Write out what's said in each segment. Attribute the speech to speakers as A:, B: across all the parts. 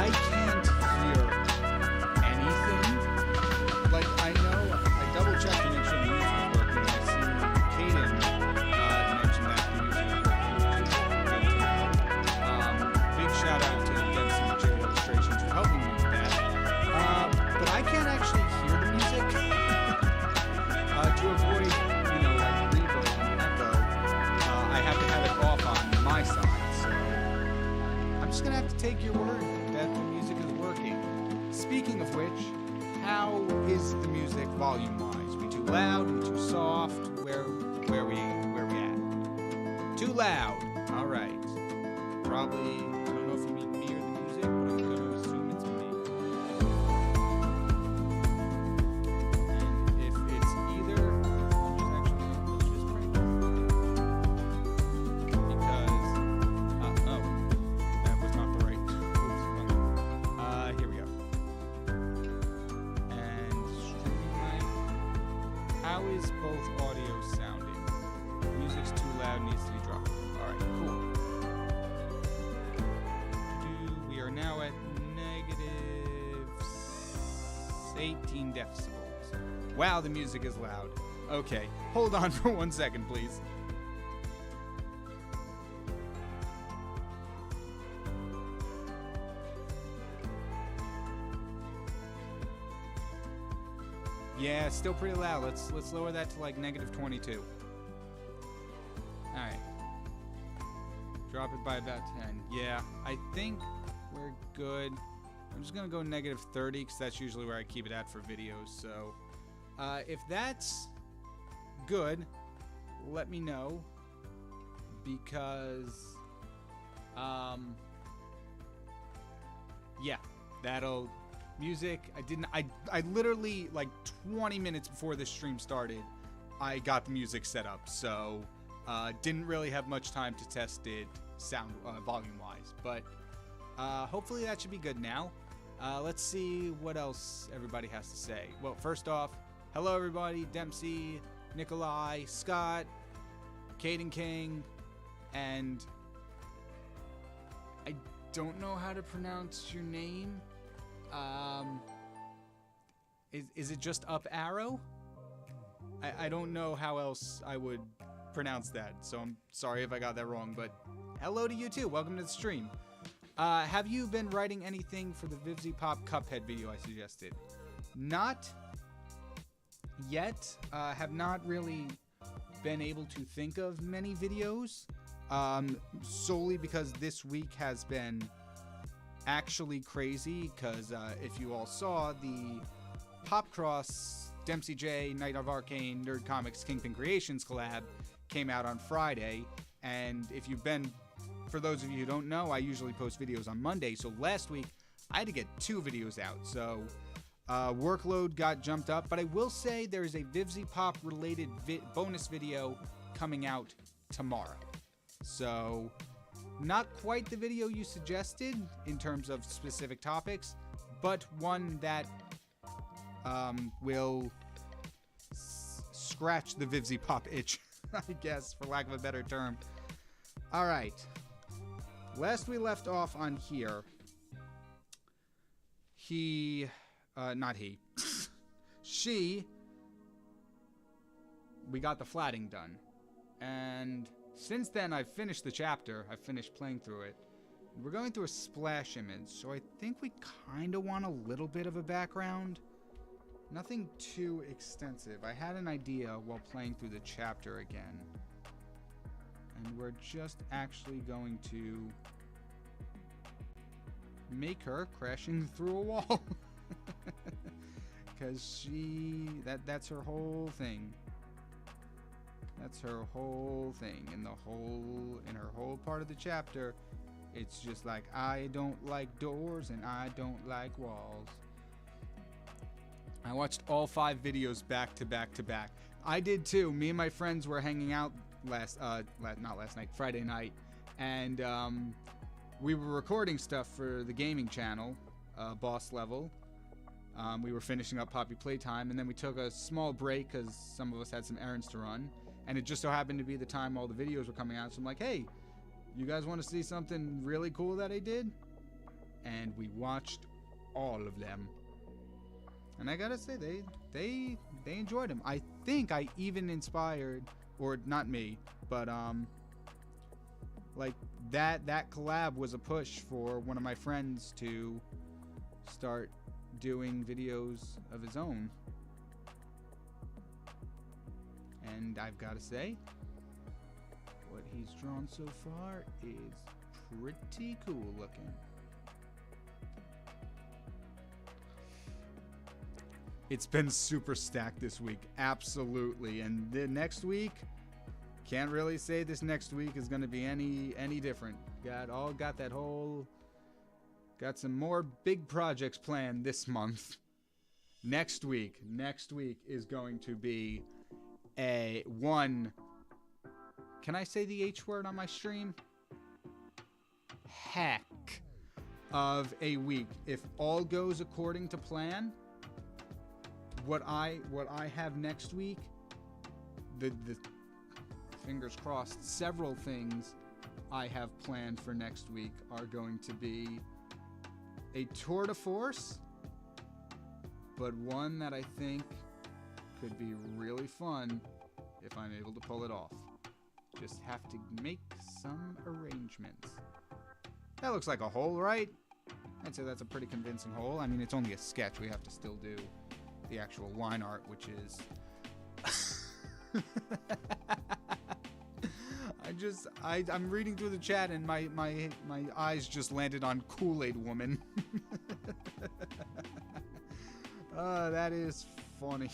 A: I can't hear anything. Like, I know, I double checked to make sure the music is working, and I see Caden mention that the music is working. Big shout out to Dempsey J Illustrations for helping me with that. But I can't actually hear the music. To avoid, like reverb and echo, I have to have it off on my side, so I'm just gonna have to take your word that the music is working. Speaking of which, how is the music volume-wise? We too loud? We too soft? Where we at? Too loud. All right. Probably. I don't know if you mean me or the music, but I'm gonna assume it's me. And if it's either, let's just practice. Because that was not the right. Here we go. And streamline. How is both audio sounding? Music's too loud, needs to be dropped. Alright, cool. We are now at negative 18 decibels. Wow, the music is loud. Okay, hold on for 1 second, please. Yeah, it's still pretty loud. Let's lower that to like negative 22. Alright. Drop it by about 10. Yeah, I think we're good. I'm just gonna go negative 30 because that's usually where I keep it at for videos. So if that's good, let me know, because yeah, that'll music. I literally, like 20 minutes before this stream started, I got the music set up, so didn't really have much time to test it sound volume wise, but hopefully that should be good now. Let's see what else everybody has to say. Well, first off, hello everybody, Dempsey, Nikolai, Scott, Caden King, and I don't know how to pronounce your name. Is it just up arrow? I don't know how else I would pronounce that, so I'm sorry if I got that wrong, but hello to you too. Welcome to the stream. Have you been writing anything for the Vivzy Pop Cuphead video I suggested? Not yet. Have not really been able to think of many videos, solely because this week has been actually crazy, because if you all saw, the Popcross Dempsey J Night of Arcane Nerd Comics KyngPin Creations collab came out on Friday, and if you've been, for those of you who don't know, I usually post videos on Monday, so last week I had to get 2 videos out, so workload got jumped up, but I will say there is a Vivzy Pop related bonus video coming out tomorrow, so not quite the video you suggested in terms of specific topics, but one that will scratch the Vivzy Pop itch, I guess, for lack of a better term. Alright. Last we left off on here, not he, she, we got the flatting done. And since then, I've finished the chapter. I've finished playing through it. We're going through a splash image, so I think we kind of want a little bit of a background. Nothing too extensive. I had an idea while playing through the chapter again. And we're just actually going to make her crashing through a wall. Because that's her whole thing. That's her whole thing. In her whole part of the chapter, it's just like, I don't like doors and I don't like walls. I watched all 5 videos back to back to back. I did too. Me and my friends were hanging out Friday night, and we were recording stuff for the gaming channel, boss level. We were finishing up Poppy Playtime, and then we took a small break because some of us had some errands to run, and it just so happened to be the time all the videos were coming out, so I'm like, hey, you guys want to see something really cool that I did? and we watched all of them. And I gotta say, they enjoyed them. I think I even inspired, or not me, but like that collab was a push for one of my friends to start doing videos of his own. And I've got to say, what he's drawn so far is pretty cool looking. It's been super stacked this week, absolutely. And the next week, can't really say this next week is going to be any different. Got some more big projects planned this month. Next week is going to be can I say the H word on my stream? Heck of a week. If all goes according to plan, what I have next week, the fingers crossed, several things I have planned for next week are going to be a tour de force, but one that I think could be really fun if I'm able to pull it off. Just have to make some arrangements. That looks like a hole, right? I'd say that's a pretty convincing hole. I mean, it's only a sketch. We have to still do the actual line art, which is... I'm reading through the chat and my eyes just landed on Kool-Aid Woman. That is funny.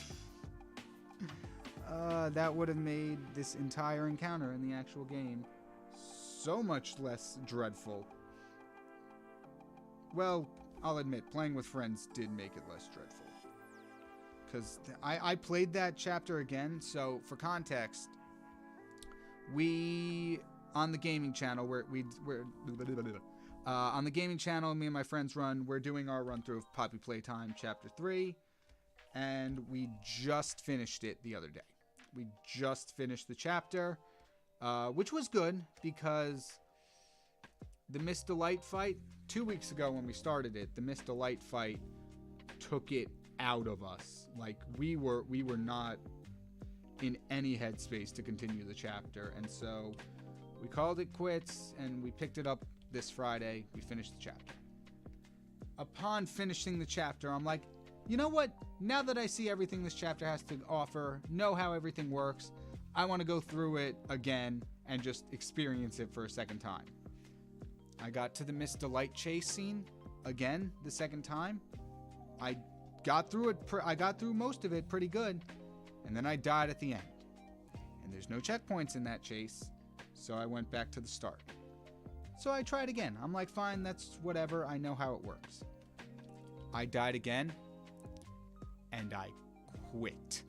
A: That would have made this entire encounter in the actual game so much less dreadful. Well, I'll admit, playing with friends did make it less dreadful. Because I played that chapter again, so for context, we on the gaming channel on the gaming channel, me and my friends we're doing our run through of Poppy Playtime Chapter 3, and we just finished it the other day. We just finished the chapter, which was good because the Miss Delight fight 2 weeks ago when we started it, the Miss Delight fight took it out of us. Like we were not in any headspace to continue the chapter, and so we called it quits and we picked it up this Friday. We finished the chapter. Upon finishing the chapter, I'm like, you know what? Now that I see everything this chapter has to offer, know how everything works, I want to go through it again and just experience it for a second time. I got to the Miss Delight chase scene again the second time. I got through most of it pretty good, and then I died at the end. And there's no checkpoints in that chase, so I went back to the start. So I tried again. I'm like, fine, that's whatever. I know how it works. I died again, and I quit.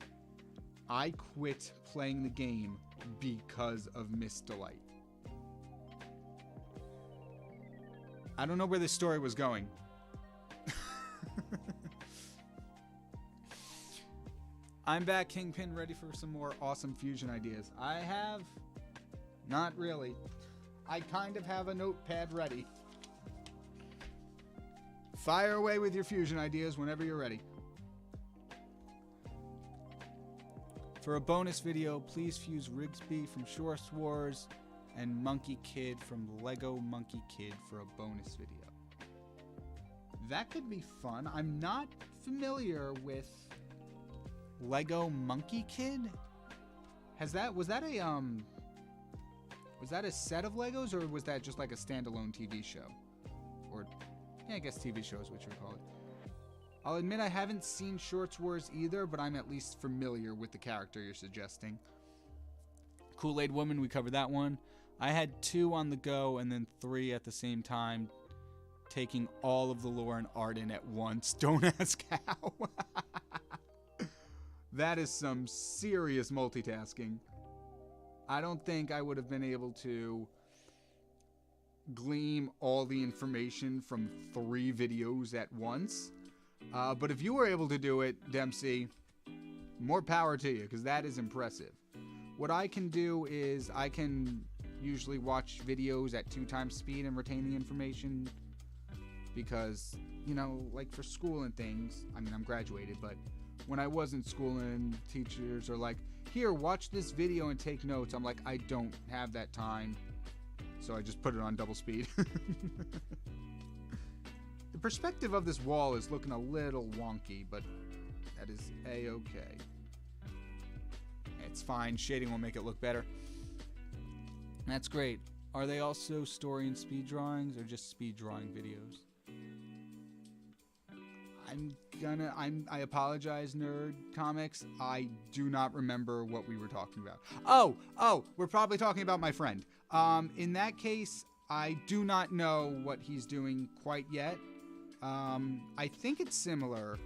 A: I quit playing the game because of Miss Delight. I don't know where this story was going. I'm back, KyngPin, ready for some more awesome fusion ideas. I have... Not really. I kind of have a notepad ready. Fire away with your fusion ideas whenever you're ready. For a bonus video, please fuse Rigsby from Shorts Wars and Monkey Kid from Lego Monkey Kid for a bonus video. That could be fun. I'm not familiar with Lego Monkey Kid. Was that a set of Legos, or was that just like a standalone TV show? Or, yeah, I guess TV show is what you would call it. I'll admit I haven't seen Shorts Wars either, but I'm at least familiar with the character you're suggesting. Kool-Aid Woman, we covered that one. I had 2 on the go and then 3 at the same time, taking all of the lore and art in at once. Don't ask how. That is some serious multitasking. I don't think I would have been able to glean all the information from 3 videos at once. But if you were able to do it, Dempsey, more power to you, because that is impressive. What I can do is I can usually watch videos at 2 times speed and retain the information because, you know, like for school and things, I mean, I'm graduated, but when I was in school and teachers are like, here, watch this video and take notes, I'm like, I don't have that time. So I just put it on double speed. The perspective of this wall is looking a little wonky, but that is a-okay. It's fine. Shading will make it look better. That's great. Are they also story and speed drawings or just speed drawing videos? I apologize, Nerd Comics. I do not remember what we were talking about. Oh, we're probably talking about my friend. In that case, I do not know what he's doing quite yet. I think it's similar.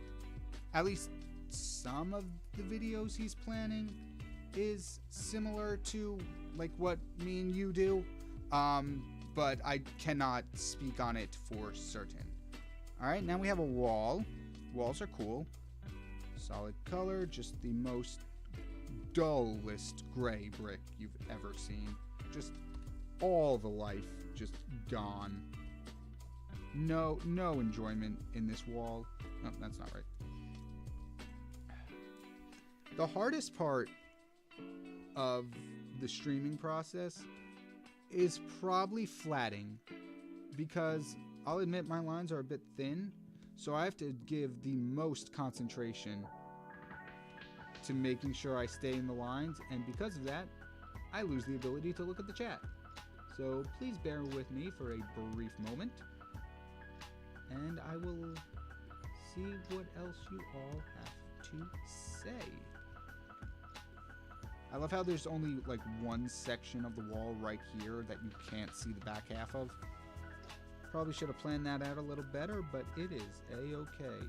A: At least some of the videos he's planning is similar to like what me and you do. But I cannot speak on it for certain. Alright, now we have a wall. Walls are cool. Solid color, just the most dullest gray brick you've ever seen. Just all the life just gone. No enjoyment in this wall. No, that's not right. The hardest part of the streaming process is probably flatting, because I'll admit my lines are a bit thin, so I have to give the most concentration to making sure I stay in the lines, and because of that, I lose the ability to look at the chat. So please bear with me for a brief moment, and I will see what else you all have to say. I love how there's only like one section of the wall right here that you can't see the back half of. Probably should have planned that out a little better, but it is a-okay.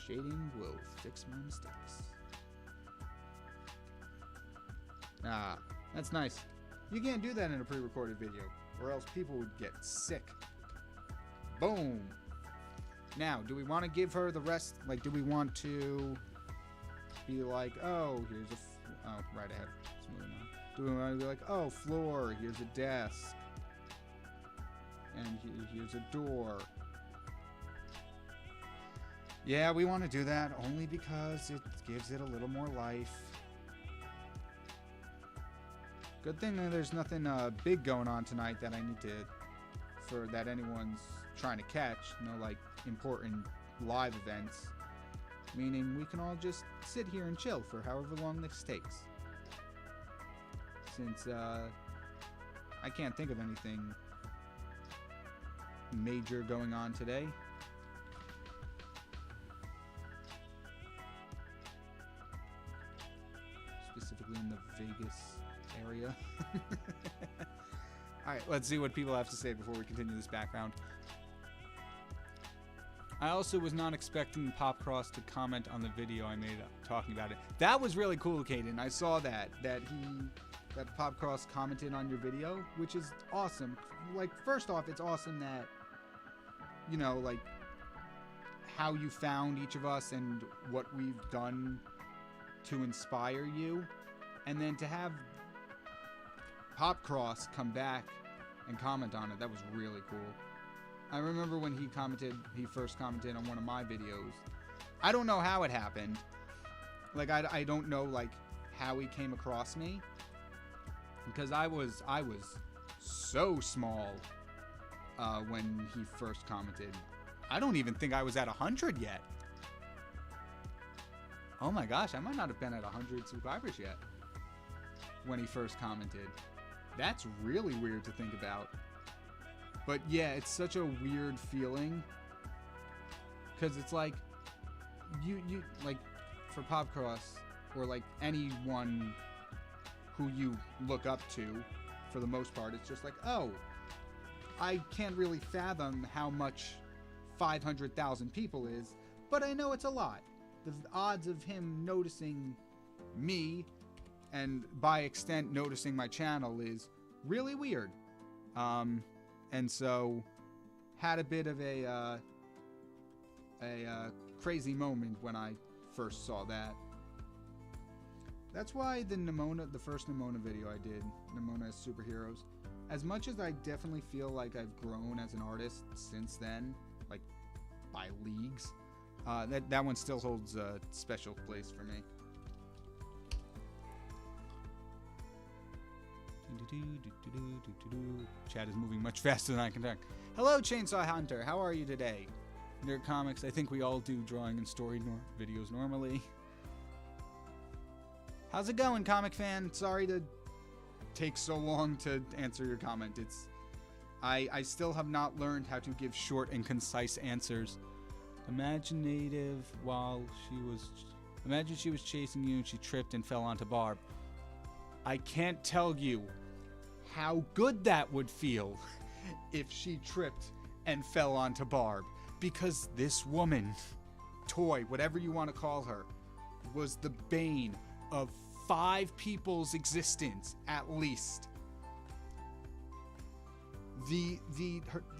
A: Shading will fix my mistakes. Ah, that's nice. You can't do that in a pre-recorded video, or else people would get sick. Boom. Now, do we want to give her the rest? Like, do we want to be like, oh, here's a... Oh, right ahead. It's moving on. Do we want to be like, oh, floor, here's a desk. And here's a door. Yeah, we want to do that only because it gives it a little more life. Good thing that there's nothing big going on tonight that I need to... that anyone's trying to catch. No, like, important live events. Meaning we can all just sit here and chill for however long this takes. Since I can't think of anything major going on today. Specifically in the Vegas area. Alright, let's see what people have to say before we continue this background. I also was not expecting Popcross to comment on the video I made talking about it. That was really cool, Caden. I saw that Popcross commented on your video, which is awesome. Like, first off, it's awesome that, you know, like, how you found each of us and what we've done to inspire you. And then to have Popcross come back and comment on it, that was really cool. I remember when he first commented on one of my videos. I don't know how it happened. Like, I don't know, like, how he came across me. Because I was so small when he first commented. I don't even think I was at 100 yet. Oh my gosh, I might not have been at 100 subscribers yet when he first commented. That's really weird to think about. But yeah, it's such a weird feeling, because it's like, you like, for Popcross, or like anyone who you look up to, for the most part, it's just like, oh, I can't really fathom how much 500,000 people is, but I know it's a lot. The odds of him noticing me, and by extent noticing my channel, is really weird. And so, had a bit of a crazy moment when I first saw that. That's why the first Nimona video I did, Nimona as Superheroes, as much as I definitely feel like I've grown as an artist since then, like by leagues. That one still holds a special place for me. Chat is moving much faster than I can talk. Hello, Chainsaw Hunter. How are you today? Nerd Comics. I think we all do drawing and story videos normally. How's it going, comic fan? Sorry to take so long to answer your comment. I still have not learned how to give short and concise answers. Imagine she was chasing you and she tripped and fell onto Barb. I can't tell you how good that would feel if she tripped and fell onto Barb, because this woman, toy, whatever you want to call her, was the bane of 5 people's existence at least.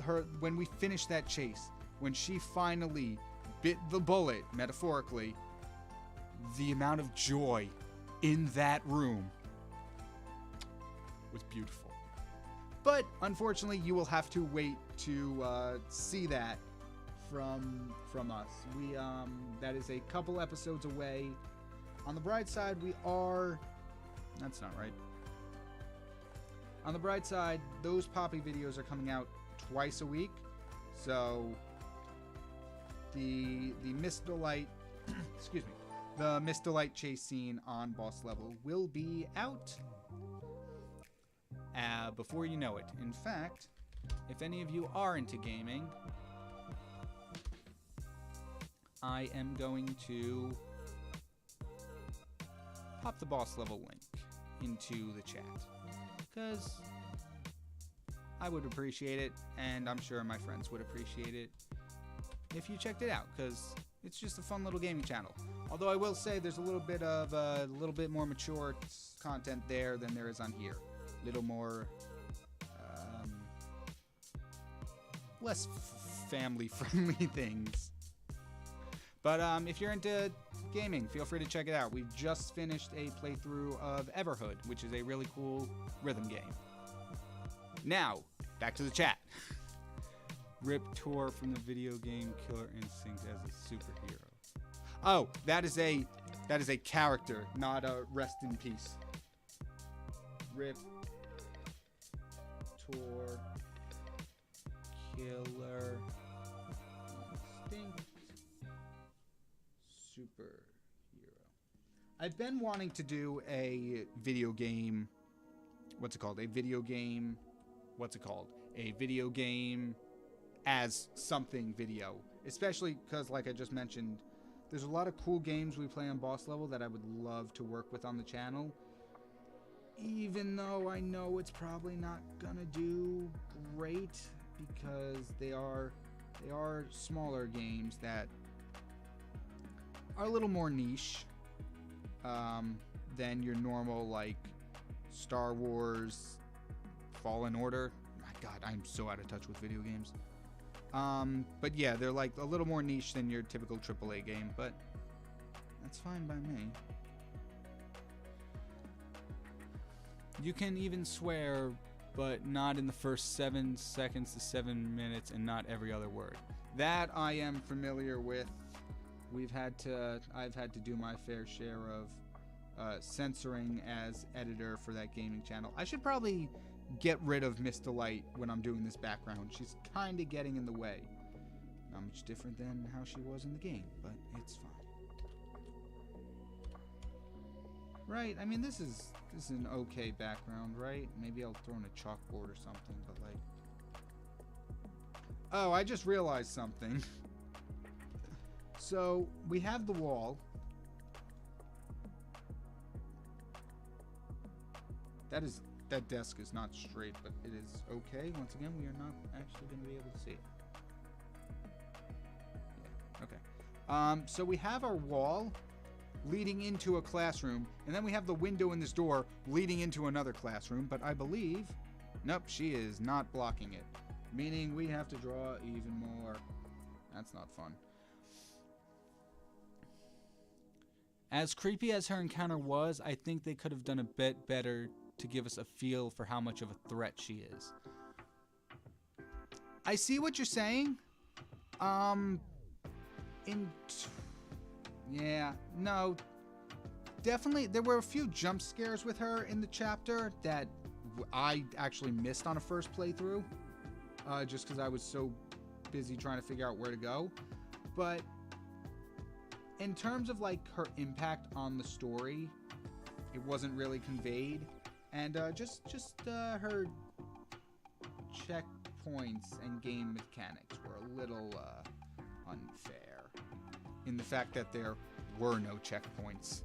A: Her when we finished that chase, when she finally bit the bullet, metaphorically, the amount of joy in that room was beautiful. But unfortunately, you will have to wait to see that from us. That is a couple episodes away. On the bright side, that's not right. On the bright side, those Poppy videos are coming out twice a week. So the Miss Delight, excuse me, the Miss Delight chase scene on boss level will be out before you know it. In fact, if any of you are into gaming, I am going to pop the boss level link into the chat, because I would appreciate it, and I'm sure my friends would appreciate it if you checked it out, because it's just a fun little gaming channel. Although I will say there's a little bit more mature content there than there is on here. A little more less family-friendly things. But if you're into gaming, feel free to check it out. We've just finished a playthrough of Everhood, which is a really cool rhythm game. Now, back to the chat. Rip Tor from the video game Killer Instinct as a superhero. Oh, that is a character, not a rest in peace. Rip Tor Killer Instinct superhero. I've been wanting to do a video game. What's it called? A video game as something video. Especially because, like I just mentioned, there's a lot of cool games we play on boss level that I would love to work with on the channel. Even though I know it's probably not gonna do great, because they are smaller games that are a little more niche than your normal, like, Star Wars Fallen Order. My God, I'm so out of touch with video games. But yeah, they're like a little more niche than your typical AAA game, but that's fine by me. You can even swear, but not in the first 7 seconds to 7 minutes, and not every other word. That I am familiar with. I've had to do my fair share of censoring as editor for that gaming channel. I should probably get rid of Miss Delight when I'm doing this background. She's kind of getting in the way. Not much different than how she was in the game, but it's fine. Right, I mean, this is an okay background, right? Maybe I'll throw in a chalkboard or something, but like... Oh, I just realized something. So, we have the wall. That desk is not straight, but it is okay. Once again, we are not actually going to be able to see it. Yeah, okay. So we have our wall leading into a classroom, and then we have the window in this door leading into another classroom, but I believe... Nope, she is not blocking it. Meaning we have to draw even more. That's not fun. As creepy as her encounter was, I think they could have done a bit better to give us a feel for how much of a threat she is. I see what you're saying, Yeah, no, definitely there were a few jump scares with her in the chapter that I actually missed on a first playthrough, just because I was so busy trying to figure out where to go. But in terms of like her impact on the story, it wasn't really conveyed, and just her checkpoints and game mechanics were a little unfair in the fact that there were no checkpoints.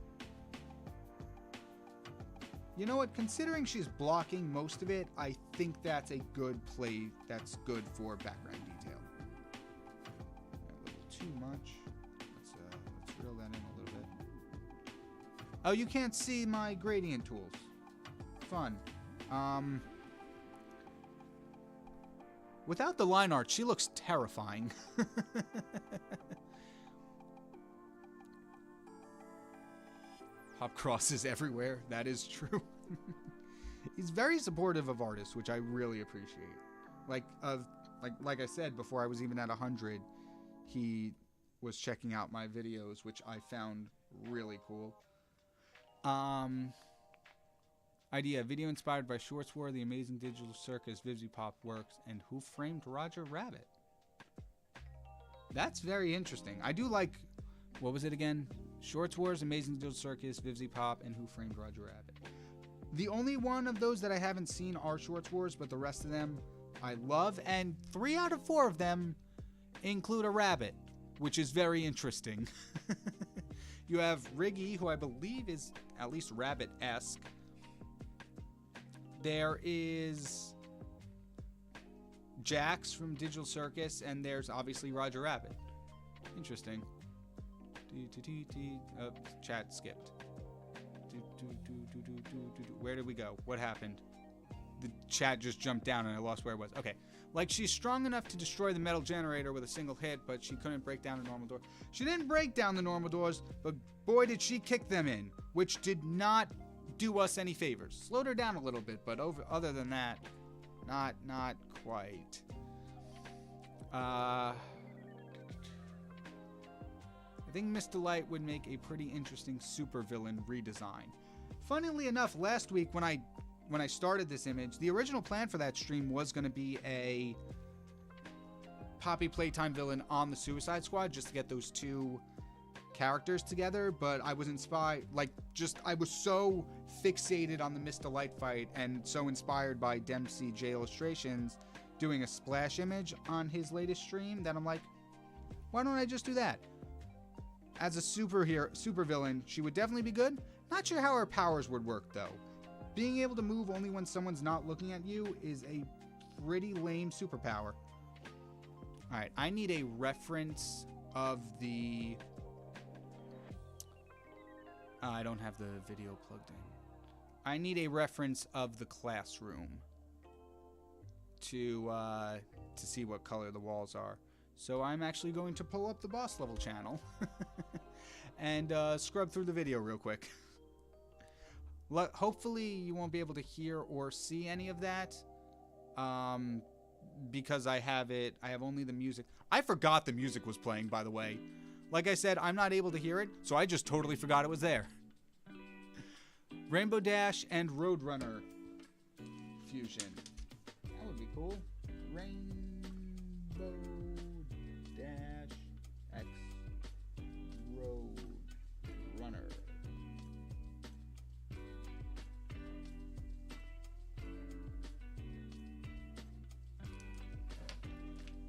A: You know what? Considering she's blocking most of it, I think that's a good play. That's good for background detail. A little too much. Let's reel that in a little bit. Oh, you can't see my gradient tools. Fun. Without the line art, she looks terrifying. Pop crosses everywhere. That is true. He's very supportive of artists, which I really appreciate. Like I said before, I was even at 100. He was checking out my videos, which I found really cool. Idea: video inspired by Shorts War, The Amazing Digital Circus, Pop Works, and Who Framed Roger Rabbit. That's very interesting. I do like. What was it again? Shorts Wars, Amazing Digital Circus, Pop, and Who Framed Roger Rabbit. The only one of those that I haven't seen are Shorts Wars, but the rest of them I love, and 3 out of 4 of them include a rabbit, which is very interesting. You have Riggy, who I believe is at least rabbit-esque. There is Jax from Digital Circus, and there's obviously Roger Rabbit. Interesting. Oh, chat skipped. Where did we go? What happened? The chat just jumped down and I lost where it was. Okay. Like, she's strong enough to destroy the metal generator with a single hit, but she couldn't break down the normal door. She didn't break down the normal doors, but boy did she kick them in, which did not do us any favors. Slowed her down a little bit, but other than that, not quite. I think Mr. Light would make a pretty interesting supervillain redesign. Funnily enough, last week when I started this image, the original plan for that stream was going to be a Poppy Playtime villain on the Suicide Squad, just to get those two characters together, but I was inspired, I was so fixated on the Mr. Light fight and so inspired by Dempsey J Illustrations doing a splash image on his latest stream that I'm like, why don't I just do that? As a supervillain, she would definitely be good. Not sure how her powers would work, though. Being able to move only when someone's not looking at you is a pretty lame superpower. Alright, I need a reference of the... I don't have the video plugged in. I need a reference of the classroom to see what color the walls are. So I'm actually going to pull up the boss level channel and scrub through the video real quick. Hopefully you won't be able to hear or see any of that because I have only the music. I forgot the music was playing, by the way. Like I said, I'm not able to hear it, so I just totally forgot it was there. Rainbow Dash and Roadrunner fusion. That would be cool. Rainbow Dash X Roadrunner.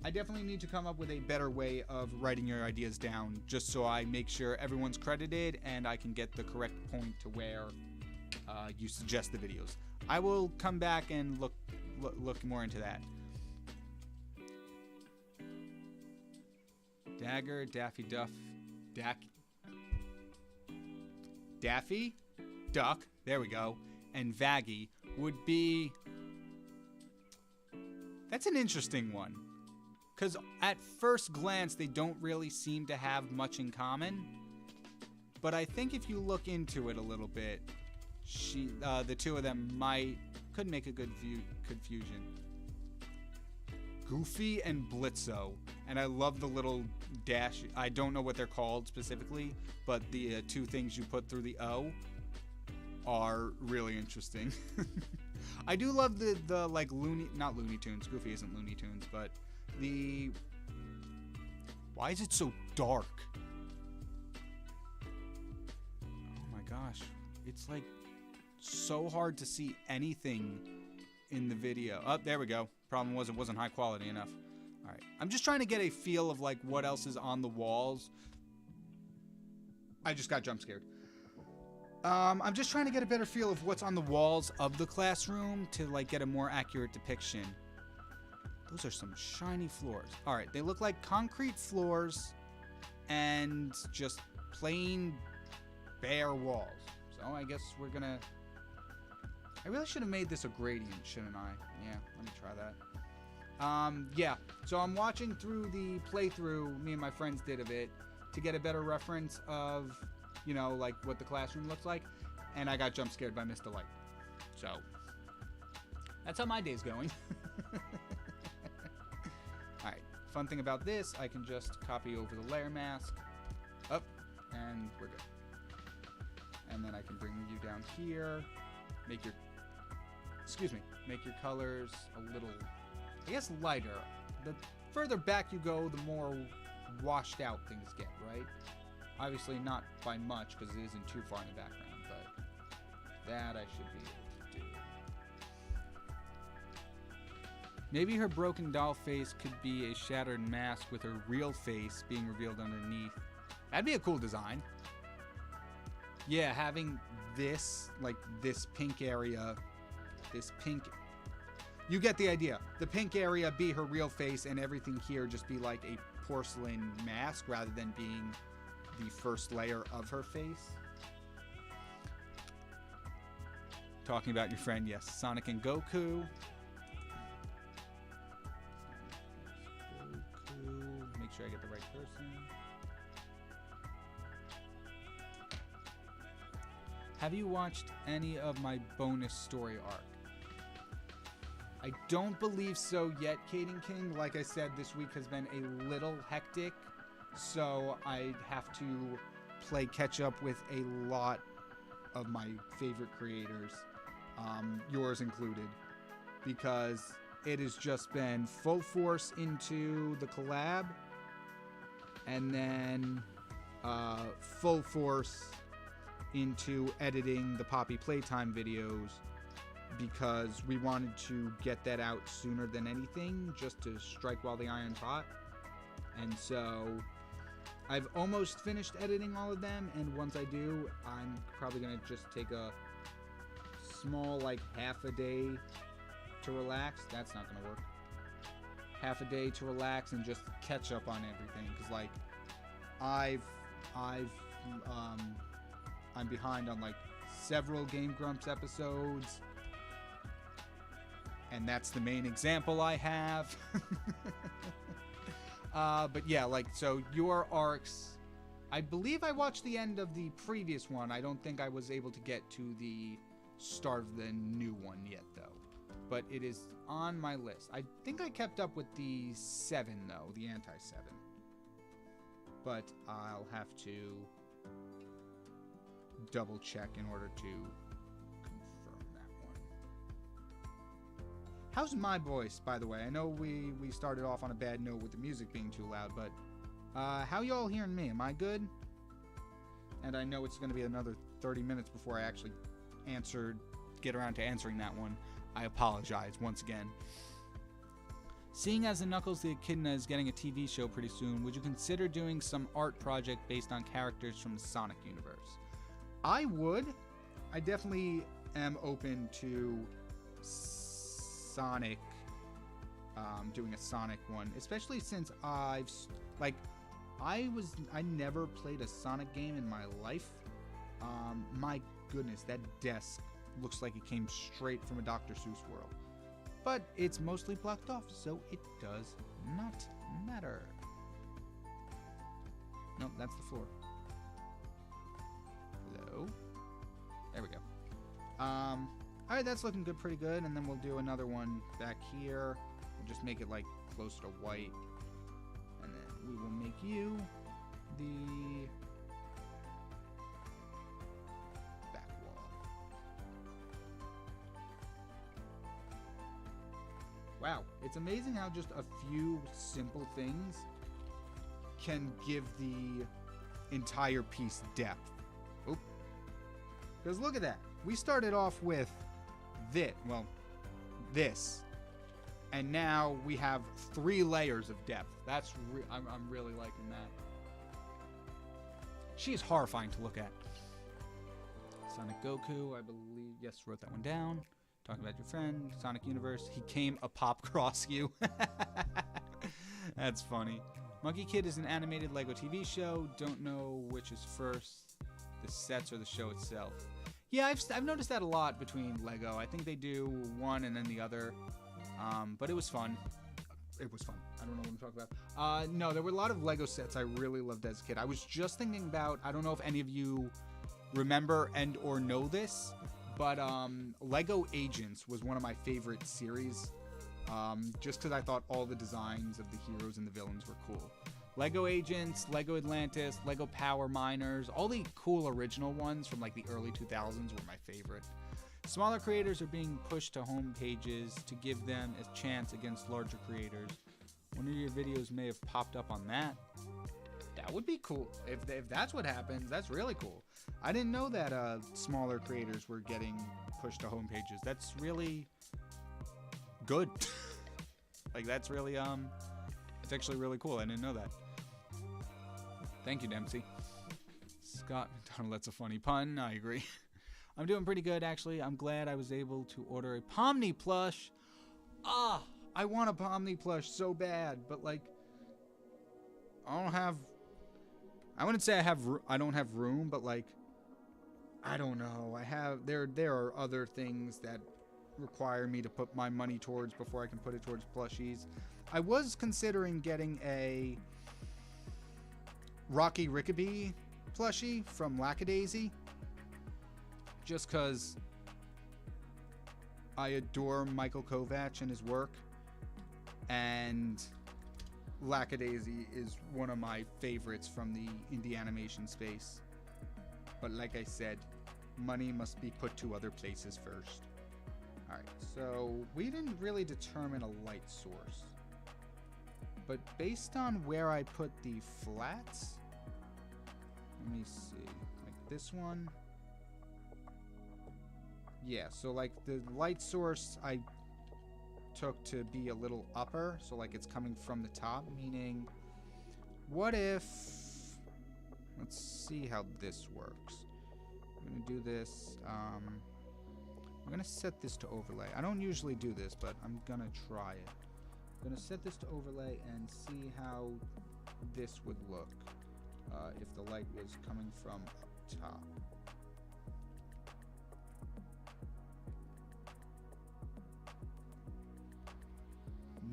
A: I definitely need to come up with a better way of writing your ideas down, just so I make sure everyone's credited and I can get the correct point to where you suggest the videos. I will come back and look more into that. Dagger, Daffy Duck, Daffy, Duck, there we go, and Vaggy would be... That's an interesting one. Because at first glance, they don't really seem to have much in common. But I think if you look into it a little bit, the two of them could make a good fusion. Goofy and Blitzo. And I love the little dash. I don't know what they're called specifically, but the two things you put through the O are really interesting. I do love the like not Looney Tunes. Goofy isn't Looney Tunes, but the... Why is it so dark? Oh my gosh. It's like so hard to see anything in the video. Oh, there we go. Problem was it wasn't high quality enough. All right. I'm just trying to get a feel of like what else is on the walls. I just got jump scared. I'm just trying to get a better feel of what's on the walls of the classroom to like get a more accurate depiction. Those are some shiny floors. All right, they look like concrete floors and just plain bare walls. So I guess we're gonna... I really should have made this a gradient, shouldn't I? Yeah, let me try that. Yeah, so I'm watching through the playthrough me and my friends did of it to get a better reference of, you know, like what the classroom looks like. And I got jump scared by Mr. Light. So that's how my day's going. Alright, fun thing about this, I can just copy over the layer mask. Up, and we're good. And then I can bring you down here. Make your... Excuse me. Make your colors a little, I guess, lighter. The further back you go, the more washed out things get, right? Obviously not by much, because it isn't too far in the background, but that I should be able to do. Maybe her broken doll face could be a shattered mask with her real face being revealed underneath. That'd be a cool design. Yeah, having this, like this pink area, this pink... You get the idea. The pink area be her real face and everything here just be like a porcelain mask rather than being the first layer of her face. Talking about your friend, yes. Sonic and Goku. Make sure I get the right person. Have you watched any of my bonus story arc? I don't believe so yet, Kaden King. Like I said, this week has been a little hectic, so I have to play catch up with a lot of my favorite creators, yours included, because it has just been full force into the collab, and then full force into editing the Poppy Playtime videos, because we wanted to get that out sooner than anything, just to strike while the iron's hot. And so I've almost finished editing all of them, and once I do, I'm probably gonna just take a small, like, half a day to relax. That's not gonna work. Half a day to relax and just catch up on everything, because like I'm behind on like several Game Grumps episodes, and that's the main example I have. But yeah, like, so your arcs, I believe I watched the end of the previous one. I don't think I was able to get to the start of the new one yet, though. But it is on my list. I think I kept up with the 7, though, the anti-7. But I'll have to double check in order to confirm that one. How's my voice, by the way? I know we started off on a bad note with the music being too loud, but how y'all hearing me? Am I good? And I know it's going to be another 30 minutes before I actually get around to answering that one. I apologize once again. Seeing as the Knuckles the Echidna is getting a TV show pretty soon, would you consider doing some art project based on characters from the Sonic universe? I would. I definitely am open to Sonic, doing a Sonic one, especially since I never played a Sonic game in my life. My goodness, that desk looks like it came straight from a Dr. Seuss world. But it's mostly blocked off, so it does not matter. Nope, that's the floor. Hello? There we go. Alright, that's looking good, pretty good. And then we'll do another one back here. We'll just make it like closer to white. And then we will make you the back wall. Wow, it's amazing how just a few simple things can give the entire piece depth. Oop. Because look at that. We started off with this. And now we have 3 layers of depth. That's I'm really liking that. She is horrifying to look at. Sonic Goku, I believe. Yes, wrote that one down. Talking about your friend, Sonic Universe. He came a pop cross you. That's funny. Monkey Kid is an animated Lego TV show. Don't know which is first, the sets or the show itself. Yeah, I've noticed that a lot between Lego. I think they do one and then the other. But it was fun. It was fun. I don't know what I'm talking about. No, there were a lot of Lego sets I really loved as a kid. I was just thinking about, I don't know if any of you remember and or know this, but Lego Agents was one of my favorite series. Just because I thought all the designs of the heroes and the villains were cool. Lego Agents, Lego Atlantis, Lego Power Miners, all the cool original ones from like the early 2000s were my favorite. Smaller creators are being pushed to home pages to give them a chance against larger creators. One of your videos may have popped up on that. That would be cool. If that's what happens, that's really cool. I didn't know that smaller creators were getting pushed to home pages. That's really good. Like, that's really, it's actually really cool. I didn't know that. Thank you, Dempsey. Scott McDonald, that's a funny pun. I agree. I'm doing pretty good, actually. I'm glad I was able to order a Pomni plush. Ah, I want a Pomni plush so bad, but like, I wouldn't say I don't have room, but like, I don't know. There are other things that require me to put my money towards before I can put it towards plushies. I was considering getting a Rocky Rickaby plushie from Lackadaisy, just because I adore Michael Kovac and his work, and Lackadaisy is one of my favorites from the indie animation space. But like I said, money must be put to other places first. Alright, so we didn't really determine a light source. But based on where I put the flats, let me see, like this one. Yeah, so like the light source I took to be a little upper, so like it's coming from the top, meaning what if, let's see how this works. I'm gonna do this, I'm gonna set this to overlay. I don't usually do this, but I'm gonna try it. I'm gonna set this to overlay and see how this would look if the light was coming from up top.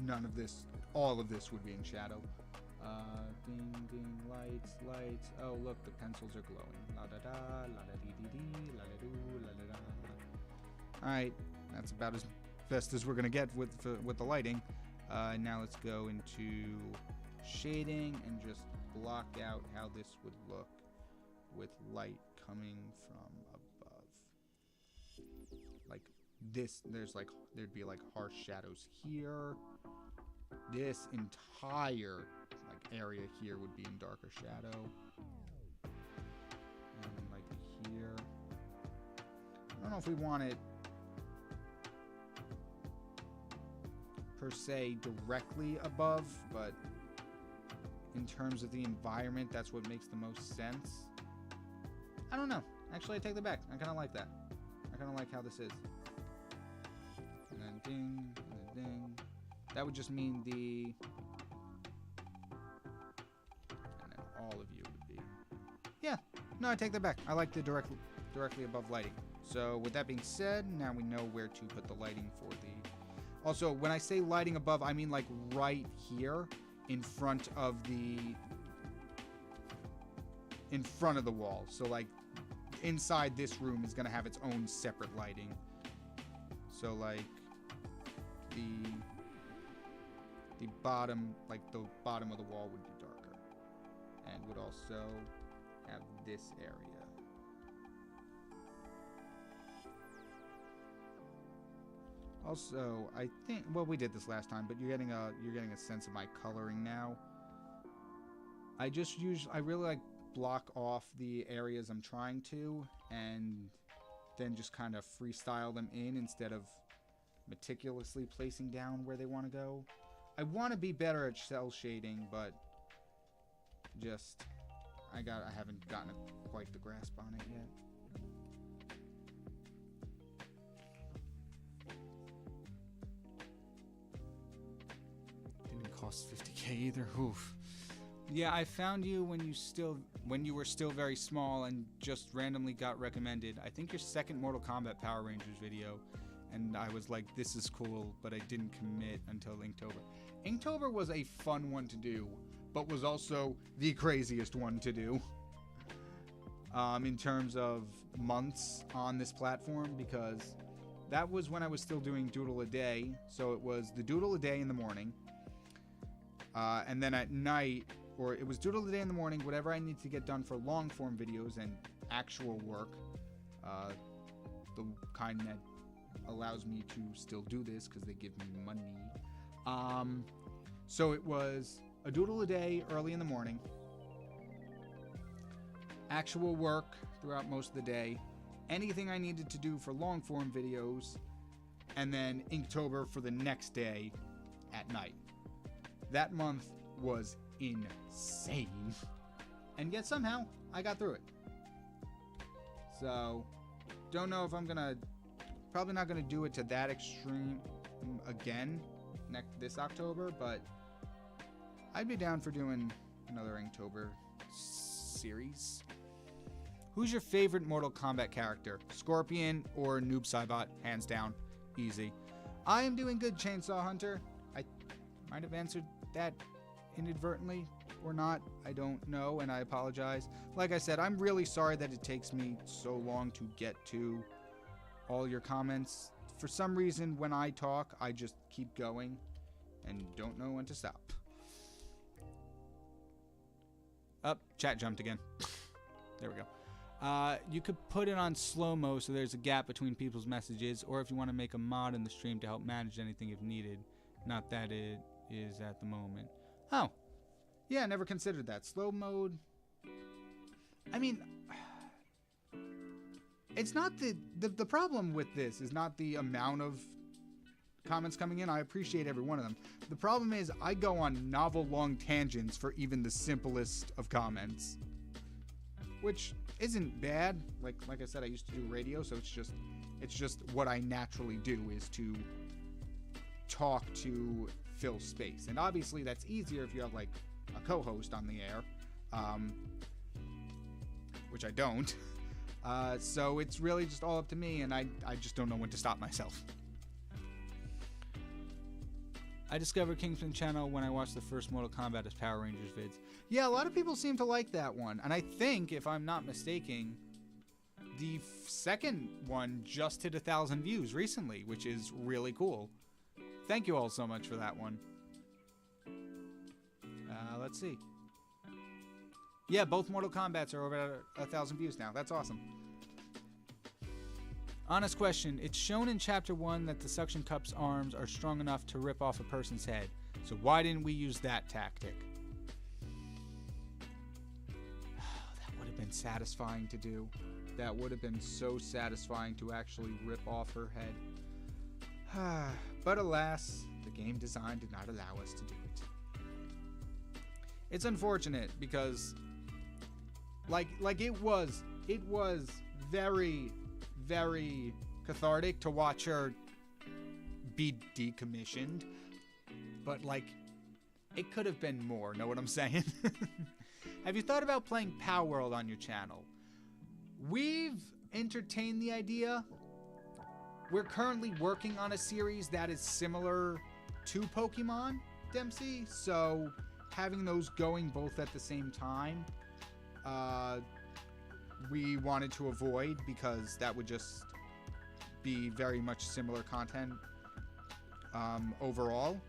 A: None of this, all of this would be in shadow. Ding, ding, lights, lights. Oh, look, the pencils are glowing. La da da, la da dee dee dee, la da doo, la da da. Alright, that's about as best as we're gonna get with the lighting. Now let's go into shading and just block out how this would look with light coming from above. Like this, there'd be like harsh shadows here. This entire like area here would be in darker shadow. And like here. I don't know if we want it per se directly above, but in terms of the environment, that's what makes the most sense. I don't know. Actually, I take that back. I kind of like that. I kind of like how this is. And then ding, and then ding. That would just mean the... And then all of you would be... Yeah. No, I take that back. I like the directly above lighting. So with that being said, now we know where to put the lighting for the... Also, when I say lighting above, I mean like right here in front of the... in front of the wall. So like inside this room is going to have its own separate lighting. So like the the bottom, like the bottom of the wall would be darker. And would also have this area. Also, I think, well, we did this last time, but you're getting a sense of my coloring now. I really like block off the areas I'm trying to, and then just kind of freestyle them in instead of meticulously placing down where they want to go. I want to be better at cell shading, but just I haven't gotten quite the grasp on it yet. Didn't cost 50K either. Oof. Yeah, I found you when you were still very small and just randomly got recommended. I think your second Mortal Kombat Power Rangers video, and I was like, this is cool, but I didn't commit until Inktober. Inktober was a fun one to do, but was also the craziest one to do in terms of months on this platform, because that was when I was still doing Doodle a Day. So it was the Doodle a Day in the morning, and then at night, or it was Doodle a Day in the morning, whatever I need to get done for long form videos and actual work, the kind that allows me to still do this because they give me money. So it was a Doodle a Day early in the morning, actual work throughout most of the day, anything I needed to do for long form videos, and then Inktober for the next day at night. That month was insane, and yet somehow I got through it. So don't know if I'm probably not gonna do it to that extreme again this October, but I'd be down for doing another Inktober series. Who's your favorite Mortal Kombat character? Scorpion or Noob Saibot? Hands down. Easy. I am doing good, Chainsaw Hunter. I might have answered that inadvertently or not. I don't know, and I apologize. Like I said, I'm really sorry that it takes me so long to get to all your comments. For some reason, when I talk, I just keep going and don't know when to stop. Up, chat jumped again. There we go. You could put it on slow-mo so there's a gap between people's messages, or if you want to make a mod in the stream to help manage anything if needed. Not that it is at the moment. Oh. Yeah, I never considered that. Slow mode. I mean, it's not the problem with this is not the amount of comments coming in. I appreciate every one of them. The problem is I go on novel long tangents for even the simplest of comments, which isn't bad. Like I said, I used to do radio, so it's just what I naturally do is to talk to fill space. And obviously that's easier if you have like a co-host on the air, which I don't. So it's really just all up to me, and I just don't know when to stop myself. I discovered KyngPin channel when I watched the first Mortal Kombat as Power Rangers vids. Yeah, a lot of people seem to like that one, and I think, if I'm not mistaken, the second one just hit 1,000 views recently, which is really cool. Thank you all so much for that one. Let's see. Yeah, both Mortal Kombats are over 1,000 views now. That's awesome. Honest question. It's shown in Chapter 1 that the suction cup's arms are strong enough to rip off a person's head. So why didn't we use that tactic? That would have been satisfying to do. That would have been so satisfying to actually rip off her head. But alas, the game design did not allow us to do it. It's unfortunate because like it was very, very cathartic to watch her be decommissioned, but like it could have been more, know what I'm saying? Have you thought about playing Power World on your channel? We've entertained the idea. We're currently working on a series that is similar to Pokemon, Dempsey, so having those going both at the same time, we wanted to avoid because that would just be very much similar content overall.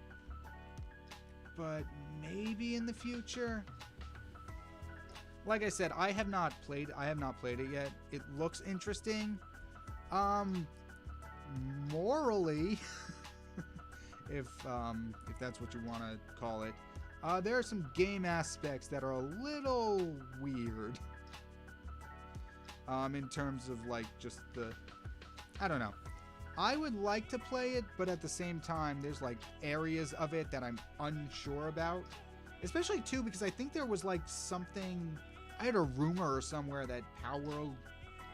A: but maybe in the future. Like I said, I have not played it yet. It looks interesting. Morally, if that's what you want to call it, there are some game aspects that are a little weird. In terms of like just I don't know. I would like to play it, but at the same time, there's like areas of it that I'm unsure about. Especially too, because I think there was like something, I had a rumor somewhere that Palworld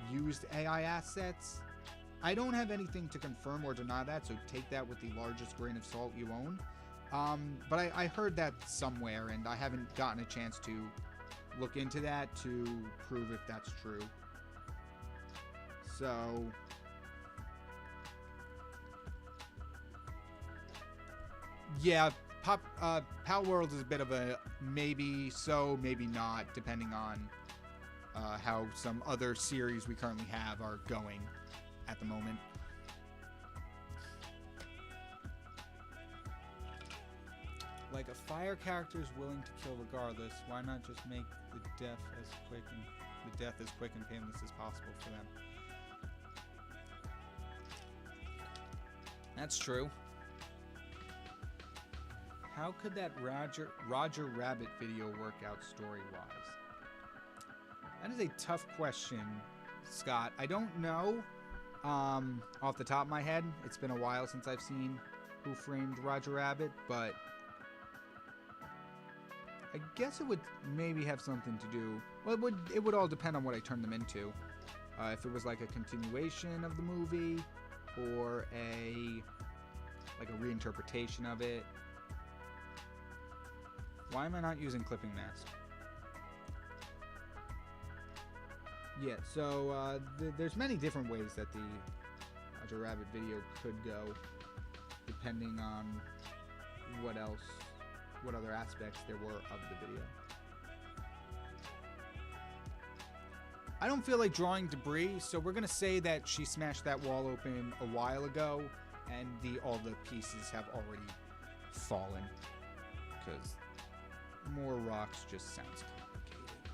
A: used AI assets. I don't have anything to confirm or deny that, so take that with the largest grain of salt you own. But I heard that somewhere, and I haven't gotten a chance to look into that to prove if that's true. So yeah, Palworld is a bit of a maybe so, maybe not, depending on how some other series we currently have are going at the moment. Like, a fire character is willing to kill regardless. Why not just make the death as quick and painless as possible for them? That's true. How could that Roger Rabbit video work out story-wise? That is a tough question, Scott. I don't know off the top of my head. It's been a while since I've seen Who Framed Roger Rabbit, but I guess it would maybe have something to do. Well, it would all depend on what I turn them into. If it was like a continuation of the movie or like a reinterpretation of it. Why am I not using clipping mask? Yeah, so there's many different ways that the Roger Rabbit video could go, depending on what other aspects there were of the video. I don't feel like drawing debris, so we're gonna say that she smashed that wall open a while ago, and all the pieces have already fallen, because more rocks just sounds complicated.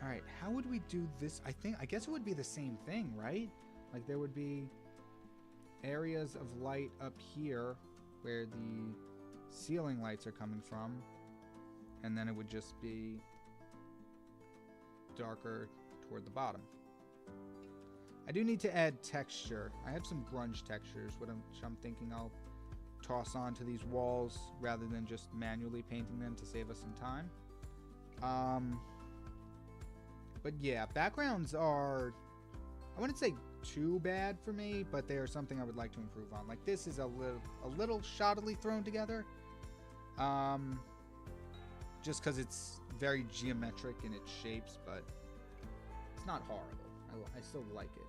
A: All right, how would we do this? I guess it would be the same thing, right? Like, there would be areas of light up here where the ceiling lights are coming from, and then it would just be darker toward the bottom. I do need to add texture. I have some grunge textures, which I'm thinking I'll toss onto these walls rather than just manually painting them to save us some time. But yeah, backgrounds are, I wouldn't say too bad for me, but they are something I would like to improve on. Like, this is a little shoddily thrown together, just because it's very geometric in its shapes, but it's not horrible. I still like it.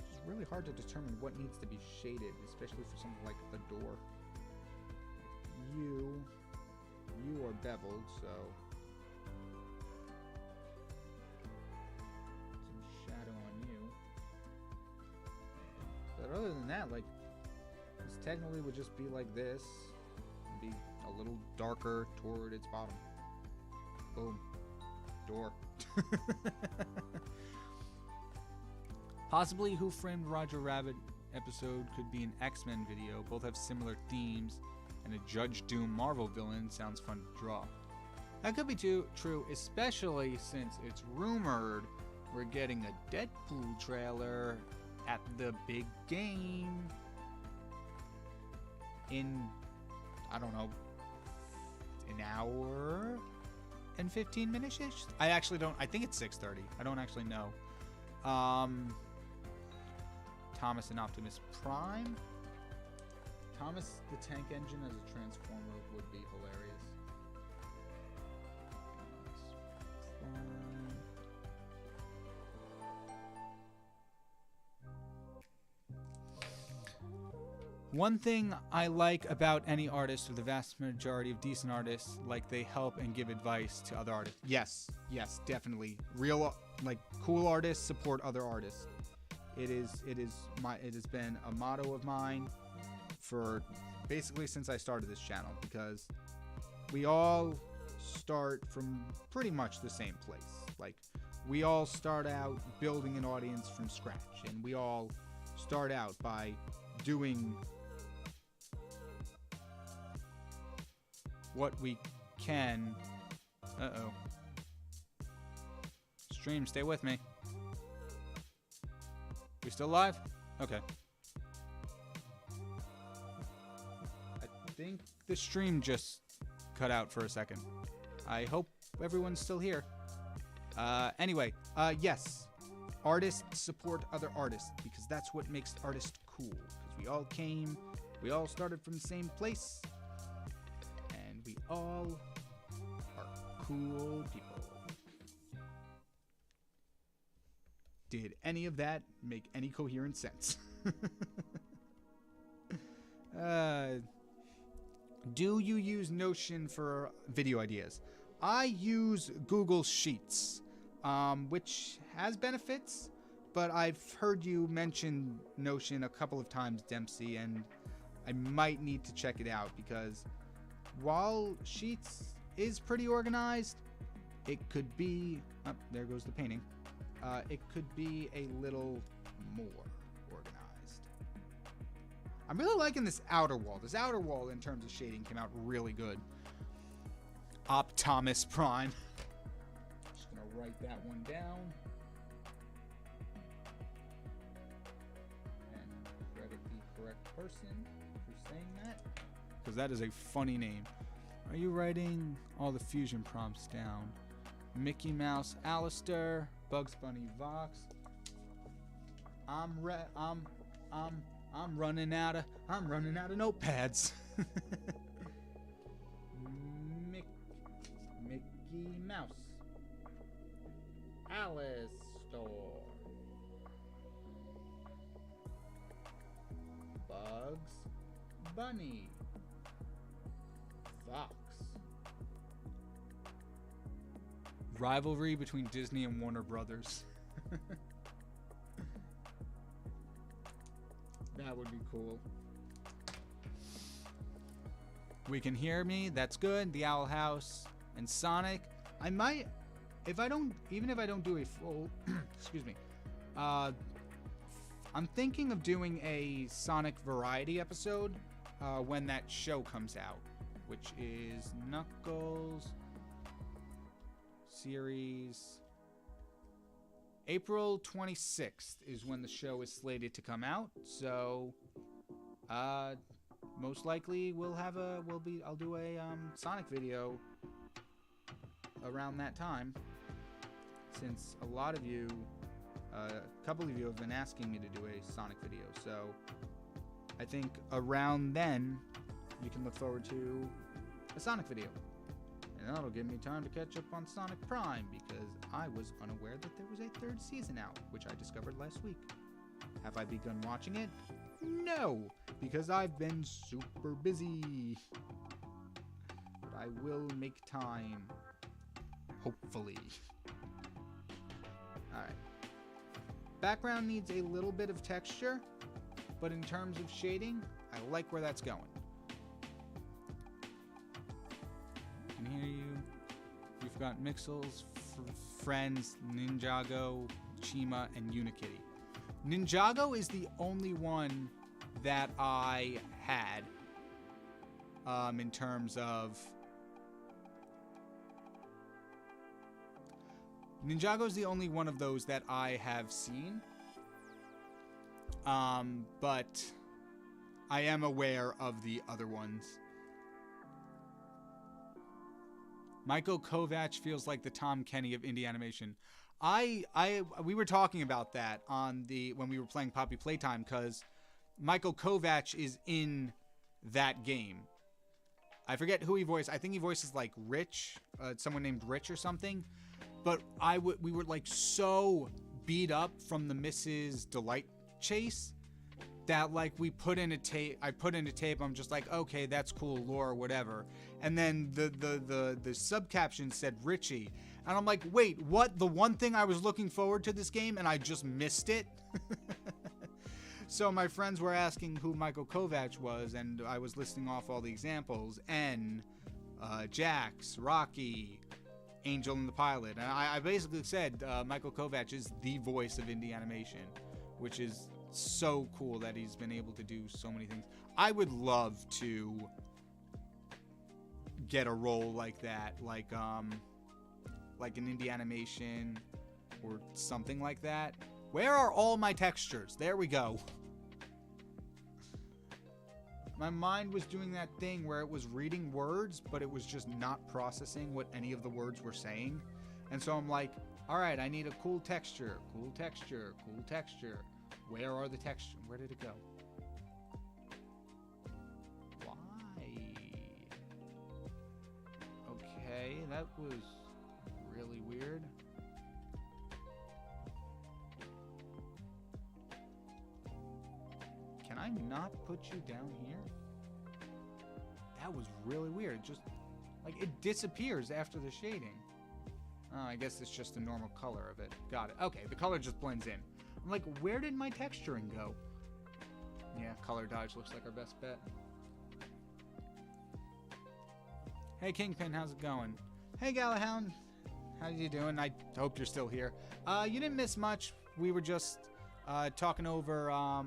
A: It's really hard to determine what needs to be shaded, especially for something like a door. You are beveled, so some shadow on you. But other than that, like, this technically would just be like this, and be a little darker toward its bottom. Boom. Door. Possibly Who Framed Roger Rabbit episode could be an X-Men video. Both have similar themes, and a Judge Doom Marvel villain sounds fun to draw. That could be true, especially since it's rumored we're getting a Deadpool trailer at the big game in, I don't know, an hour and 15 minutes-ish? I actually don't, I think it's 6:30. I don't actually know. Thomas and Optimus Prime. Thomas the Tank Engine as a Transformer would be hilarious. One thing I like about any artist, or the vast majority of decent artists, like, they help and give advice to other artists. Yes, definitely. Real, like, cool artists support other artists. It has been a motto of mine for basically since I started this channel, because we all start from pretty much the same place. Like, we all start out building an audience from scratch, and we all start out by doing what we can. Uh-oh. Stream, stay with me. We still live? Okay. I think the stream just cut out for a second. I hope everyone's still here. Anyway, yes. Artists support other artists, because that's what makes artists cool. Because we all started from the same place, and we all are cool people. Did any of that make any coherent sense? Do you use Notion for video ideas? I use Google Sheets, which has benefits, but I've heard you mention Notion a couple of times, Dempsey, and I might need to check it out, because while Sheets is pretty organized, it could be... Oh, there goes the painting. It could be a little more organized. I'm really liking this outer wall. This outer wall, in terms of shading, came out really good. Optimus Prime. Just gonna write that one down. And credit the correct person for saying that, because that is a funny name. Are you writing all the fusion prompts down? Mickey Mouse, Alistair, Bugs Bunny, Vox. I'm running out of notepads. Mickey Mouse, Alistair, Bugs Bunny, Vox. Rivalry between Disney and Warner Brothers. That would be cool. We can hear me. That's good. The Owl House and Sonic. I might, even if I don't do a full, excuse me. I'm thinking of doing a Sonic variety episode when that show comes out, which is Knuckles series. April 26th is when the show is slated to come out, so most likely I'll do a Sonic video around that time, since a lot of you, a couple of you have been asking me to do a Sonic video, so I think around then you can look forward to a Sonic video. And that'll give me time to catch up on Sonic Prime, because I was unaware that there was a third season out, which I discovered last week. Have I begun watching it? No, because I've been super busy. But I will make time. Hopefully. Alright. Background needs a little bit of texture, but in terms of shading, I like where that's going. Can hear you. We've got Mixels, Friends, Ninjago, Chima, and Unikitty. Ninjago is the only one that I had in terms of... Ninjago is the only one of those that I have seen. But I am aware of the other ones. Michael Kovac feels like the Tom Kenny of indie animation. We were talking about that when we were playing Poppy Playtime, because Michael Kovac is in that game. I forget who he voiced. I think he voices like Rich, someone named Rich or something. But we were like so beat up from the Mrs. Delight chase that like I put in a tape. I'm just like, okay, that's cool, lore, whatever. And then the sub caption said Richie, and I'm like, wait, what? The one thing I was looking forward to this game, and I just missed it. So my friends were asking who Michael Kovac was, and I was listing off all the examples. N, Jax, Rocky, Angel and the Pilot. And I basically said Michael Kovac is the voice of indie animation, which is so cool that he's been able to do so many things. I would love to get a role like that, like an indie animation or something like that. Where are all my textures? There we go. My mind was doing that thing where it was reading words, but it was just not processing what any of the words were saying. And so I'm like, all right, I need a cool texture, cool texture, cool texture. Where are the textures? Where did it go? Why? Okay, that was really weird. Can I not put you down here? That was really weird. Just like it disappears after the shading. Oh, I guess it's just the normal color of it. Got it. Okay, the color just blends in. I'm like, where did my texturing go? Yeah, color dodge looks like our best bet. Hey, KyngPin, how's it going? Hey, Galahound. How you doing? I hope you're still here. You didn't miss much. We were just talking over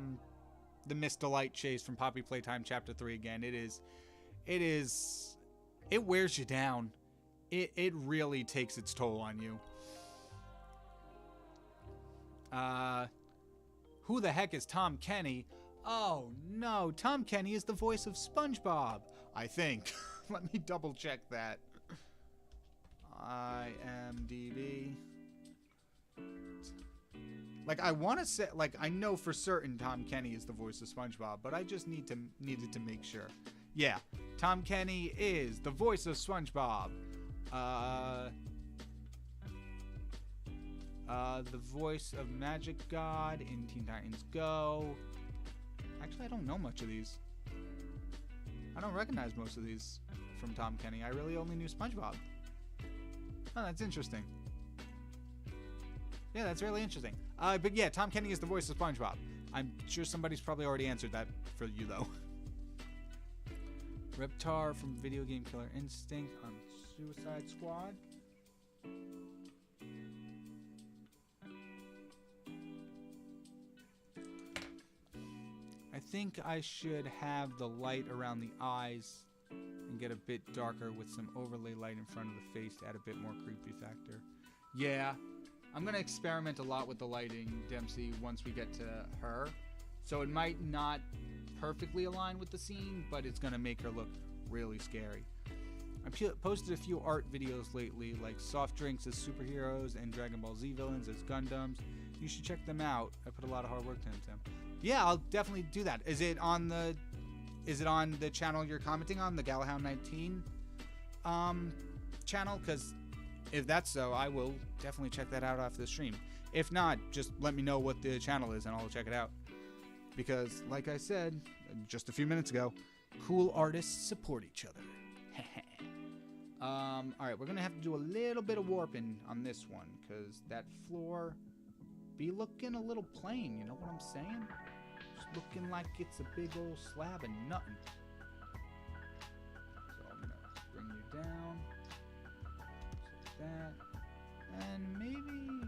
A: the Miss Delight chase from Poppy Playtime Chapter 3 again. It wears you down. It really takes its toll on you. Who the heck is Tom Kenny? Oh no, Tom Kenny is the voice of SpongeBob, I think. Let me double check that. IMDb. Like, I want to say, like, I know for certain Tom Kenny is the voice of SpongeBob, but I just needed to make sure. Yeah, Tom Kenny is the voice of SpongeBob. The voice of Magic God in Teen Titans Go. Actually, I don't know much of these. I don't recognize most of these from Tom Kenny. I really only knew SpongeBob. Oh, that's interesting. Yeah, that's really interesting. But yeah, Tom Kenny is the voice of SpongeBob. I'm sure somebody's probably already answered that for you, though. Reptar from Video Game Killer Instinct on Suicide Squad. I think I should have the light around the eyes and get a bit darker with some overlay light in front of the face to add a bit more creepy factor. Yeah, I'm going to experiment a lot with the lighting, Dempsey, once we get to her. So it might not perfectly align with the scene, but it's going to make her look really scary. I've posted a few art videos lately, like soft drinks as superheroes and Dragon Ball Z villains as Gundams. You should check them out. I put a lot of hard work into them. Yeah, I'll definitely do that. Is it on the channel you're commenting on, the Galahound 19 channel? Because if that's so, I will definitely check that out after the stream. If not, just let me know what the channel is and I'll check it out. Because, like I said just a few minutes ago, cool artists support each other. Alright, we're going to have to do a little bit of warping on this one, because that floor be looking a little plain, you know what I'm saying? Just looking like it's a big old slab of nothing. So I'm going to bring you down, just like that, and maybe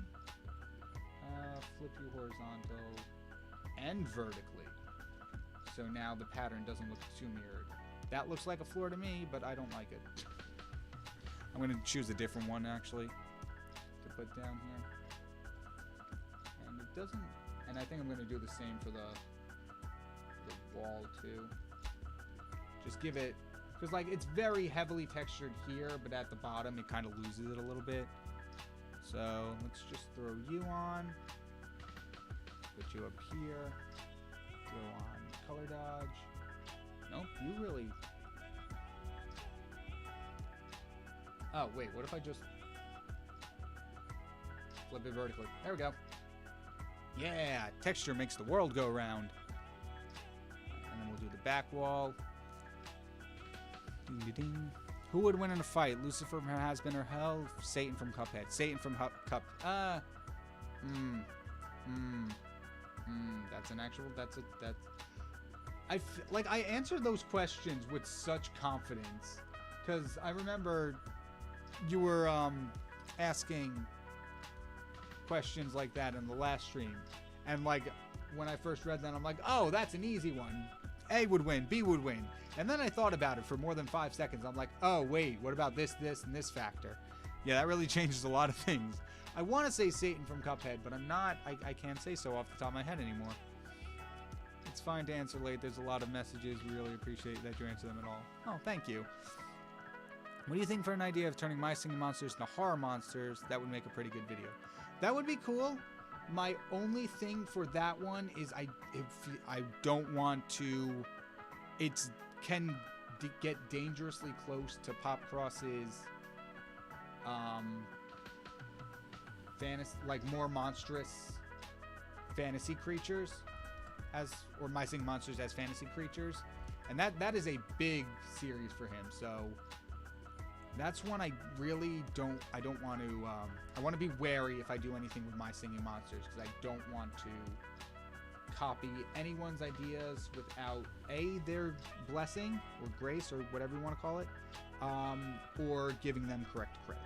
A: flip you horizontal and vertically. So now the pattern doesn't look too mirrored. That looks like a floor to me, but I don't like it. I'm going to choose a different one, actually, to put down here. And it doesn't... And I think I'm going to do the same for the wall, too. Just give it... Because, like, it's very heavily textured here, but at the bottom, it kind of loses it a little bit. So, let's just throw you on. Put you up here. Throw on color dodge. Nope, you really... Oh, wait, what if I just flip it vertically? There we go. Yeah, texture makes the world go round. And then we'll do the back wall. Ding, ding, ding. Who would win in a fight? Lucifer from Has-Been or Hell? Satan from Cuphead. Satan from That's an actual. That's. Like I answered those questions with such confidence, because I remember you were asking questions like that in the last stream, and like when I first read that, I'm like, oh, that's an easy one. A would win, B would win, and then I thought about it for more than 5 seconds. I'm like, oh wait, what about this, and this factor? Yeah, that really changes a lot of things. I want to say Satan from Cuphead, but I'm not. I can't say so off the top of my head anymore. It's fine to answer late. There's a lot of messages. We really appreciate that you answer them at all. Oh, thank you. What do you think for an idea of turning my singing monsters into horror monsters? That would make a pretty good video. That would be cool. My only thing for that one is I don't want to. It can get dangerously close to Popcross's fantasy, like more monstrous fantasy creatures, or my singing monsters as fantasy creatures, and that is a big series for him. So that's one I really don't want to. I want to be wary if I do anything with my singing monsters, because I don't want to copy anyone's ideas without their blessing or grace or whatever you want to call it, or giving them correct credit.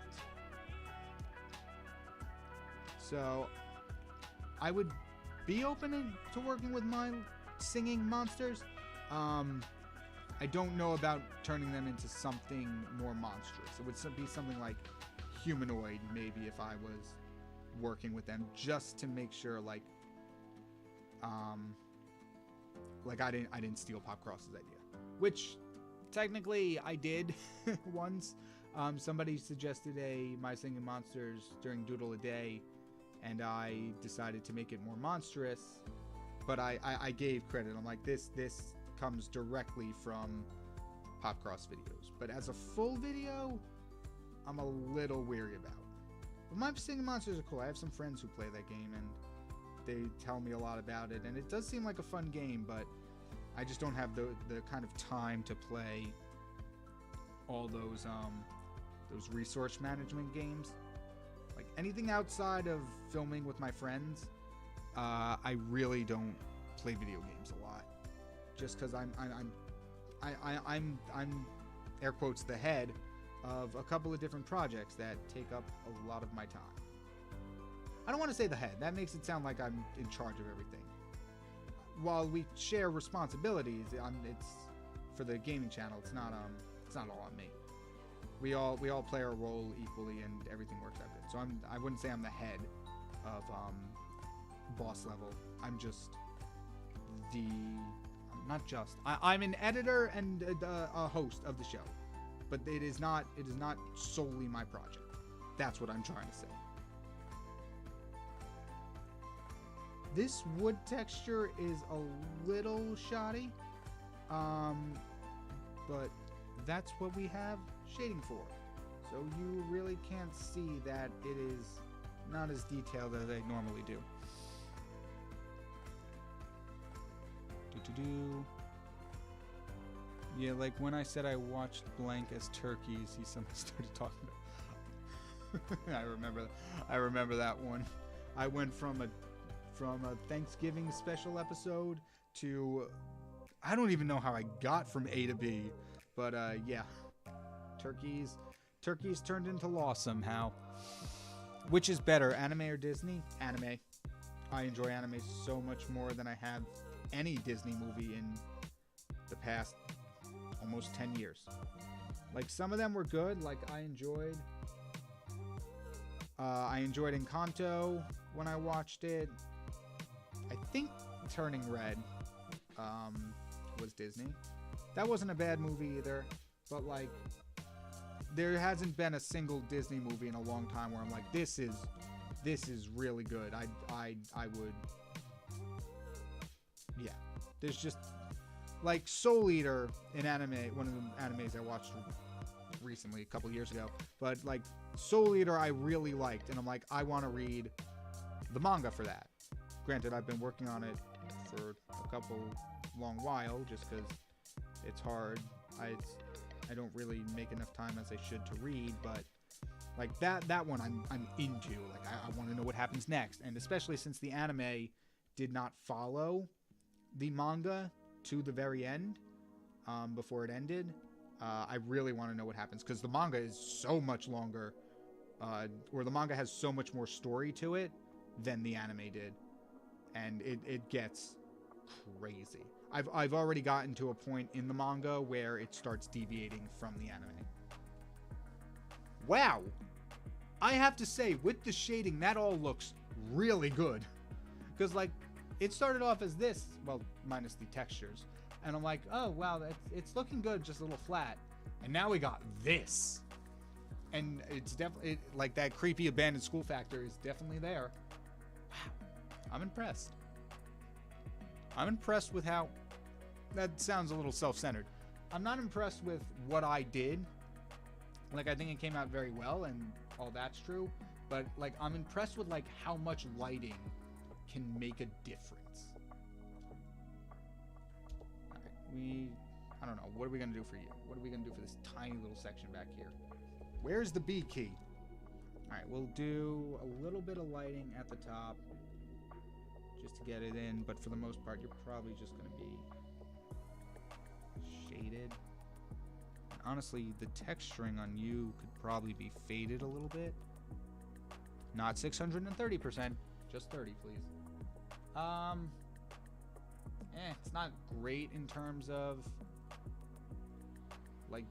A: So I would be open to working with my singing monsters. I don't know about turning them into something more monstrous. It would be something like humanoid, maybe, if I was working with them, just to make sure, like I didn't steal Popcross's idea, which technically I did once. Somebody suggested my singing monsters during Doodle a Day, and I decided to make it more monstrous, but I gave credit. I'm like, this comes directly from Popcross videos, but as a full video, I'm a little weary about. But my singing monsters are cool. I have some friends who play that game, and they tell me a lot about it, and it does seem like a fun game, but I just don't have the kind of time to play all those resource management games. Like anything outside of filming with my friends, I really don't play video games a lot, just because I'm air quotes the head of a couple of different projects that take up a lot of my time. I don't want to say the head. That makes it sound like I'm in charge of everything. While we share responsibilities, it's for the gaming channel. It's not all on me. We all play our role equally, and everything works out good. So I wouldn't say I'm the head of boss level. I'm just I'm an editor and a host of the show, but it is not solely my project. That's what I'm trying to say. This wood texture is a little shoddy, but that's what we have shading for. So you really can't see that it is not as detailed as I normally do. Yeah, like when I said I watched blank as turkeys, he suddenly started talking about I remember that one. I went from a Thanksgiving special episode to I don't even know how I got from A to B, but yeah. Turkeys turned into law somehow. Which is better, anime or Disney? Anime. I enjoy anime so much more than I have any Disney movie in the past almost 10 years. Like, some of them were good. Like, I enjoyed Encanto when I watched it. I think Turning Red was Disney. That wasn't a bad movie either, but like there hasn't been a single Disney movie in a long time where I'm like, this is really good. I would, yeah. There's just like Soul Eater, an anime, one of the animes I watched recently, a couple years ago. But like Soul Eater, I really liked, and I'm like, I want to read the manga for that. Granted, I've been working on it for a long while, just because it's hard. I don't really make enough time as I should to read, but like that one I'm into. Like I want to know what happens next, and especially since the anime did not follow the manga to the very end before it ended. I really want to know what happens because the manga is so much longer, or the manga has so much more story to it than the anime did, and it gets crazy. I've already gotten to a point in the manga where it starts deviating from the anime. Wow! I have to say, with the shading, that all looks really good. Because, like, it started off as this, well, minus the textures. And I'm like, oh, wow, it's looking good, just a little flat. And now we got this. And it's definitely, like, that creepy abandoned school factor is definitely there. Wow. I'm impressed. I'm impressed with how... That sounds a little self-centered. I'm not impressed with what I did. Like, I think it came out very well, and all that's true. But, like, I'm impressed with, like, how much lighting can make a difference. Alright, I don't know. What are we going to do for you? What are we going to do for this tiny little section back here? Where's the B key? Alright, we'll do a little bit of lighting at the top. Just to get it in. But for the most part, you're probably just going to be shaded. And honestly, the texturing on you could probably be faded a little bit. Not 630%. Just 30, please. It's not great in terms of like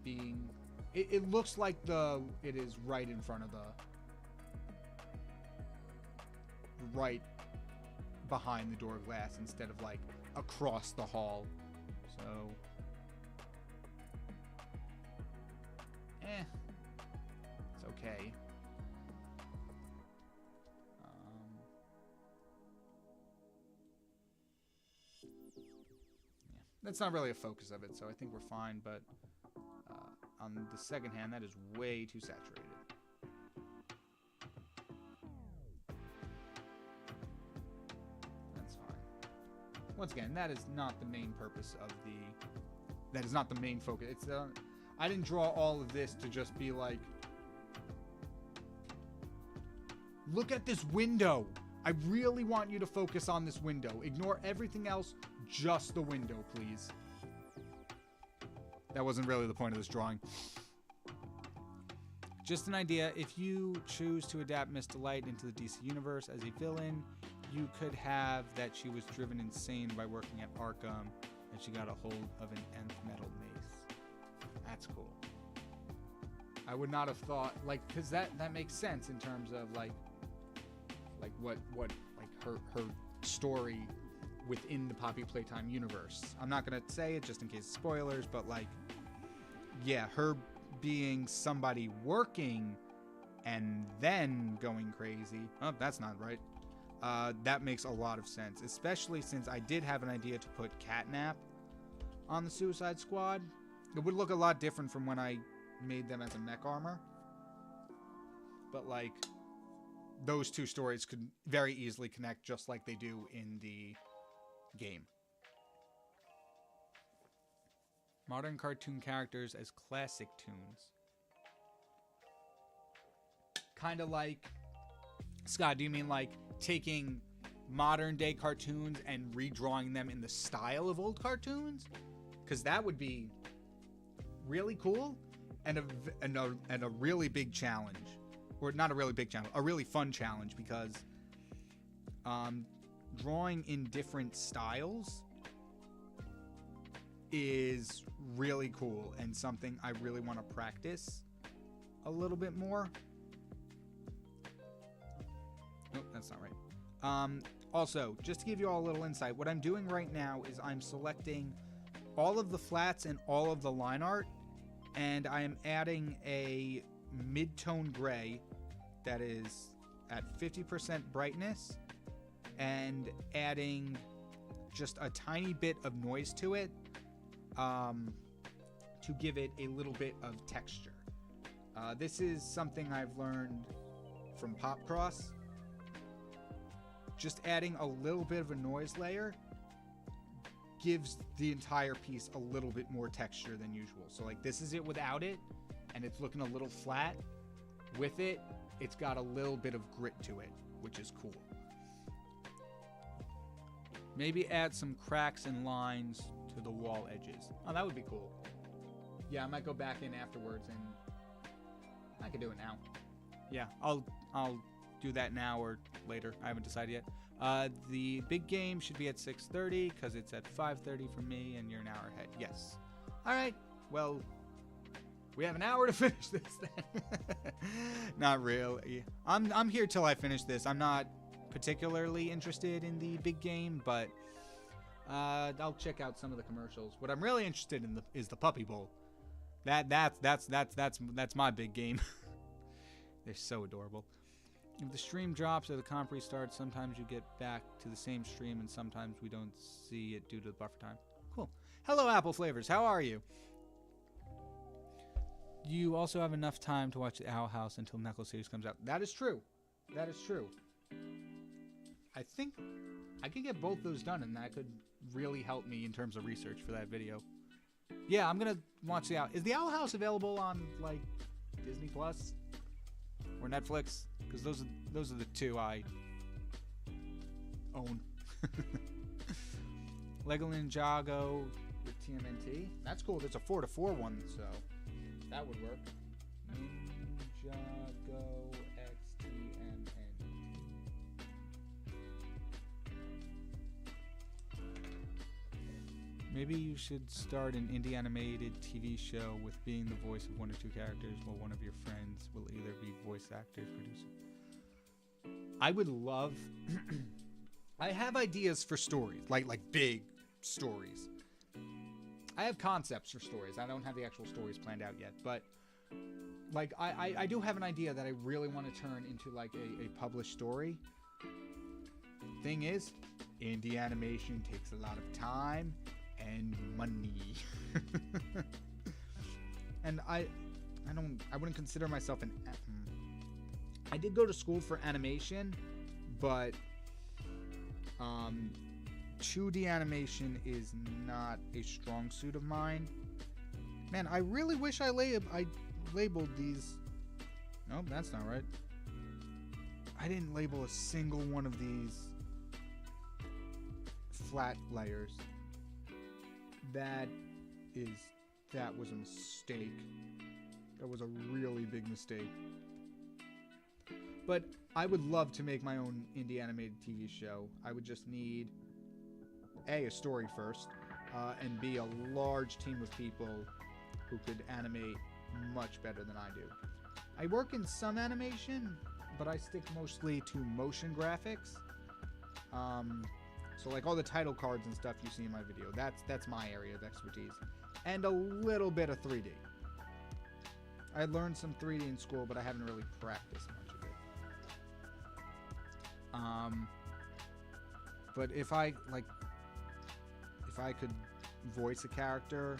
A: being. It looks like it is right in front of right behind the door glass instead of like across the hall. So, it's okay. That's not really a focus of it, so I think we're fine, but on the second hand, that is way too saturated. That's fine. Once again, that is not the main purpose of that is not the main focus. It's I didn't draw all of this to just be like, look at this window. I really want you to focus on this window. Ignore everything else, just the window, please. That wasn't really the point of this drawing. Just an idea, if you choose to adapt Miss Delight into the DC universe as a villain, you could have that she was driven insane by working at Arkham, and she got a hold of an nth metal mace. That's cool. I would not have thought, like, because that makes sense in terms of, like what like her story within the Poppy Playtime universe. I'm not gonna say it just in case of spoilers, but like, yeah, her being somebody working and then going crazy. Oh, that's not right. That makes a lot of sense, especially since I did have an idea to put Catnap on the Suicide Squad. It would look a lot different from when I made them as a mech armor. But like, those two stories could very easily connect just like they do in the game. Modern cartoon characters as classic tunes. Kind of like... Scott, do you mean like taking modern day cartoons and redrawing them in the style of old cartoons? Because that would be really cool and a really big challenge. Or not a really big challenge, a really fun challenge, because drawing in different styles is really cool and something I really want to practice a little bit more. Nope, that's not right. Also, just to give you all a little insight, what I'm doing right now is I'm selecting all of the flats and all of the line art, and I am adding a mid-tone gray that is at 50% brightness and adding just a tiny bit of noise to it to give it a little bit of texture. This is something I've learned from Pop Cross. Just adding a little bit of a noise layer gives the entire piece a little bit more texture than usual. So like, this is it without it, and it's looking a little flat. With it, it's got a little bit of grit to it, which is cool. Maybe add some cracks and lines to the wall edges. Oh, that would be cool. Yeah, I might go back in afterwards and I could do it now. Yeah, I'll do that now or later. I haven't decided yet. The big game should be at 6:30 because it's at 5:30 for me and you're an hour ahead. Yes. All right. Well, we have an hour to finish this then. Not really. I'm here till I finish this. I'm not particularly interested in the big game, but I'll check out some of the commercials. What I'm really interested in is the Puppy Bowl. That's my big game. They're so adorable. If the stream drops or the comp restarts, sometimes you get back to the same stream and sometimes we don't see it due to the buffer time. Cool. Hello, Apple Flavors. How are you? You also have enough time to watch the Owl House until Knuckles series comes out. That is true. That is true. I think I could get both those done and that could really help me in terms of research for that video. Yeah, I'm gonna watch the Owl. Is the Owl House available on like Disney Plus or Netflix? Because those are the two I own. Lego Ninjago with TMNT. That's cool. There's a 4-4 one, so that would work. Ninjago XTMNT. Maybe you should start an indie animated TV show with being the voice of one or two characters while one of your friends will either be voice actor, producer. I would love... I have ideas for stories, like big stories. I have concepts for stories. I don't have the actual stories planned out yet, but like I do have an idea that I really want to turn into like a published story. Thing is, indie animation takes a lot of time and money. And I wouldn't consider myself an... I did go to school for animation, but 2D animation is not a strong suit of mine. Man, I really wish I labeled these... Nope, that's not right. I didn't label a single one of these flat layers. That was a mistake. That was a really big mistake. But I would love to make my own indie animated TV show. I would just need a story first, and B, a large team of people who could animate much better than I do. I work in some animation, but I stick mostly to motion graphics. So like all the title cards and stuff you see in my video, that's my area of expertise. And a little bit of 3D. I learned some 3D in school, but I haven't really practiced much of it. But if I could voice a character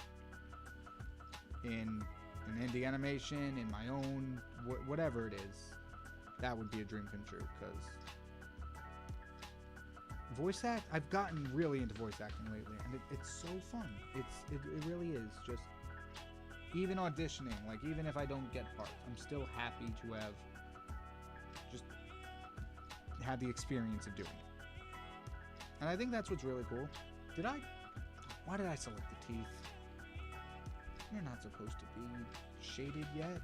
A: in an indie animation, in my own, whatever it is, that would be a dream come true, because voice act, I've gotten really into voice acting lately, and it's so fun. It really is. Just even auditioning, like even if I don't get parts, I'm still happy to have just had the experience of doing it. And I think that's what's really cool. Why did I select the teeth? You're not supposed to be shaded yet.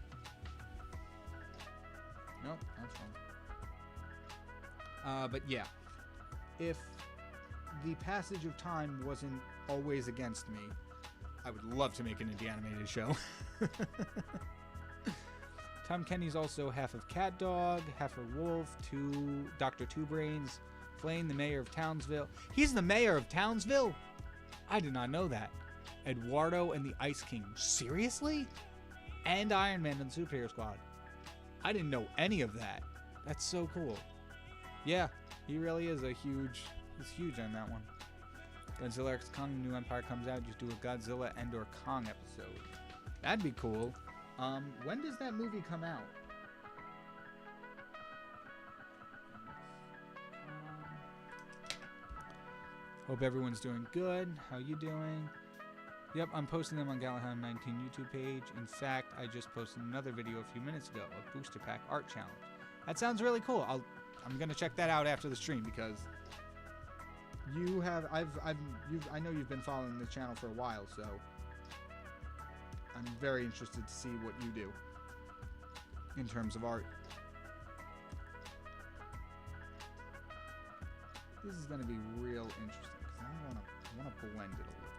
A: Nope, that's wrong. But yeah. If the passage of time wasn't always against me, I would love to make an indie animated show. Tom Kenny's also half of Cat Dog, half a wolf, Dr. Two Brains, Flame, the mayor of Townsville. He's the mayor of Townsville? I did not know that. Eduardo and the Ice King. Seriously? And Iron Man and the Superhero Squad. I didn't know any of that. That's so cool. Yeah, he really is he's huge on that one. Godzilla x Kong New Empire comes out, just do a Godzilla and or Kong episode. That'd be cool. When does that movie come out? Hope everyone's doing good. How you doing? Yep, I'm posting them on Galahad19 YouTube page. In fact, I just posted another video a few minutes ago, a booster pack art challenge. That sounds really cool. I'm gonna check that out after the stream because you have, I know you've been following the channel for a while, so I'm very interested to see what you do in terms of art. This is going to be real interesting because I want to blend it a little bit.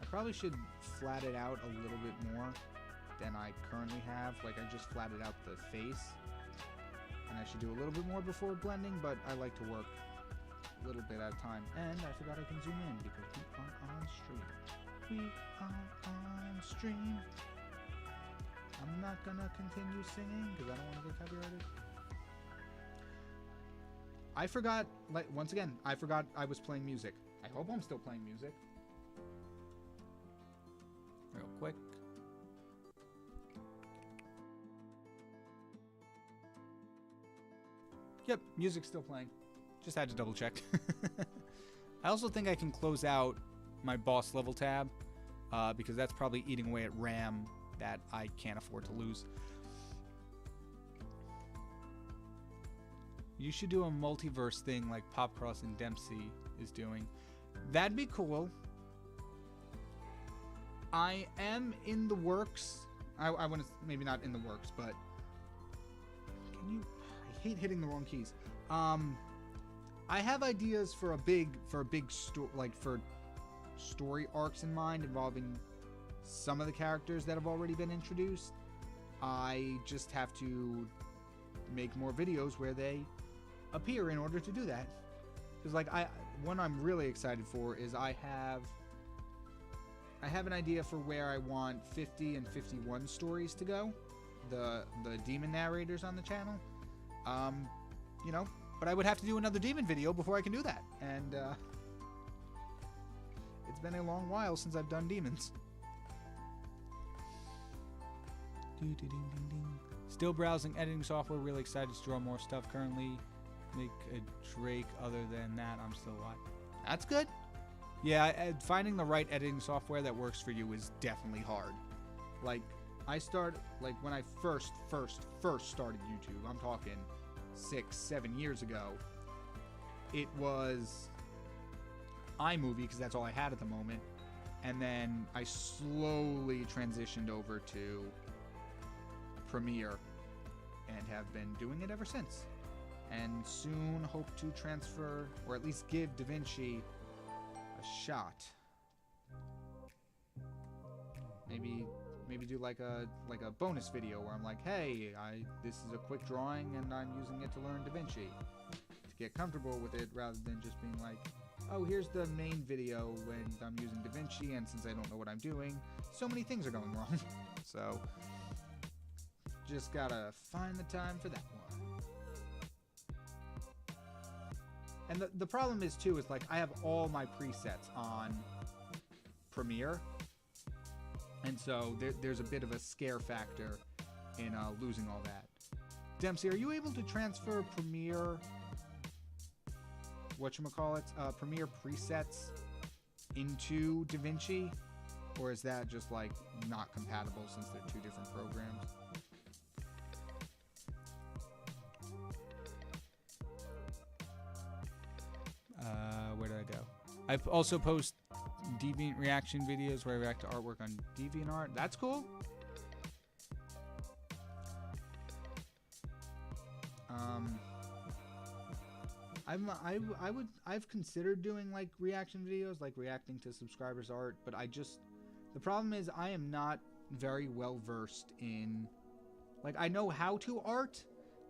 A: I probably should flat it out a little bit more than I currently have. Like, I just flatted out the face, and I should do a little bit more before blending, but I like to work a little bit at a time. And I forgot I can zoom in because we are on stream. We are on stream. I'm not gonna continue singing because I don't want to get copyrighted. I forgot, like, once again, I forgot I was playing music. I hope I'm still playing music. Real quick. Yep, music's still playing. Just had to double check. I also think I can close out my boss level tab because that's probably eating away at RAM that I can't afford to lose. You should do a multiverse thing like Popcross and Dempsey is doing. That'd be cool. I am in the works. I want to, maybe not in the works, but can you? I hate hitting the wrong keys. I have ideas for a big story, like for story arcs in mind involving some of the characters that have already been introduced. I just have to make more videos where they appear in order to do that. Because like one I'm really excited for is I have an idea for where I want 50 and 51 stories to go. The demon narrators on the channel. You know, but I would have to do another demon video before I can do that. And it's been a long while since I've done demons. Still browsing editing software. Really excited to draw more stuff currently. Make a Drake. Other than that, I'm still what? That's good. Yeah, finding the right editing software that works for you is definitely hard. Like, when I first started YouTube, I'm talking 6-7 years ago, it was iMovie because that's all I had at the moment, and then I slowly transitioned over to Premiere and have been doing it ever since, and soon hope to transfer, or at least give DaVinci a shot. Maybe do like a bonus video where I'm like, hey, this is a quick drawing and I'm using it to learn DaVinci, to get comfortable with it, rather than just being like, oh, here's the main video when I'm using DaVinci, and since I don't know what I'm doing, so many things are going wrong. So just gotta find the time for that one. And the problem is too, is like I have all my presets on Premiere, and so there's a bit of a scare factor in losing all that. Dempsey, are you able to transfer Premiere, Premiere presets into DaVinci? Or is that just like not compatible since they're two different programs? Where did I go? I've also post Deviant reaction videos where I react to artwork on DeviantArt. That's cool. I've considered doing like reaction videos, like reacting to subscribers' art, but the problem is I am not very well versed in, like, I know how to art,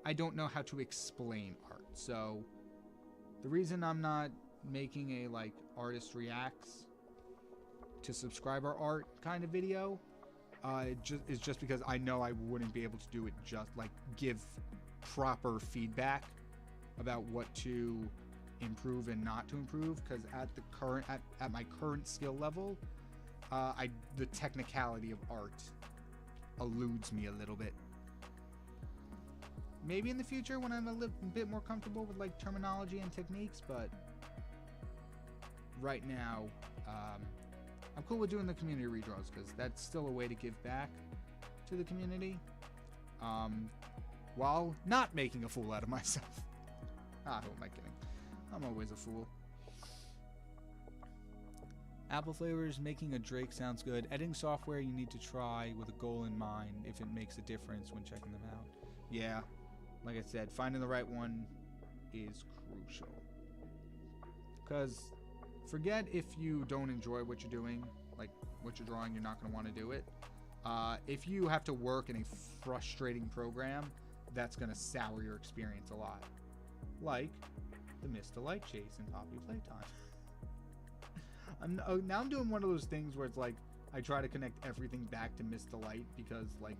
A: I don't know how to explain art. So the reason I'm not making a like artist reacts to subscriber art kind of video is just because I know I wouldn't be able to do it, just like give proper feedback about what to improve and not to improve, because at my current skill level, the technicality of art eludes me a little bit. Maybe in the future when I'm a bit more comfortable with like terminology and techniques, but right now I'm cool with doing the community redraws because that's still a way to give back to the community while not making a fool out of myself. Who am I kidding? I'm always a fool. Apple flavors, making a Drake sounds good. Editing software you need to try with a goal in mind if it makes a difference when checking them out. Yeah, like I said, finding the right one is crucial. Because forget if you don't enjoy what you're doing, like what you're drawing, you're not going to want to do it. If you have to work in a frustrating program, that's going to sour your experience a lot. Like the Mist Light Chase in Poppy Playtime. Now I'm doing one of those things where it's like I try to connect everything back to Mist Light because like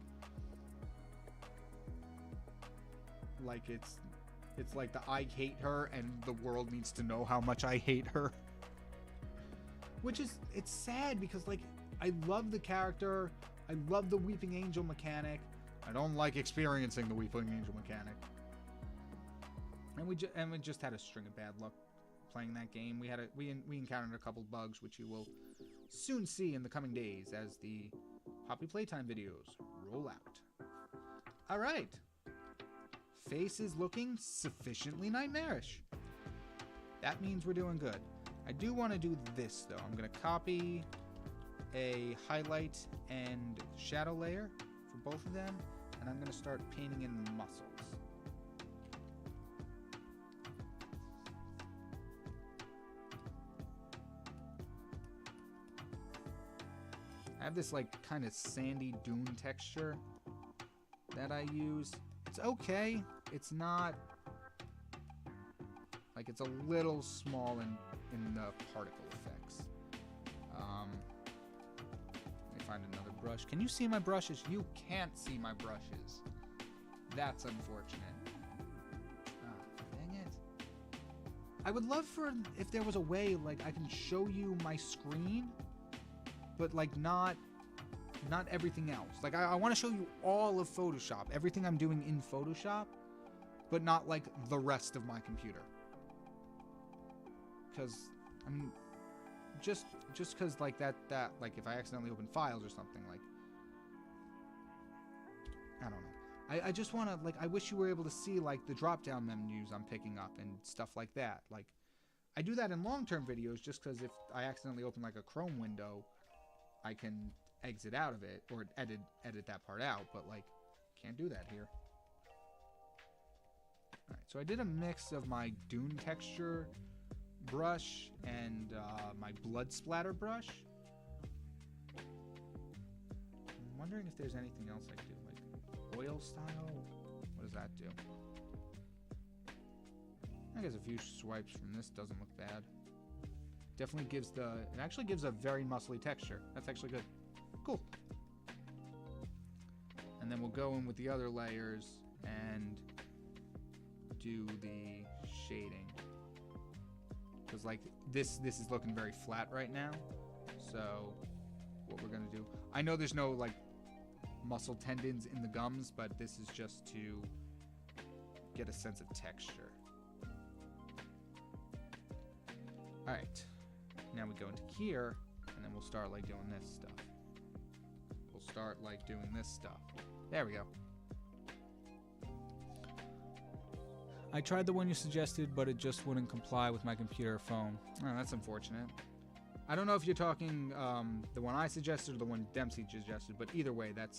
A: it's like the I hate her and the world needs to know how much I hate her. Which is, it's sad because like I love the character, I love the Weeping Angel mechanic. I don't like experiencing the Weeping Angel mechanic. And we just had a string of bad luck playing that game. We encountered a couple bugs, which you will soon see in the coming days as the Poppy Playtime videos roll out. All right, face is looking sufficiently nightmarish. That means we're doing good. I do want to do this though. I'm gonna copy a highlight and shadow layer for both of them, and I'm gonna start painting in muscles. I have this like kind of sandy dune texture that I use. It's okay. It's not like, it's a little small in the particle effects. Let me find another brush. Can you see my brushes? You can't see my brushes. That's unfortunate. Dang it. I would love if there was a way like I can show you my screen, but like not everything else. Like I want to show you all of Photoshop, everything I'm doing in Photoshop, but not like the rest of my computer. Because I mean, just because like that like if I accidentally open files or something, like I don't know. I just want to like, I wish you were able to see like the drop down menus I'm picking up and stuff like that. Like I do that in long-term videos just because if I accidentally open like a Chrome window, I can exit out of it or edit that part out, but like can't do that here. Alright, so I did a mix of my dune texture brush and my blood splatter brush. I'm wondering if there's anything else I do, like oil style. What does that do? I guess a few swipes from this doesn't look bad. Definitely gives it actually gives a very muscly texture. That's actually good. Cool. And then we'll go in with the other layers and do the shading. Because like this is looking very flat right now. So what we're gonna do, I know there's no like muscle tendons in the gums, but this is just to get a sense of texture. All right, now we go into here, and then we'll start like doing this stuff. We'll start like doing this stuff. There we go. I tried the one you suggested, but it just wouldn't comply with my computer or phone. Oh, that's unfortunate. I don't know if you're talking the one I suggested or the one Dempsey suggested, but either way, that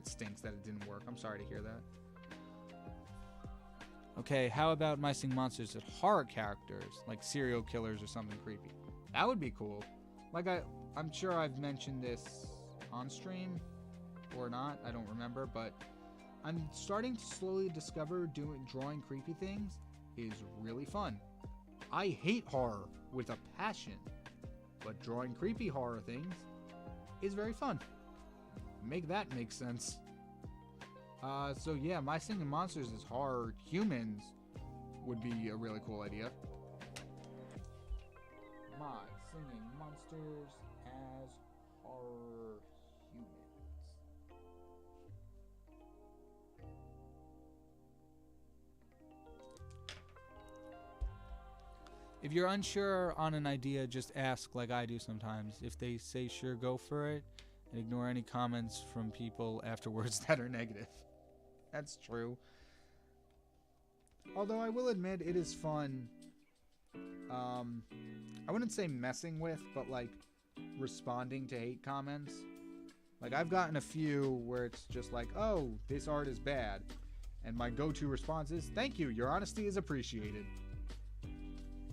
A: stinks that it didn't work. I'm sorry to hear that. Okay, how about micing monsters as horror characters, like serial killers or something creepy? That would be cool. Like I'm sure I've mentioned this on stream or not, I don't remember, but I'm starting to slowly discover drawing creepy things is really fun. I hate horror with a passion, but drawing creepy horror things is very fun. Make that make sense. So yeah, my singing monsters as horror humans would be a really cool idea. My singing monsters as horror humans. If you're unsure on an idea, just ask like I do sometimes. If they say sure, go for it, and ignore any comments from people afterwards that are negative. That's true. Although I will admit it is fun. I wouldn't say messing with, but like responding to hate comments. Like I've gotten a few where it's just like, oh, this art is bad. And my go-to response is, thank you, your honesty is appreciated.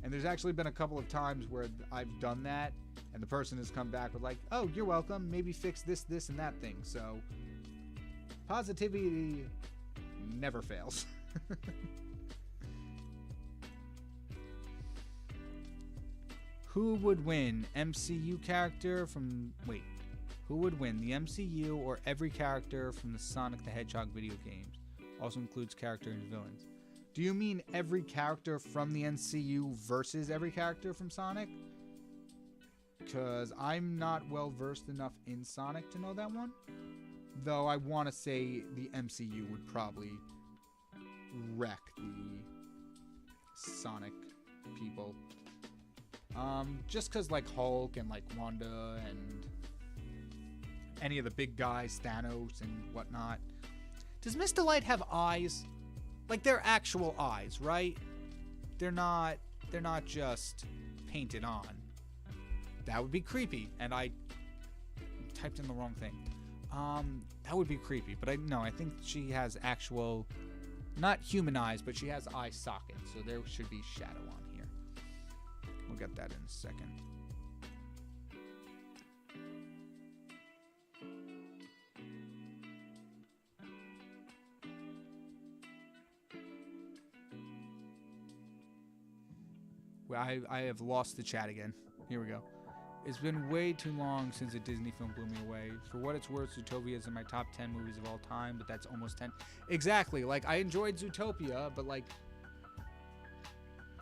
A: And there's actually been a couple of times where I've done that and the person has come back with like, oh, you're welcome, maybe fix this, this, and that thing. So positivity never fails. Who would win? MCU character from... Wait. Who would win? The MCU or every character from the Sonic the Hedgehog video games? Also includes character and villains. Do you mean every character from the MCU versus every character from Sonic? Because I'm not well versed enough in Sonic to know that one. Though I want to say the MCU would probably wreck the Sonic people. Just because like Hulk and like Wanda and any of the big guys, Thanos and whatnot. Does Mr. Light have eyes? Like they're actual eyes, right? They're not just painted on. That would be creepy. And I typed in the wrong thing. That would be creepy. But I think she has actual, not human eyes, but she has eye sockets. So there should be shadow on here. We'll get that in a second. I have lost the chat again. Here we go. It's been way too long since a Disney film blew me away. For what it's worth, Zootopia is in my top 10 movies of all time, but that's almost 10. Exactly. Like, I enjoyed Zootopia, but, like,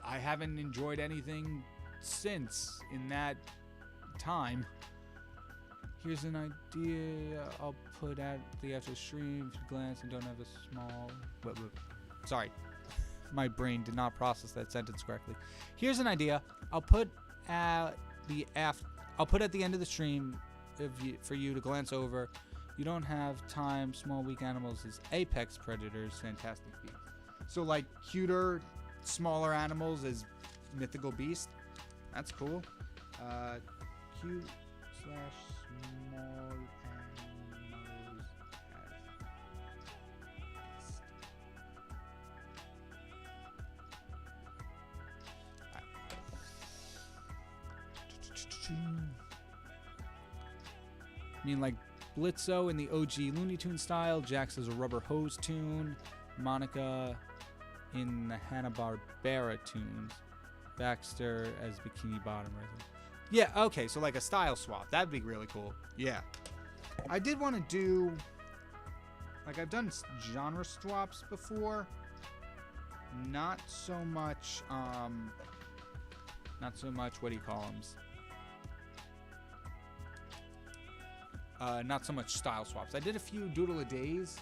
A: I haven't enjoyed anything since in that time. Here's an idea I'll put at the after stream if you glance and don't have a small... Sorry. My brain did not process that sentence correctly. Here's an idea I'll put at the end of the stream for you to glance over. You don't have time. Small weak animals is apex predators. Fantastic beasts. So like cuter, smaller animals is mythical beast. That's cool. Cute / small animals. I mean, like Blitzo in the OG Looney Tunes style, Jax as a rubber hose tune, Monica in the Hanna-Barbera tunes, Baxter as Bikini Bottom. Right? Yeah, okay, so like a style swap. That'd be really cool. Yeah. I did want to do... Like, I've done genre swaps before. Not so much, what do you call them? Not so much style swaps. I did a few Doodle-A-Days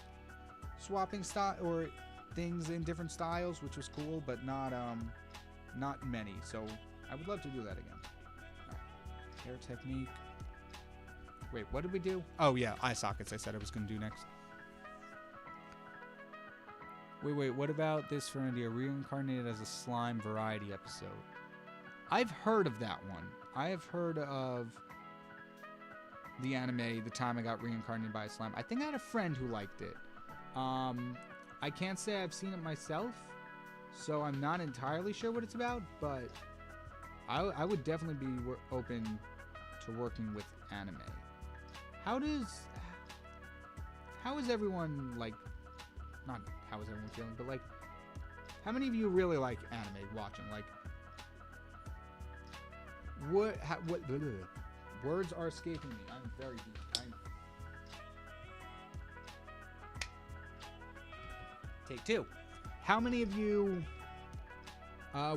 A: swapping style or things in different styles, which was cool, but not many. So I would love to do that again. Right. Hair technique. Wait, what did we do? Oh yeah, eye sockets. I said I was going to do next. Wait. What about this for India? Reincarnated as a slime variety episode. I've heard of that one. I have heard of the anime, The Time I Got Reincarnated by a Slime. I think I had a friend who liked it. I can't say I've seen it myself, so I'm not entirely sure what it's about, but I would definitely be open to working with anime. How is everyone, like, not how is everyone feeling, but, like, how many of you really like anime watching? Like, what words are escaping me. I'm very deep. Take two. How many of you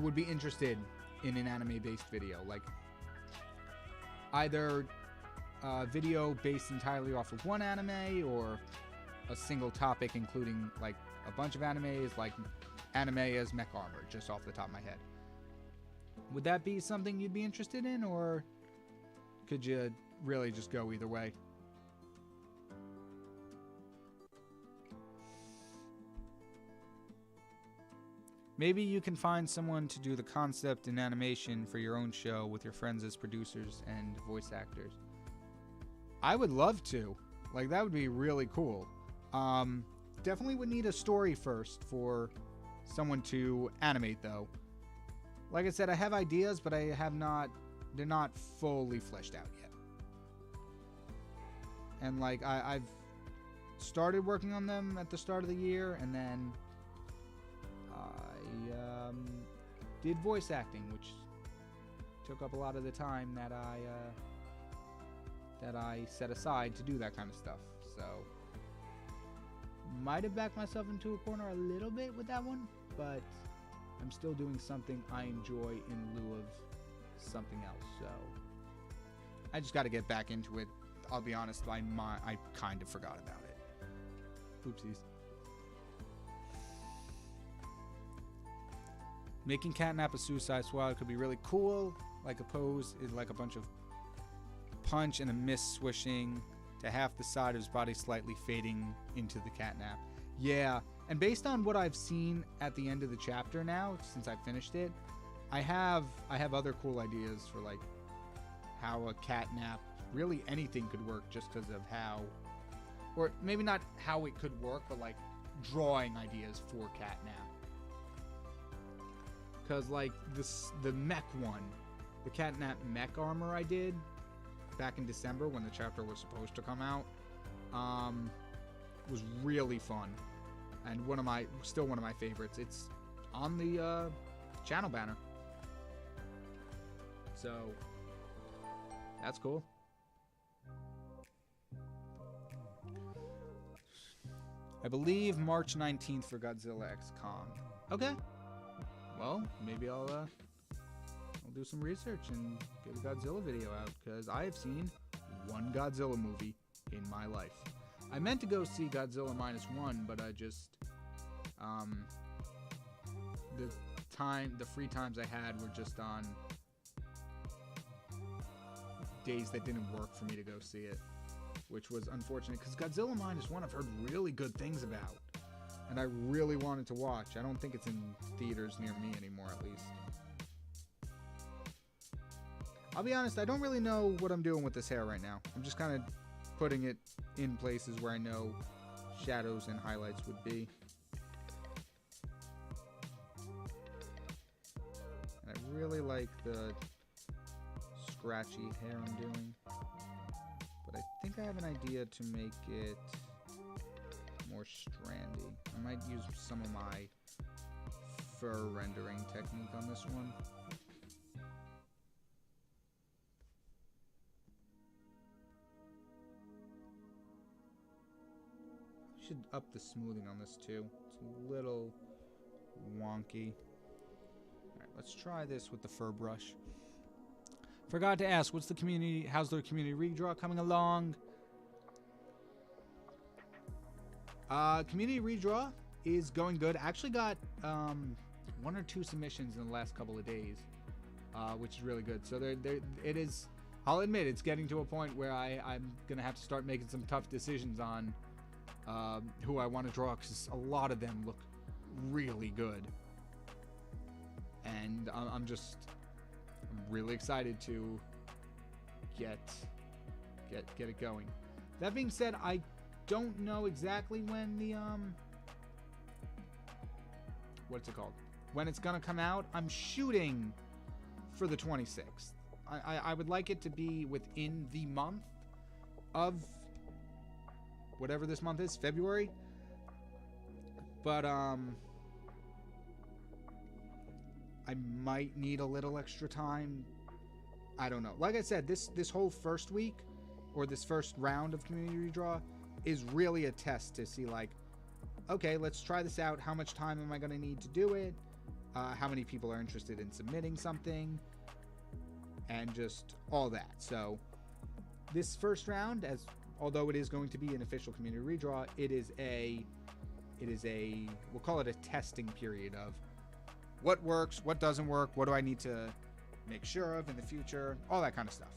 A: would be interested in an anime-based video? Like, either a video based entirely off of one anime or a single topic including, like, a bunch of animes, like anime as mech armor, just off the top of my head. Would that be something you'd be interested in, or could you really just go either way? Maybe you can find someone to do the concept and animation for your own show with your friends as producers and voice actors. I would love to. Like, that would be really cool. Definitely would need a story first for someone to animate, though. Like I said, I have ideas, but they're not fully fleshed out yet. And like, I've started working on them at the start of the year, and then I did voice acting, which took up a lot of the time that I set aside to do that kind of stuff. So might have backed myself into a corner a little bit with that one, but I'm still doing something I enjoy in lieu of something else. So I just got to get back into it. I'll be honest, I kind of forgot about it. Oopsies. Making Catnap a Suicide Squad could be really cool. Like a pose is like a bunch of punch and a miss swishing to half the side of his body slightly fading into the catnap. Yeah, and based on what I've seen at the end of the chapter now, since I finished it, I have other cool ideas for like how a catnap, really anything could work, just because of how, or maybe not how it could work, but like drawing ideas for catnap. Because like the mech one, the catnap mech armor I did back in December when the chapter was supposed to come out, was really fun, and still one of my favorites. It's on the channel banner, so that's cool. I believe March 19th for Godzilla X Kong. Okay, well, maybe I'll do some research and get a Godzilla video out, because I have seen one Godzilla movie in my life. I meant to go see Godzilla -1, but I just the free times I had were just on days that didn't work for me to go see it, which was unfortunate, because Godzilla -1 I've heard really good things about, and I really wanted to watch. I don't think it's in theaters near me anymore, at least. I'll be honest, I don't really know what I'm doing with this hair right now. I'm just kind of putting it in places where I know shadows and highlights would be. And I really like the scratchy hair I'm doing. But I think I have an idea to make it more strandy. I might use some of my fur rendering technique on this one. Should up the smoothing on this too. It's a little wonky. Alright, let's try this with the fur brush. Forgot to ask, how's the community redraw coming along? Community redraw is going good. I actually got 1 or 2 submissions in the last couple of days, which is really good. So it is, I'll admit, it's getting to a point where I'm gonna have to start making some tough decisions on who I want to draw, because a lot of them look really good, and I'm really excited to get it going. That being said, I don't know exactly when the what's it called, when it's gonna come out. I'm shooting for the 26th. I would like it to be within the month of whatever this month is, February. But I might need a little extra time. I don't know. Like I said, this whole first week, or this first round of community redraw, is really a test to see, like, okay, let's try this out. How much time am I going to need to do it? How many people are interested in submitting something? And just all that. So this first round, although it is going to be an official community redraw, it is a we'll call it a testing period of what works, what doesn't work, what do I need to make sure of in the future, all that kind of stuff.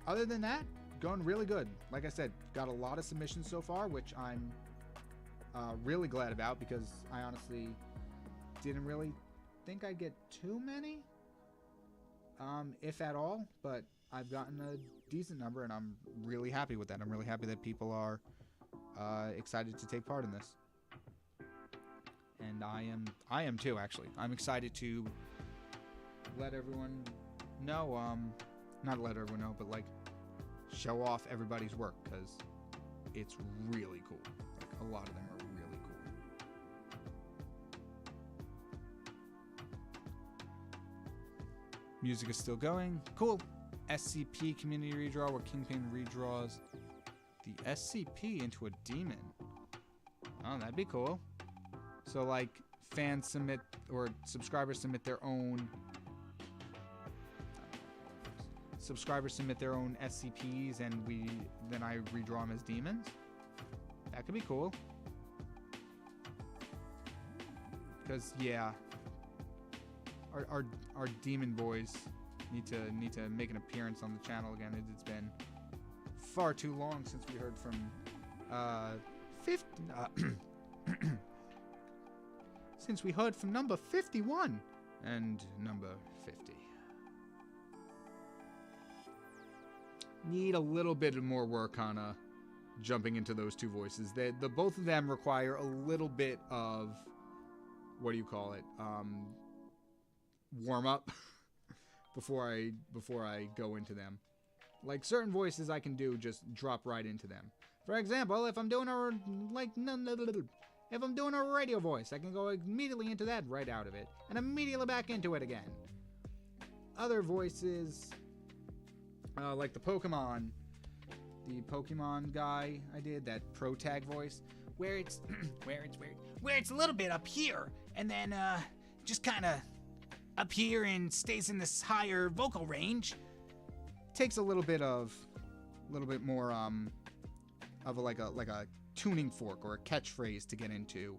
A: Other than that, going really good. Like I said, got a lot of submissions so far, which I'm really glad about, because I honestly didn't really think I'd get too many, if at all, but I've gotten a decent number, and I'm really happy with that. I'm really happy that people are excited to take part in this. And I am too, actually. I'm excited to let everyone know, not let everyone know, but like show off everybody's work, because it's really cool. Like, a lot of them are really cool. Music is still going. Cool. SCP community redraw where KyngPin redraws the SCP into a demon. Oh, that'd be cool. So like fans submit, or subscribers submit their own SCPs, and then I redraw them as demons. That could be cool. Because yeah, our demon boys need to make an appearance on the channel again. It's been far too long since we heard from since we heard from number 51 and number 50. Need a little bit more work on jumping into those two voices. The both of them require a little bit of, what do you call it, warm up before I go into them. Like certain voices I can do, just drop right into them. For example, if I'm doing a radio voice, I can go immediately into that right out of it, and immediately back into it again. Other voices, like the Pokemon guy I did, that pro tag voice, where it's where it's a little bit up here, and then just kind of up here and stays in this higher vocal range. Takes a little bit more of a tuning fork or a catchphrase to get into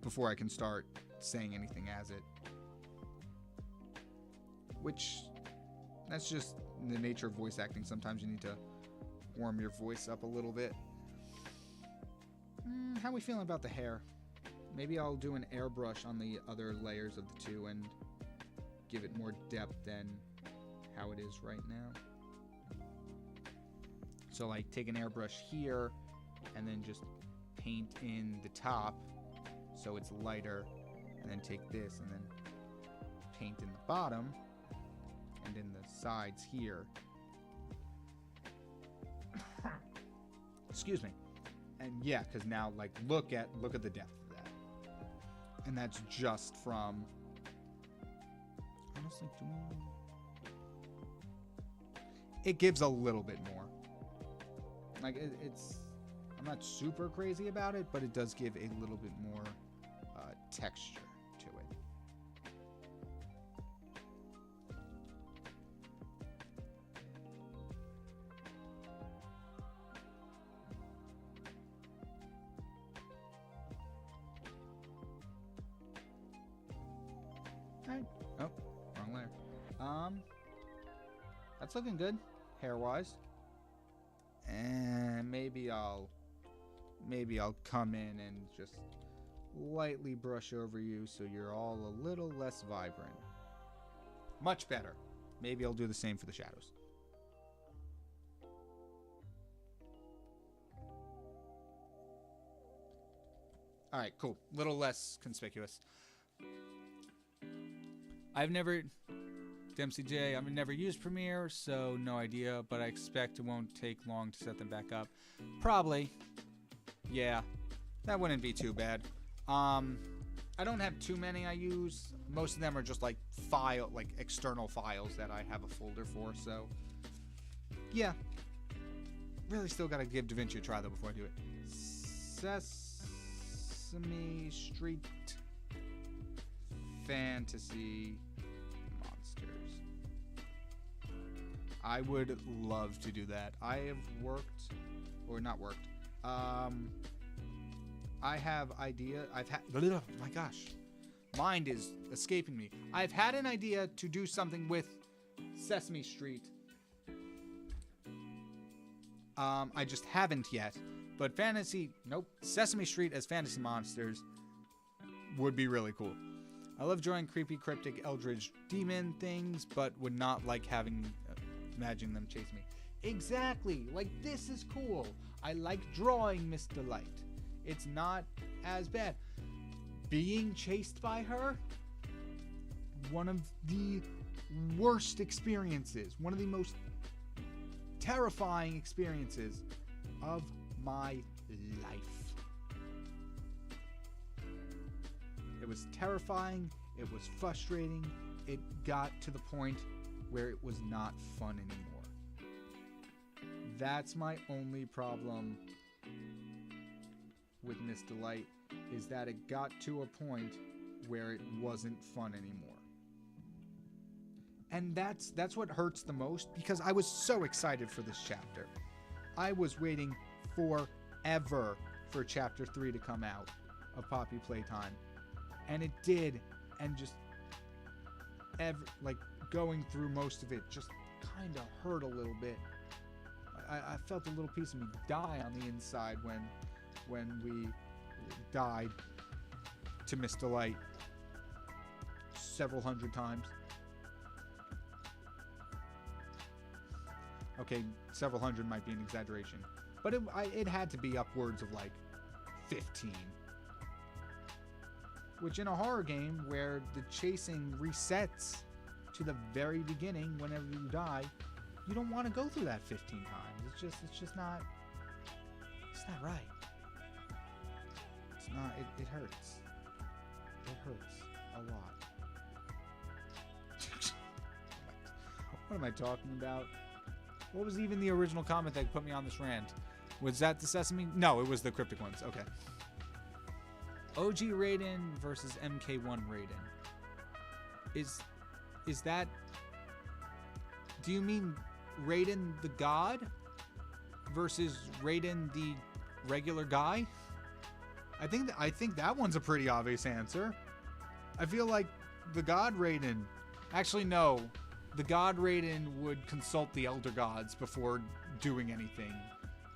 A: before I can start saying anything as it. Which, that's just the nature of voice acting. Sometimes you need to warm your voice up a little bit. How are we feeling about the hair? Maybe I'll do an airbrush on the other layers of the two and give it more depth than how it is right now. So like take an airbrush here and then just paint in the top so it's lighter, and then take this and then paint in the bottom and in the sides here. Excuse me. And yeah, because now like look at the depth of that. And that's just from, honestly, it gives a little bit more. Like it's, I'm not super crazy about it, but it does give a little bit more texture to it. All right. Oh, wrong layer. That's looking good, hair-wise. And maybe I'll come in and just lightly brush over you so you're all a little less vibrant. Much better. Maybe I'll do the same for the shadows. All right, cool. Little less conspicuous. Dempsey J, I've never used Premiere, so no idea, but I expect it won't take long to set them back up. Probably. Yeah, that wouldn't be too bad. I don't have too many I use. Most of them are just like external files that I have a folder for, so yeah. Really still gotta give DaVinci a try though before I do it. Sesame Street Fantasy Monsters. I would love to do that. I have worked, or not worked. I have oh my gosh, mind is escaping me. I've had an idea to do something with Sesame Street. I just haven't yet. But Sesame Street as Fantasy Monsters would be really cool. I love drawing creepy, cryptic, eldritch demon things, but would not like imagining them chase me. Exactly. Like, this is cool. I like drawing Mr. Light. It's not as bad. Being chased by her, one of the worst experiences, one of the most terrifying experiences of my life. It was terrifying, it was frustrating, it got to the point where it was not fun anymore. That's my only problem with Mr. Light, is that it got to a point where it wasn't fun anymore. And that's what hurts the most, because I was so excited for this chapter. I was waiting forever for chapter 3 to come out of Poppy Playtime. And it did, and just going through most of it just kind of hurt a little bit. I felt a little piece of me die on the inside when we died to Mr. Light several hundred times. Okay, several hundred might be an exaggeration, but it had to be upwards of like 15. Which in a horror game where the chasing resets to the very beginning whenever you die, you don't want to go through that 15 times. It's just not right. It's not, it hurts. It hurts a lot. What am I talking about? What was even the original comment that put me on this rant? Was that the Sesame? No, it was the cryptic ones. Okay. OG Raiden versus MK1 Raiden. Is that... Do you mean Raiden the God versus Raiden the regular guy? I think that one's a pretty obvious answer. I feel like the God Raiden... Actually, no. The God Raiden would consult the Elder Gods before doing anything.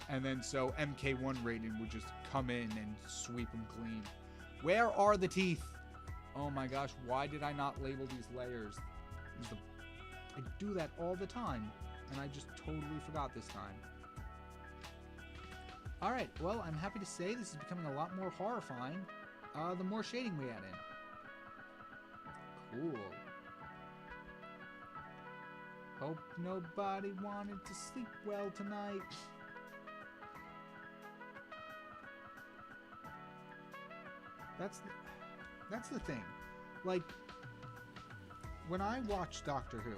A: And then so MK1 Raiden would just come in and sweep them clean. Where are the teeth? Oh my gosh, why did I not label these layers? I do that all the time, and I just totally forgot this time. Alright, well, I'm happy to say this is becoming a lot more horrifying the more shading we add in. Cool. Hope nobody wanted to sleep well tonight. That's the thing. Like, when I watch Doctor Who,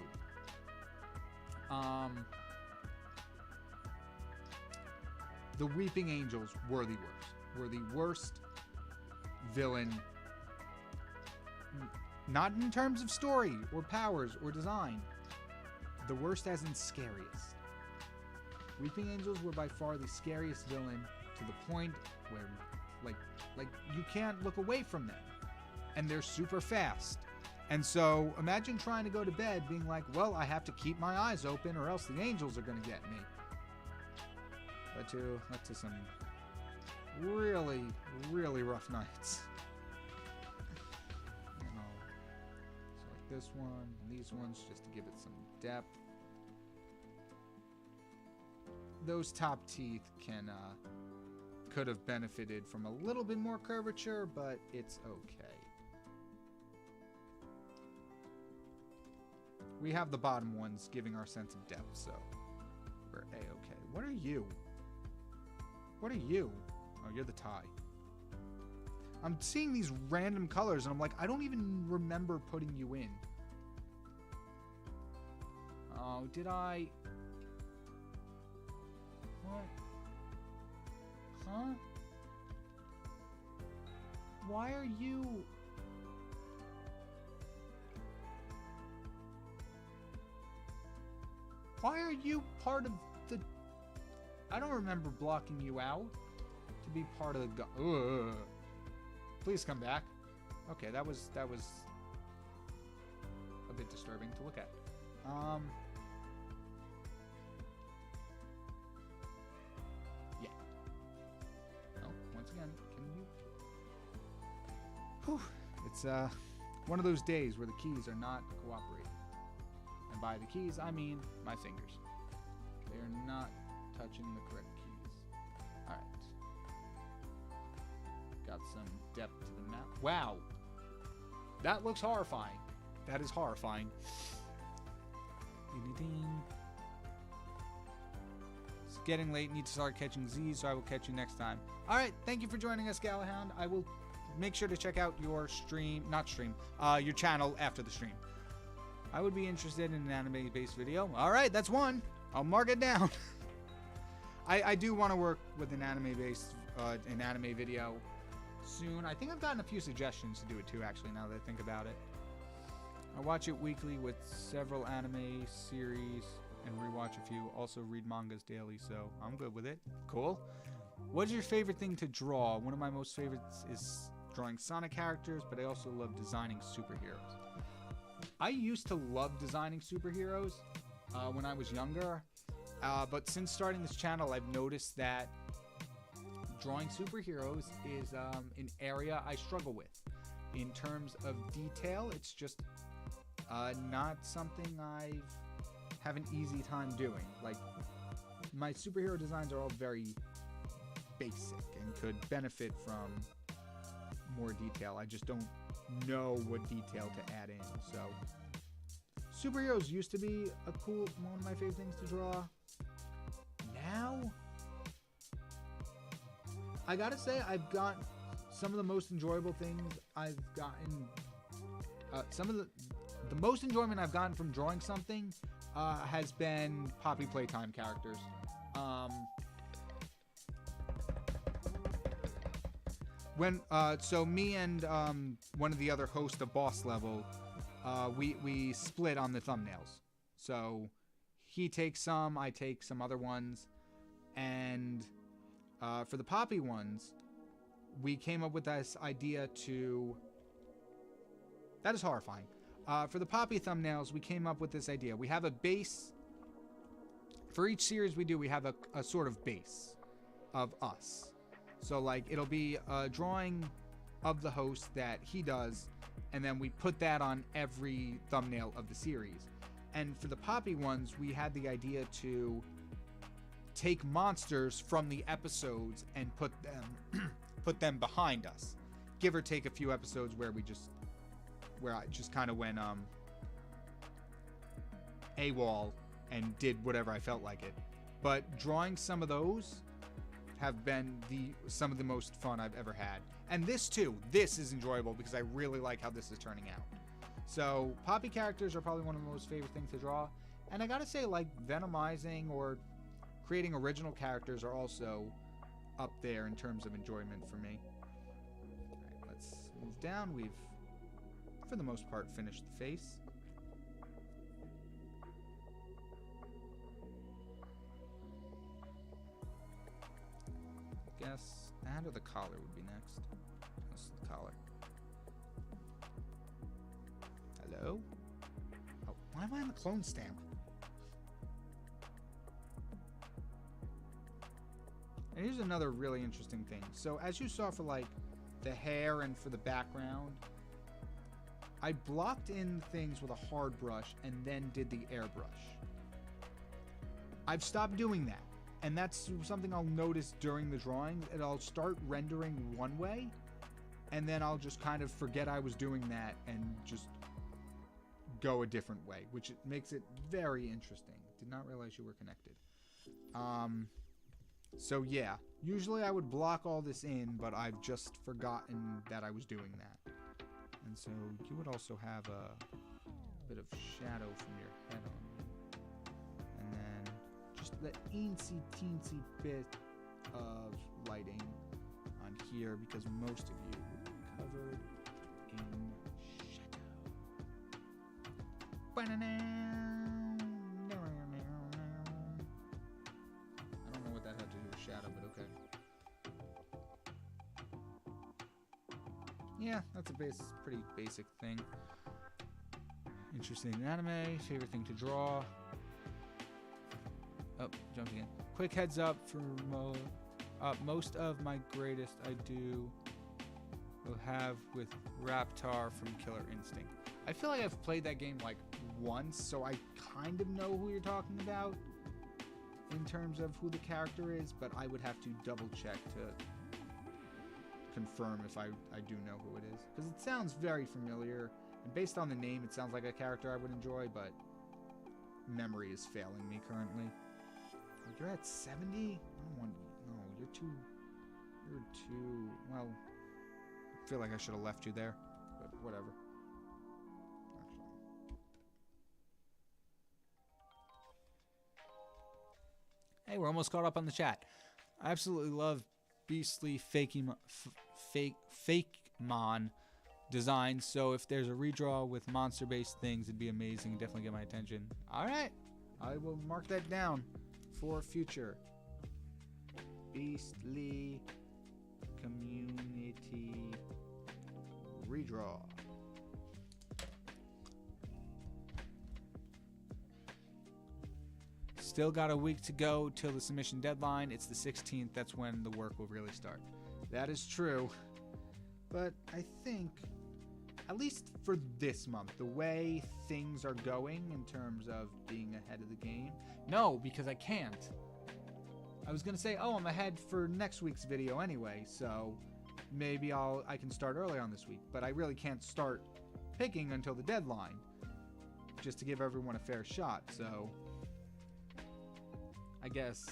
A: the Weeping Angels were the worst. Were the worst villain, not in terms of story or powers or design. The worst as in scariest. Weeping Angels were by far the scariest villain, to the point where like you can't look away from them, and they're super fast. And so imagine trying to go to bed being like, well, I have to keep my eyes open or else the angels are gonna get me. Led to some really, really rough nights. You know, so like this one and these ones, just to give it some depth. Those top teeth could have benefited from a little bit more curvature, but it's okay. We have the bottom ones giving our sense of depth, so we're A-okay. What are you? What are you? Oh, you're the tie. I'm seeing these random colors, and I'm like, I don't even remember putting you in. Oh, did I? What? Huh? Why are you... Why are you part of the... I don't remember blocking you out to be part of the... Ugh. Please come back. Okay, that was a bit disturbing to look at. Yeah. Oh, once again, can you... Whew. It's one of those days where the keys are not cooperating. And by the keys, I mean my fingers. They are not touching the correct keys. Alright. Got some depth to the map. Wow! That looks horrifying. That is horrifying. It's getting late. Need to start catching Z's, so I will catch you next time. Alright, thank you for joining us, Galahound. I will make sure to check out your your channel after the stream. I would be interested in an anime-based video. Alright, that's one. I'll mark it down. I do want to work with an anime-based, an anime video soon. I think I've gotten a few suggestions to do it too, actually, now that I think about it. I watch it weekly with several anime series and rewatch a few. Also read mangas daily, so I'm good with it. Cool. What is your favorite thing to draw? One of my most favorites is drawing Sonic characters, but I also love designing superheroes. I used to love designing superheroes when I was younger, but since starting this channel, I've noticed that drawing superheroes is an area I struggle with. In terms of detail, it's just not something I have an easy time doing. Like, my superhero designs are all very basic and could benefit from more detail. I just don't know what detail to add in. So superheroes used to be one of my favorite things to draw. Now I gotta say, I've got some of the most enjoyable things I've gotten. Some of the most enjoyment I've gotten from drawing something has been Poppy Playtime characters. So me and one of the other hosts of Boss Level, we split on the thumbnails. So he takes some, I take some other ones, and for the Poppy ones, we came up with this idea to... That is horrifying. For the Poppy thumbnails, we came up with this idea. We have a base. For each series we do, we have a sort of base of us. So, like, it'll be a drawing of the host that he does, and then we put that on every thumbnail of the series. And for the Poppy ones, we had the idea to take monsters from the episodes and put them behind us. Give or take a few episodes where I just kind of went AWOL and did whatever I felt like it. But drawing some of those have been some of the most fun I've ever had. And this too, this is enjoyable because I really like how this is turning out. So Poppy characters are probably one of the most favorite things to draw. And I gotta say, like, Venomizing or creating original characters are also up there in terms of enjoyment for me. Alright, let's move down. We've, for the most part, finished the face. Guess that or the collar would be next. This is the collar. Hello? Oh, why am I on the clone stamp? And here's another really interesting thing. So as you saw for like the hair and for the background, I blocked in things with a hard brush and then did the airbrush. I've stopped doing that. And that's something I'll notice during the drawing. And I'll start rendering one way, and then I'll just kind of forget I was doing that and just go a different way, which makes it very interesting. Did not realize you were connected. So yeah, usually I would block all this in, but I've just forgotten that I was doing that. And so you would also have a bit of shadow from your head on. And then just the teensy bit of lighting on here, because most of you would be covered in shadow. I don't know what that had to do with shadow, but okay. Yeah, that's a pretty basic thing. Interesting in anime, favorite thing to draw. Oh, jumped again. Quick heads up for most of my greatest I do we'll have with Raptar from Killer Instinct. I feel like I've played that game like once, so I kind of know who you're talking about in terms of who the character is, but I would have to double check to confirm if I do know who it is. Because it sounds very familiar, and based on the name, it sounds like a character I would enjoy, but memory is failing me currently. You're at 70? I don't want... No, you're too... Well, I feel like I should have left you there, but whatever. Hey, we're almost caught up on the chat. I absolutely love beastly Fakemon designs, so if there's a redraw with monster-based things, it'd be amazing. Definitely get my attention. Alright, I will mark that down for future. Beastly community redraw. Still got a week to go till the submission deadline. It's the 16th. That's when the work will really start. That is true. But I think, at least for this month, the way things are going in terms of being ahead of the game. No, because I can't. I was going to say, oh, I'm ahead for next week's video anyway, so maybe I can start early on this week. But I really can't start picking until the deadline, just to give everyone a fair shot, so... I guess,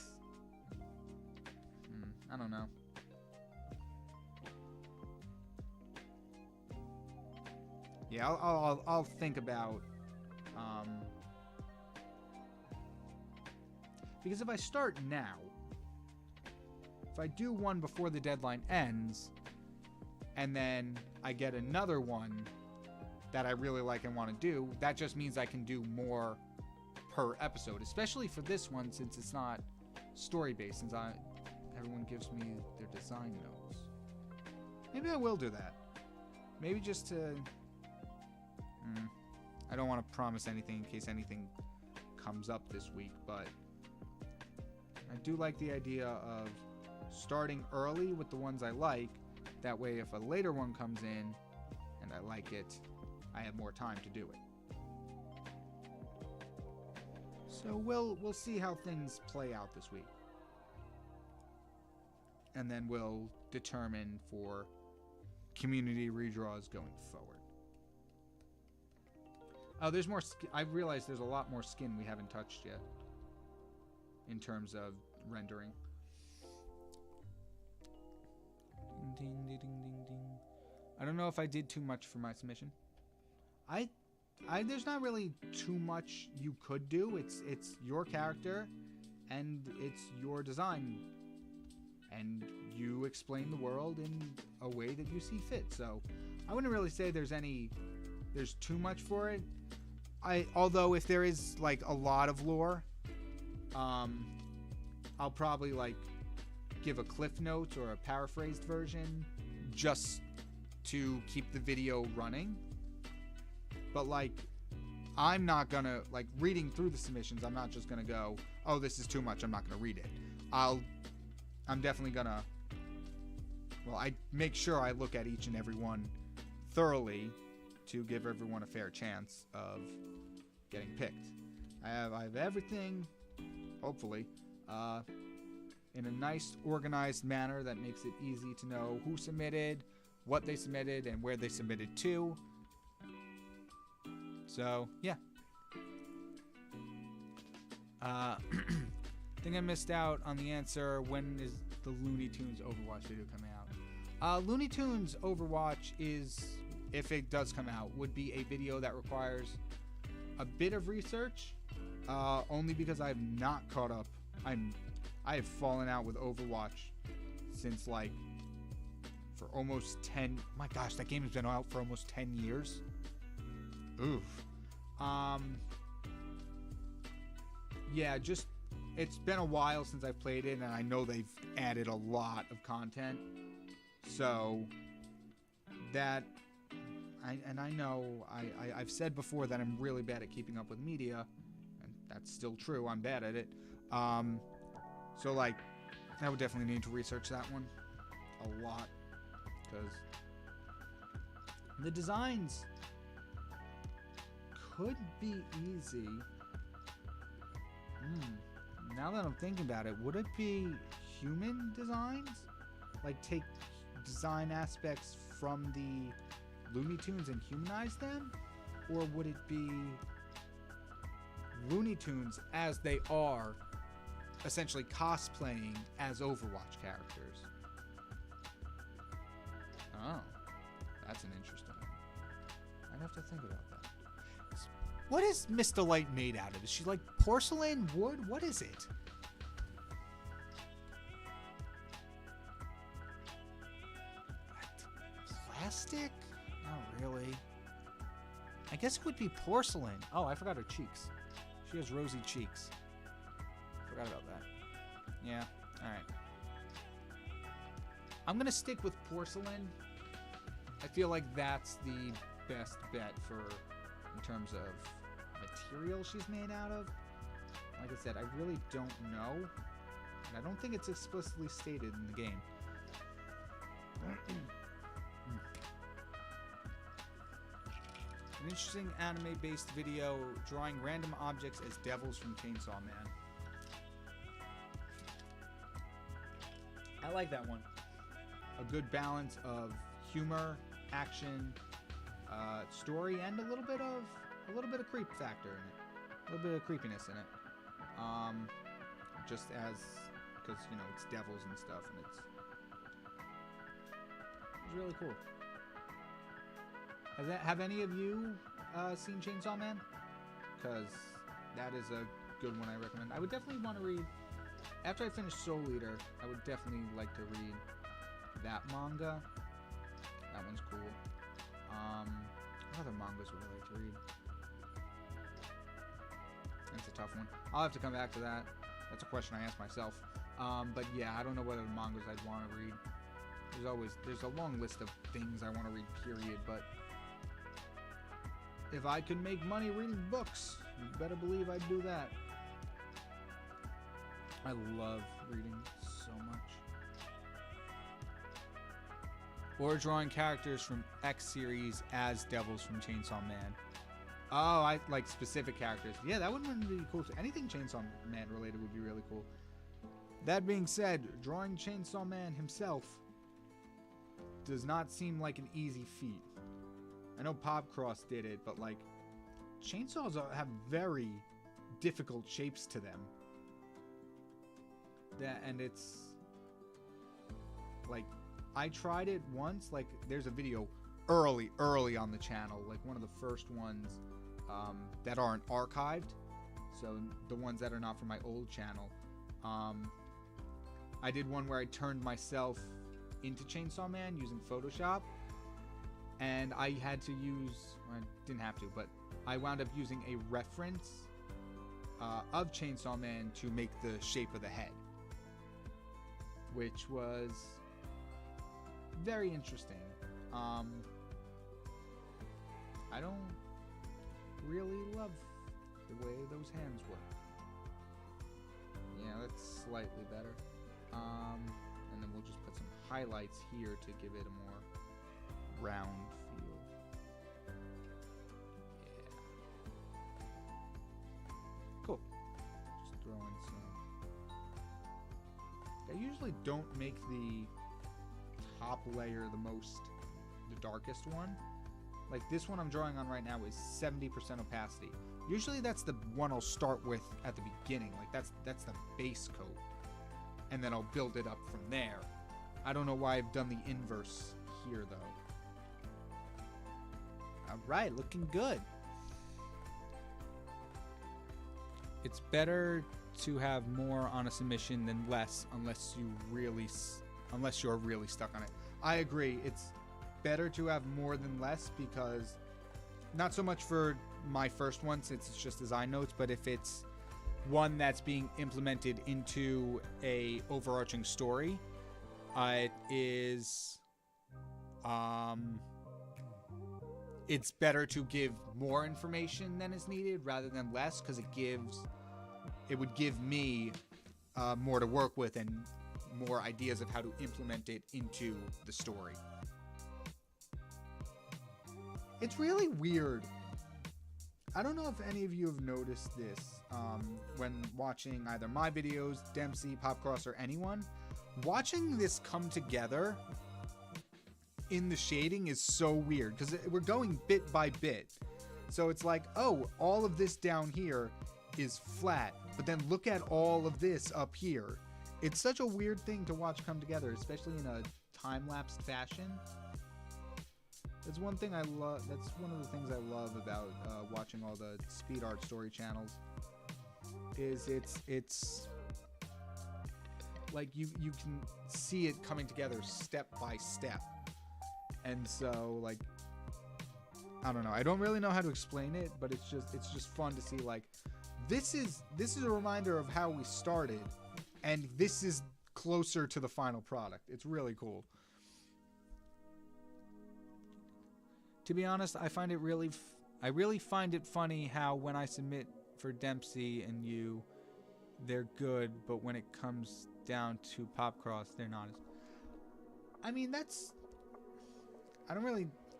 A: I don't know. Yeah, I'll think about, because if I start now, if I do one before the deadline ends, and then I get another one that I really like and want to do, that just means I can do more per episode, especially for this one since it's not story based, since everyone gives me their design notes. Maybe I will do that. Maybe just to I don't want to promise anything in case anything comes up this week, but I do like the idea of starting early with the ones I like. That way if a later one comes in and I like it, I have more time to do it. So we'll see how things play out this week. And then we'll determine for community redraws going forward. Oh, there's more I've realized there's a lot more skin we haven't touched yet in terms of rendering. Ding, ding, ding, ding, ding. I don't know if I did too much for my submission. There's not really too much you could do. It's your character, and it's your design, and you explain the world in a way that you see fit. So I wouldn't really say there's too much for it. Although if there is like a lot of lore, I'll probably like give a cliff notes or a paraphrased version just to keep the video running. But like, I'm not gonna, like, reading through the submissions, I'm not just gonna go, oh, this is too much, I'm not gonna read it. I'm definitely gonna, well, I make sure I look at each and every one thoroughly to give everyone a fair chance of getting picked. I have everything, hopefully, in a nice, organized manner that makes it easy to know who submitted, what they submitted, and where they submitted to. So, yeah. I think I missed out on the answer. When is the Looney Tunes Overwatch video coming out? Looney Tunes Overwatch is, if it does come out, would be a video that requires a bit of research, only because I have not caught up. I have fallen out with Overwatch since, like, for almost 10... My gosh, that game has been out for almost 10 years. Oof. Yeah, just, it's been a while since I've played it, and I know they've added a lot of content. So, that, I know, I've said before that I'm really bad at keeping up with media, and that's still true, I'm bad at it. So, like, I would definitely need to research that one a lot, because The designs could be easy. Now that I'm thinking about it, would it be human designs? Like take design aspects from the Looney Tunes and humanize them? Or would it be Looney Tunes as they are, essentially cosplaying as Overwatch characters? Oh, that's an interesting one. I'd have to think about that. What is Miss Delight made out of? Is she like porcelain, wood? What is it? Plastic? Not really. I guess it would be porcelain. Oh, I forgot her cheeks. She has rosy cheeks. Forgot about that. Yeah, alright. I'm gonna stick with porcelain. I feel like that's the best bet for in terms of material she's made out of. Like I said, I really don't know. And I don't think it's explicitly stated in the game. An interesting anime-based video drawing random objects as devils from Chainsaw Man. I like that one. A good balance of humor, action, story, and a little bit of creep factor in it. A little bit of creepiness in it. Just as, because you know it's devils and stuff, and it's really cool. Have any of you seen Chainsaw Man? Because that is a good one I recommend. I would definitely want to read, after I finish Soul Eater, I would definitely like to read that manga. That one's cool. What other mangas would I like to read? That's a tough one. I'll have to come back to that. That's a question I ask myself. But yeah, I don't know what other mangas I'd want to read. There's a long list of things I want to read, period, but if I could make money reading books, you better believe I'd do that. I love reading so much. Or drawing characters from X series as devils from Chainsaw Man. Oh, I like specific characters. Yeah, that would be cool. Anything Chainsaw Man related would be really cool. That being said, drawing Chainsaw Man himself does not seem like an easy feat. I know Popcross did it, but like chainsaws have very difficult shapes to them. And it's like I tried it once. Like there's a video early on the channel, like one of the first ones that aren't archived. So the ones that are not from my old channel. I did one where I turned myself into Chainsaw Man using Photoshop. And I had to use, well, I didn't have to, but I wound up using a reference of Chainsaw Man to make the shape of the head. Which was very interesting. I don't really love the way those hands work. Yeah, that's slightly better. And then we'll just put some highlights here to give it a more round feel. Yeah. Cool. Just throw in some. I usually don't make the top layer the darkest one. Like this one I'm drawing on right now is 70% opacity. Usually that's the one I'll start with at the beginning. Like that's the base coat. And then I'll build it up from there. I don't know why I've done the inverse here though. Alright, looking good. It's better to have more on a submission than less unless you're really stuck on it. I agree. It's better to have more than less because not so much for my first one since it's just design notes, but if it's one that's being implemented into a overarching story, it is it's better to give more information than is needed rather than less, because it would give me more to work with and more ideas of how to implement it into the story. It's really weird. I don't know if any of you have noticed this when watching either my videos, Dempsey, Popcross, or anyone. Watching this come together in the shading is so weird because we're going bit by bit. So it's like, oh, all of this down here is flat, but then look at all of this up here. It's such a weird thing to watch come together, especially in a time-lapsed fashion. That's one thing I love. That's one of the things I love about watching all the speed art story channels. Is it's like you can see it coming together step by step, and so like I don't know. I don't really know how to explain it, but it's just fun to see like this is a reminder of how we started, and this is closer to the final product. It's really cool. To be honest, I really find it funny how when I submit for Dempsey and you, they're good, but when it comes down to Popcross, they're not as... I mean,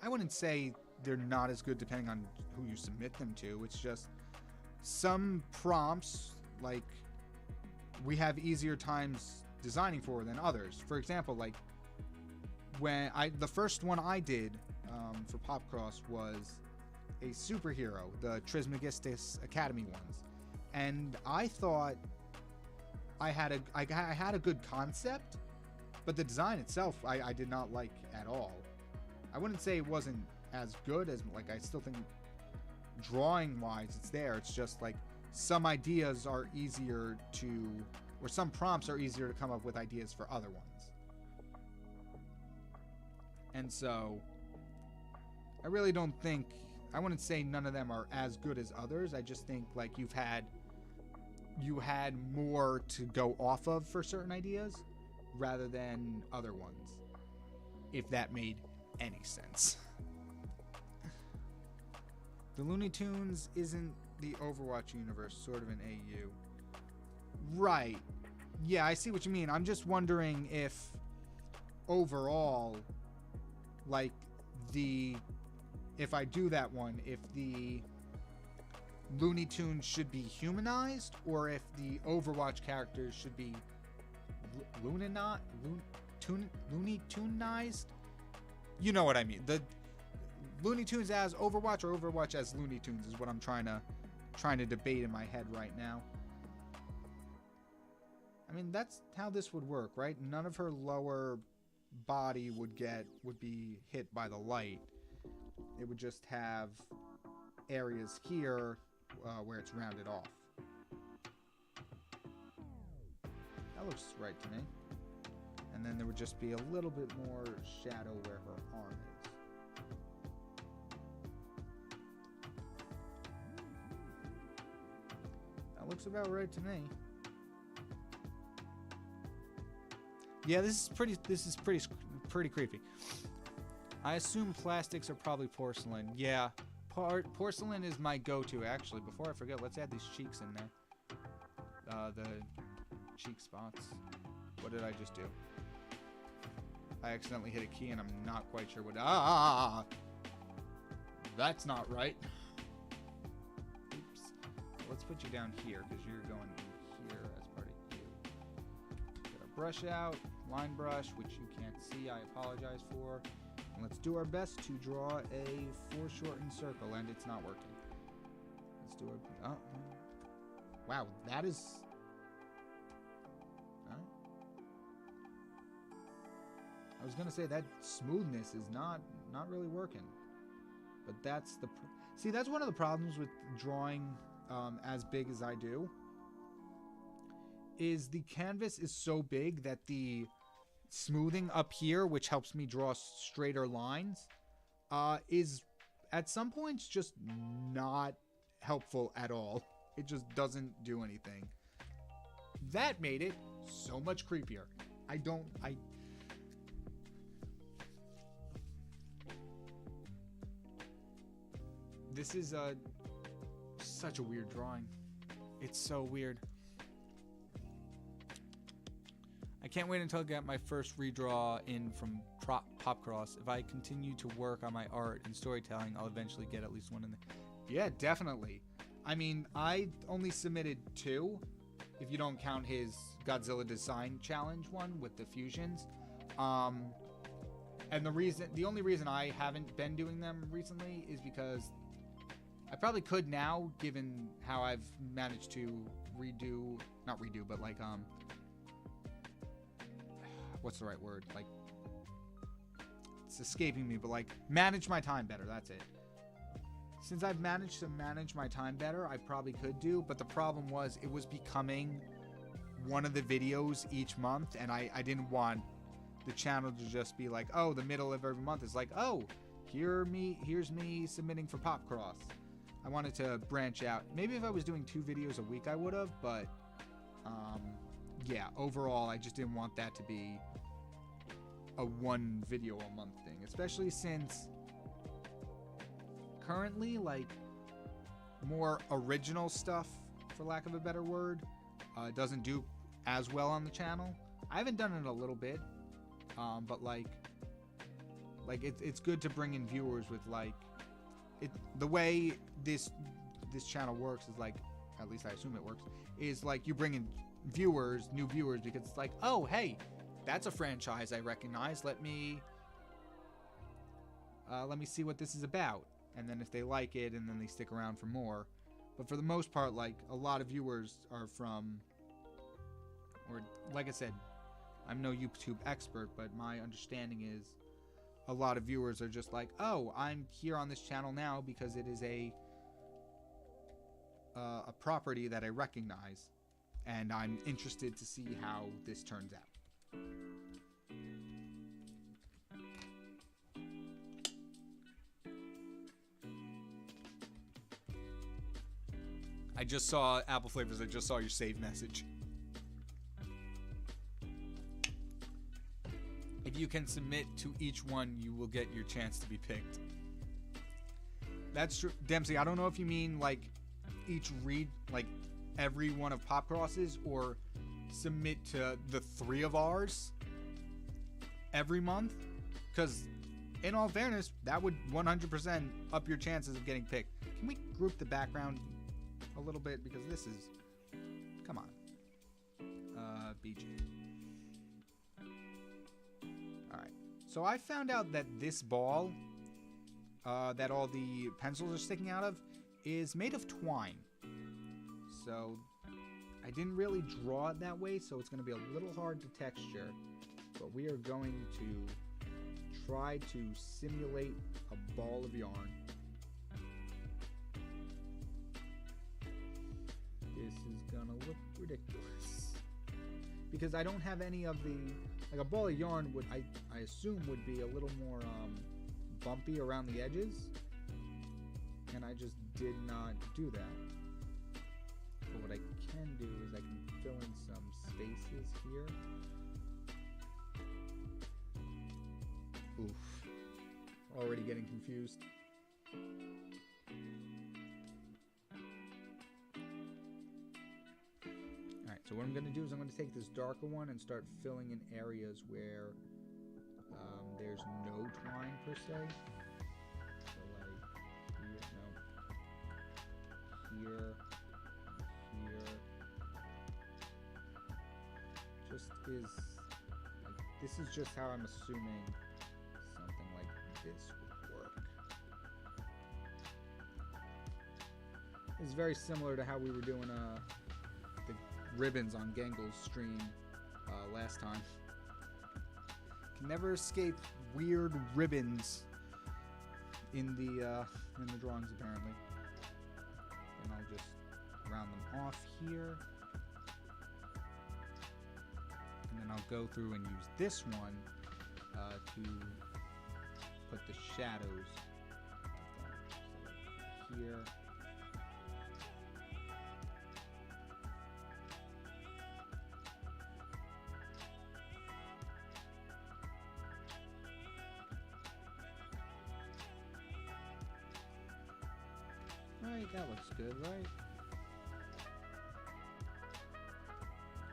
A: I wouldn't say they're not as good depending on who you submit them to. It's just some prompts, like, we have easier times designing for than others. For example, like, when the first one I did for Popcross was a superhero, the Trismegistus Academy ones, and I thought I had a good concept, but the design itself I did not like at all. I wouldn't say it wasn't as good as, like, I still think drawing wise it's there. It's just like some ideas are easier to, or some prompts are easier to come up with ideas for other ones. And so I really don't think, I wouldn't say none of them are as good as others. I just think like you had more to go off of for certain ideas rather than other ones, if that made any sense. The Looney Tunes isn't the Overwatch universe, sort of an AU. Right. Yeah, I see what you mean. I'm just wondering if overall, like, if I do that one, if the Looney Tunes should be humanized, or if the Overwatch characters should be Looney Tunized? You know what I mean. The Looney Tunes as Overwatch or Overwatch as Looney Tunes is what I'm trying to debate in my head right now. I mean, that's how this would work, right? None of her lower body would be hit by the light. It would just have areas here where it's rounded off. That looks right to me. And then there would just be a little bit more shadow where her arm is. That looks about right to me. Yeah, this is pretty creepy. I assume plastics are probably porcelain. Yeah, porcelain is my go-to. Actually, before I forget, let's add these cheeks in there. The cheek spots. What did I just do? I accidentally hit a key and I'm not quite sure what... That's not right. Oops. Let's put you down here because you're going here as part of you. Get our brush out. Line brush, which you can't see, I apologize for. And let's do our best to draw a foreshortened circle, and it's not working. Let's do it. Oh, wow, that is. I was gonna say that smoothness is not really working, but that's the. See, that's one of the problems with drawing as big as I do. Is the canvas is so big that the smoothing up here, which helps me draw straighter lines, is at some points just not helpful at all. It just doesn't do anything. That made it so much creepier. This is such a weird drawing. It's so weird. I can't wait until I get my first redraw in from Popcross. If I continue to work on my art and storytelling, I'll eventually get at least one in there. Yeah, definitely. I mean, I only submitted 2, if you don't count his Godzilla design challenge one with the fusions. And the only reason I haven't been doing them recently is because I probably could now, given how I've managed to not redo, but like, what's the right word? Like, it's escaping me, but like, manage my time better. That's it. Since I've managed to manage my time better, I probably could do, but the problem was it was becoming one of the videos each month, and I didn't want the channel to just be like, oh, the middle of every month is like, oh, here's me submitting for Popcross. I wanted to branch out. Maybe if I was doing 2 videos a week, I would have, but yeah, overall, I just didn't want that to be a 1 video a month thing, especially since currently, like, more original stuff, for lack of a better word, doesn't do as well on the channel. I haven't done it a little bit, but like it's good to bring in viewers with like the way this channel works is like, at least I assume it works, is like you bring in new viewers because it's like, oh hey, that's a franchise I recognize. Let me see what this is about, and then if they like it, and then they stick around for more. But for the most part, like, a lot of viewers are from, or like I said, I'm no YouTube expert, but my understanding is a lot of viewers are just like, oh, I'm here on this channel now because it is a property that I recognize, and I'm interested to see how this turns out. I just saw Apple Flavors. I just saw your save message. If you can submit to each one, you will get your chance to be picked. That's true. Dempsey, I don't know if you mean like like every one of Popcross's, or submit to the 3 of ours every month. Because in all fairness, that would 100% up your chances of getting picked. Can we group the background a little bit, because this is, come on, BG. Alright, so I found out that this ball that all the pencils are sticking out of is made of twine. So I didn't really draw it that way, so it's going to be a little hard to texture, but we are going to try to simulate a ball of yarn. This is gonna look ridiculous because I don't have any of the, like, a ball of yarn would, I assume would be a little more bumpy around the edges, and I just did not do that. But what I can do is I can fill in some spaces here. Oof, already getting confused. So what I'm going to do is I'm going to take this darker one and start filling in areas where there's no twine per se. So like here, here. Just is, like, this is just how I'm assuming something like this would work. It's very similar to how we were doing the ribbons on Gangle's stream last time. Can never escape weird ribbons in the drawings, apparently. And I'll just round them off here, and then I'll go through and use this one to put the shadows so here. Right, that looks good, right?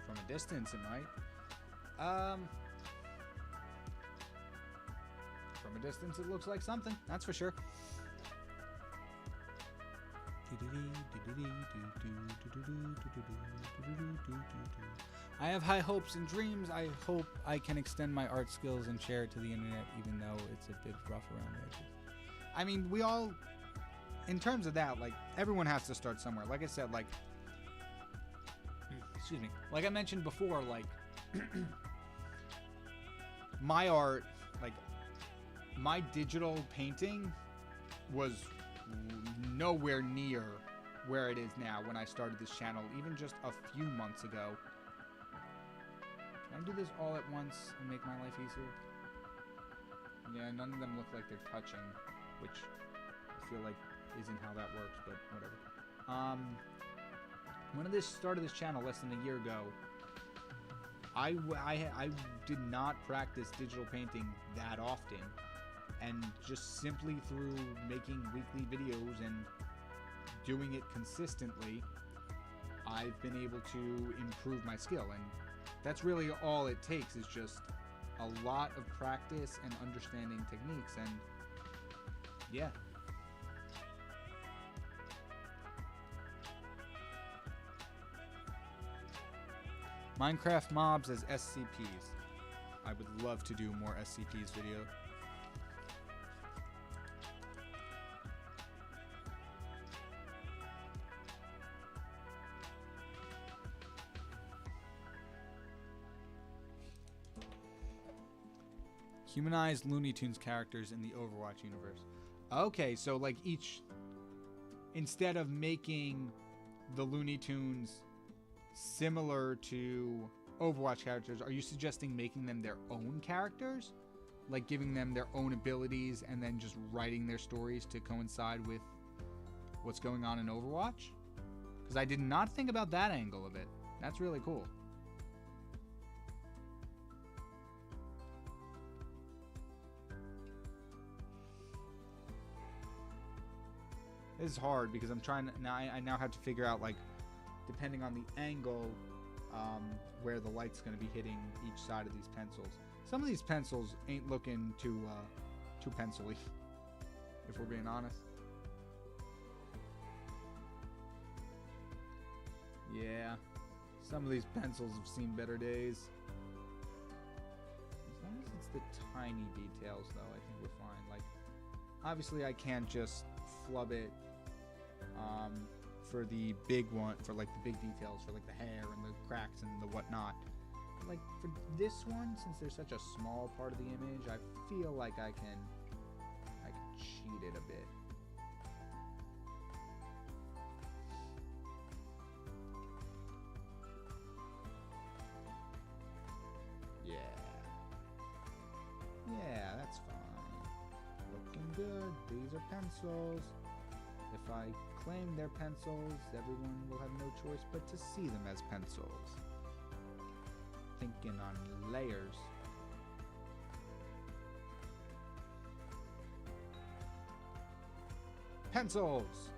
A: From a distance, it might. From a distance, it looks like something. That's for sure. I have high hopes and dreams. I hope I can extend my art skills and share it to the internet, even though it's a bit rough around the edges. I mean, we all, in terms of that, like, everyone has to start somewhere. Like I said, like, excuse me, like I mentioned before, like, my art, like, my digital painting was nowhere near where it is now when I started this channel, even just a few months ago. Can I do this all at once and make my life easier? Yeah, none of them look like they're touching, which I feel like isn't how that works, but whatever. When I started this channel less than a year ago, I did not practice digital painting that often, and just simply through making weekly videos and doing it consistently, I've been able to improve my skill. And that's really all it takes, is just a lot of practice and understanding techniques. And yeah. Minecraft mobs as SCPs. I would love to do more SCPs video. Humanized Looney Tunes characters in the Overwatch universe. Okay, so like each, instead of making the Looney Tunes similar to Overwatch characters, are you suggesting making them their own characters? Like giving them their own abilities and then just writing their stories to coincide with what's going on in Overwatch? Because I did not think about that angle of it. That's really cool. This is hard because I'm trying to, I now have to figure out, like, depending on the angle, where the light's going to be hitting each side of these pencils. Some of these pencils ain't looking too pencil-y, if we're being honest. Yeah, some of these pencils have seen better days. As long as it's the tiny details, though, I think we're fine. Like, obviously I can't just flub it for the big one, for like the big details, for like the hair and the cracks and the whatnot. Like for this one, since there's such a small part of the image, I feel like I can cheat it a bit. Yeah, that's fine. Looking good. These are pencils. If I claim they're pencils, everyone will have no choice but to see them as pencils. Thinking on layers. Pencils!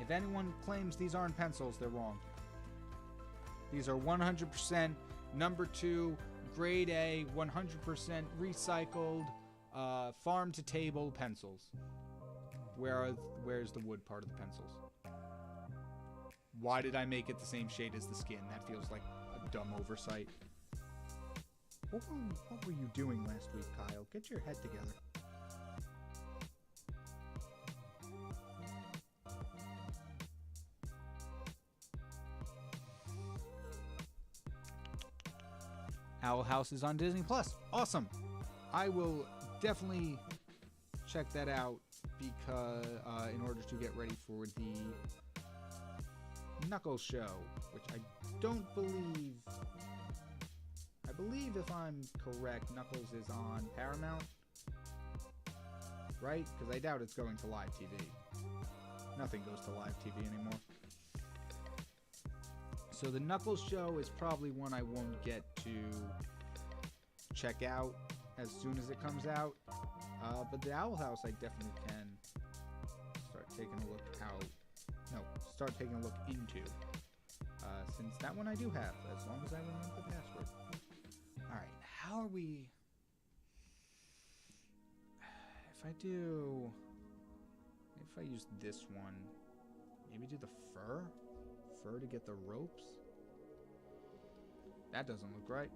A: If anyone claims these aren't pencils, they're wrong. These are 100% number 2, grade A, 100% recycled, farm-to-table pencils. Where's the wood part of the pencils? Why did I make it the same shade as the skin? That feels like a dumb oversight. What were you doing last week, Kyle? Get your head together. Owl House is on Disney Plus. Awesome. I will definitely check that out because in order to get ready for the Knuckles show, which I don't believe. I believe, if I'm correct, Knuckles is on Paramount, right? Because I doubt it's going to live TV. Nothing goes to live TV anymore. So the Knuckles show is probably one I won't get to check out as soon as it comes out. But the Owl House I definitely can start taking a look out. No, start taking a look into. Since that one I do have, as long as I remember the password. we... If I use this one, maybe do the fur? Fur to get the ropes? That doesn't look right.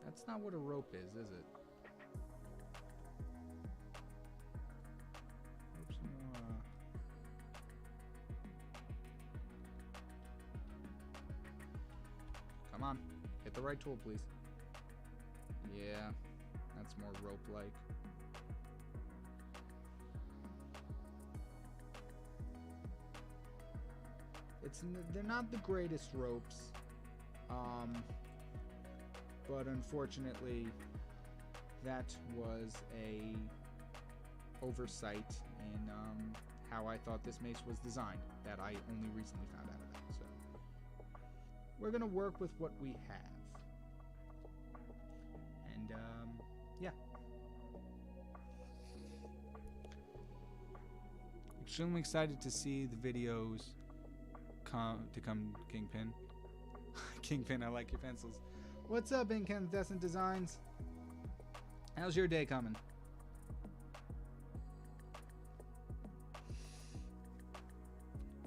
A: That's not what a rope is it? Oops, come on, hit the right tool, please. Yeah, that's more rope-like. They're not the greatest ropes, but unfortunately, that was a oversight in how I thought this mace was designed that I only recently found out about. So we're gonna work with what we have, and yeah. Extremely excited to see the videos come KyngPin. KyngPin, I like your pencils. What's up, Incandescent Designs? How's your day coming?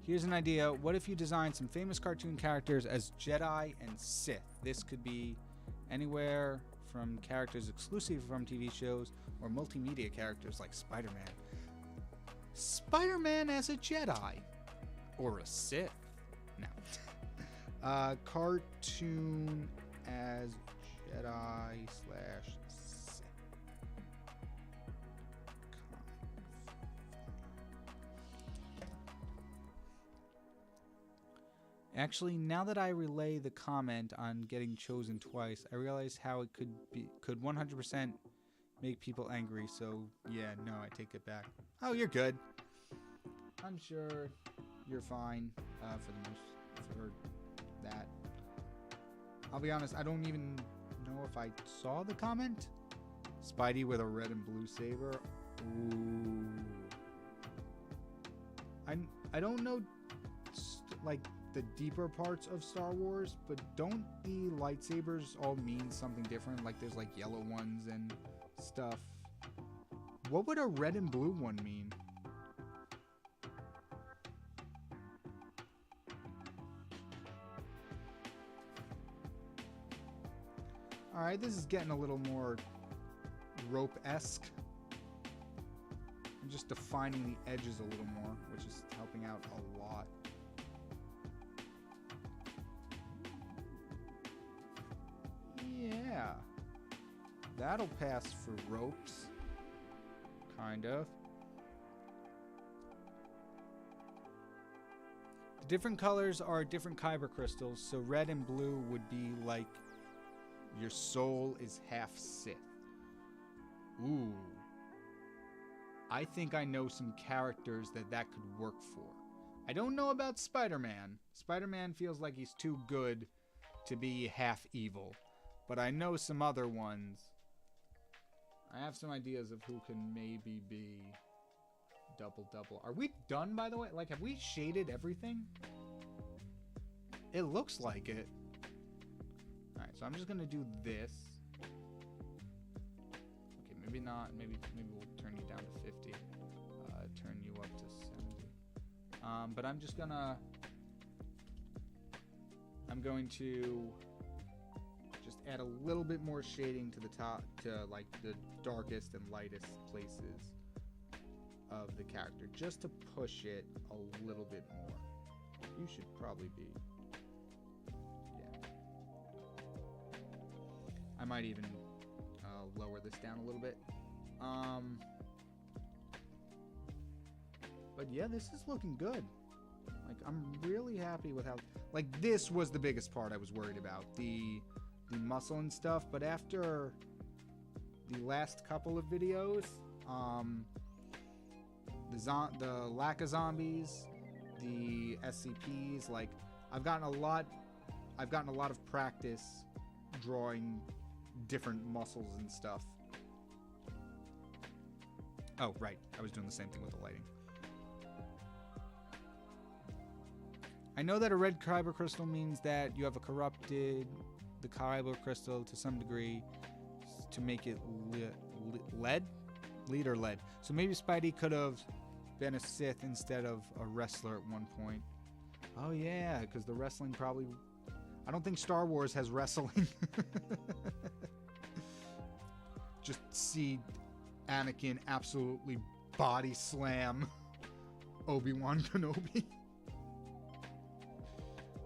A: Here's an idea. What if you design some famous cartoon characters as Jedi and Sith? This could be anywhere from characters exclusive from TV shows or multimedia characters like Spider-Man. Spider-Man as a Jedi or a Sith? No. Cartoon as Jedi / Sith. Actually, now that I relay the comment on getting chosen twice, I realize how it could 100% make people angry. So yeah, no, I take it back. Oh, you're good. I'm sure you're fine for that. I'll be honest, I don't even know if I saw the comment. Spidey with a red and blue saber. Ooh. I don't know like the deeper parts of Star Wars, but don't the lightsabers all mean something different? Like there's like yellow ones and stuff. What would a red and blue one mean? Alright, this is getting a little more rope-esque. I'm just defining the edges a little more, which is helping out a lot. Yeah. That'll pass for ropes. Kind of. The different colors are different kyber crystals, so red and blue would be like your soul is half Sith. Ooh. I think I know some characters that could work for. I don't know about Spider-Man. Spider-Man feels like he's too good to be half evil. But I know some other ones. I have some ideas of who can maybe be double. Are we done, by the way? Like, have we shaded everything? It looks like it. Alright, so I'm just gonna do this. Okay, maybe not. Maybe we'll turn you down to 50. Turn you up to 70. But I'm just gonna... I'm going to just add a little bit more shading to the top, to like the darkest and lightest places of the character, just to push it a little bit more. You should probably be... I might even lower this down a little bit. But yeah, this is looking good. Like, I'm really happy with how... Like, this was the biggest part I was worried about. The muscle and stuff. But after the last couple of videos, the lack of zombies, the SCPs, like, I've gotten a lot of practice drawing different muscles and stuff. Oh, right. I was doing the same thing with the lighting. I know that a red kyber crystal means that you have corrupted the kyber crystal to some degree to make it lead? Lead or lead. So maybe Spidey could have been a Sith instead of a wrestler at one point. Oh yeah, because the wrestling probably... I don't think Star Wars has wrestling. Just see Anakin absolutely body slam Obi-Wan Kenobi.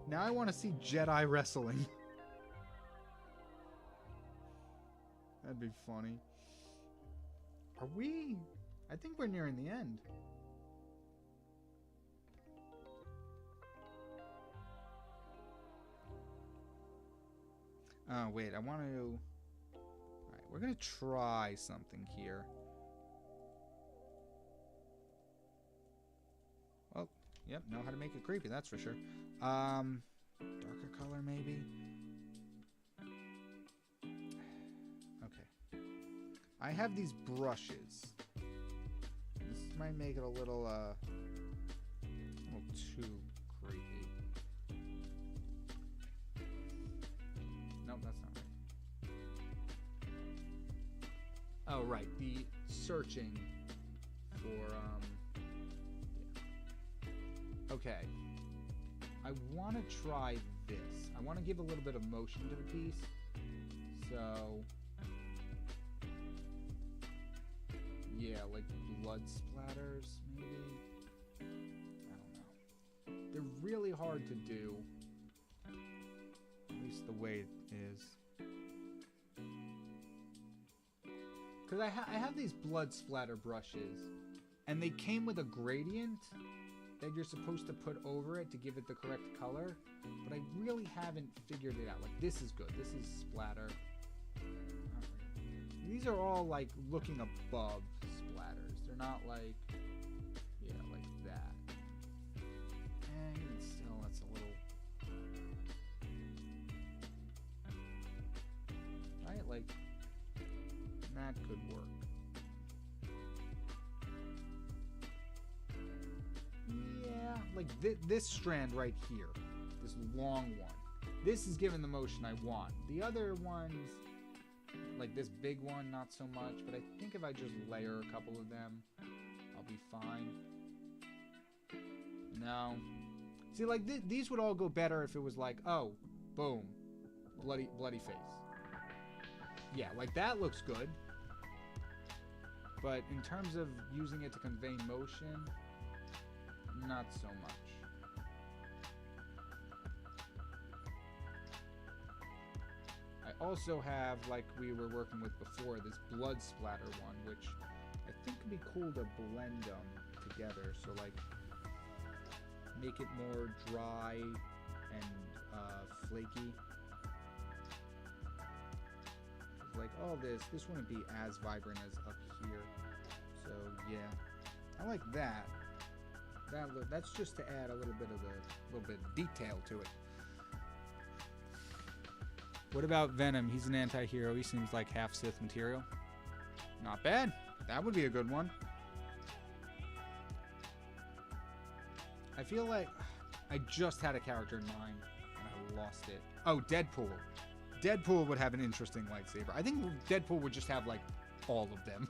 A: Now I want to see Jedi wrestling. That'd be funny. Are we... I think we're nearing the end. Oh, wait. I want to... Alright, we're going to try something here. Well, yep, know how to make it creepy, that's for sure. Darker color, maybe? Okay. I have these brushes. This might make it a little too creepy. Nope, that's not right. Oh, right. The searching for, yeah. Okay. I want to try this. I want to give a little bit of motion to the piece. So... yeah, like blood splatters, maybe? I don't know. They're really hard to do. At least the way it is. Because I have these blood splatter brushes, and they came with a gradient that you're supposed to put over it to give it the correct color, but I really haven't figured it out. Like, this is good. This is splatter. These are all, like, looking above splatters. They're not, like, yeah, like that. And even still, that's a little... right? Like, that could work. Yeah, like this strand right here. This long one. This is given the motion I want. The other ones... like this big one, not so much, but I think if I just layer a couple of them, I'll be fine. No. See, like, these would all go better if it was like, oh, boom, bloody face. Yeah, like, that looks good. But in terms of using it to convey motion, not so much. I also have, like we were working with before, this blood splatter one, which I think could be cool to blend them together. So, like, make it more dry and flaky. Like, all this wouldn't be as vibrant as up here. So, yeah. I like that. That's just to add a little bit of detail to it. What about Venom? He's an anti-hero. He seems like half Sith material. Not bad. That would be a good one. I feel like I just had a character in mind and I lost it. Oh, Deadpool. Deadpool would have an interesting lightsaber. I think Deadpool would just have, like, all of them.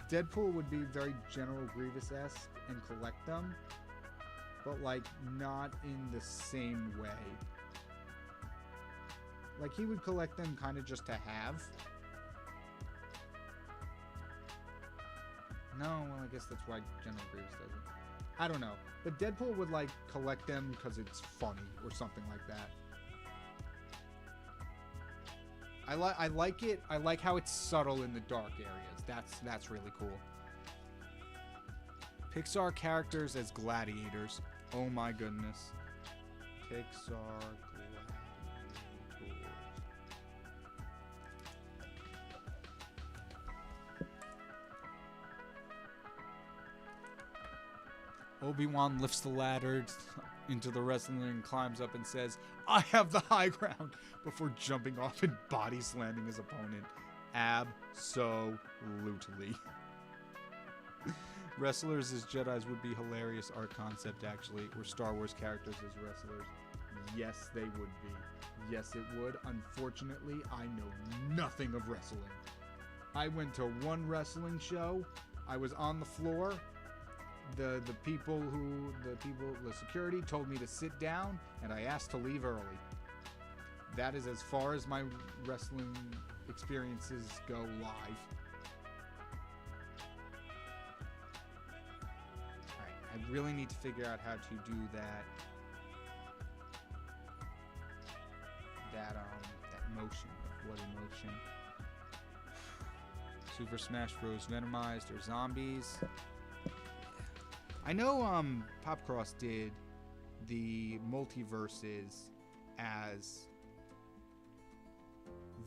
A: Deadpool would be very General Grievous-esque and collect them, but, like, not in the same way. Like, he would collect them kind of just to have. No, well, I guess that's why General Grievous does it. I don't know. But Deadpool would, like, collect them because it's funny or something like that. I like it. I like how it's subtle in the dark areas. That's really cool. Pixar characters as gladiators. Oh my goodness. Pixar gladiators. Obi-Wan lifts the ladder into the wrestling ring and climbs up and says, "I have the high ground," before jumping off and body slamming his opponent. Absolutely. Wrestlers as Jedis would be hilarious art concept, actually. Or Star Wars characters as wrestlers. Yes, they would be. Yes, it would. Unfortunately, I know nothing of wrestling. I went to one wrestling show. I was on the floor. The security told me to sit down, and I asked to leave early. That is as far as my wrestling experiences go live. Alright, I really need to figure out how to do that motion, the bloody motion. Super Smash Bros. Venomized or zombies. I know Popcross did the multiverses as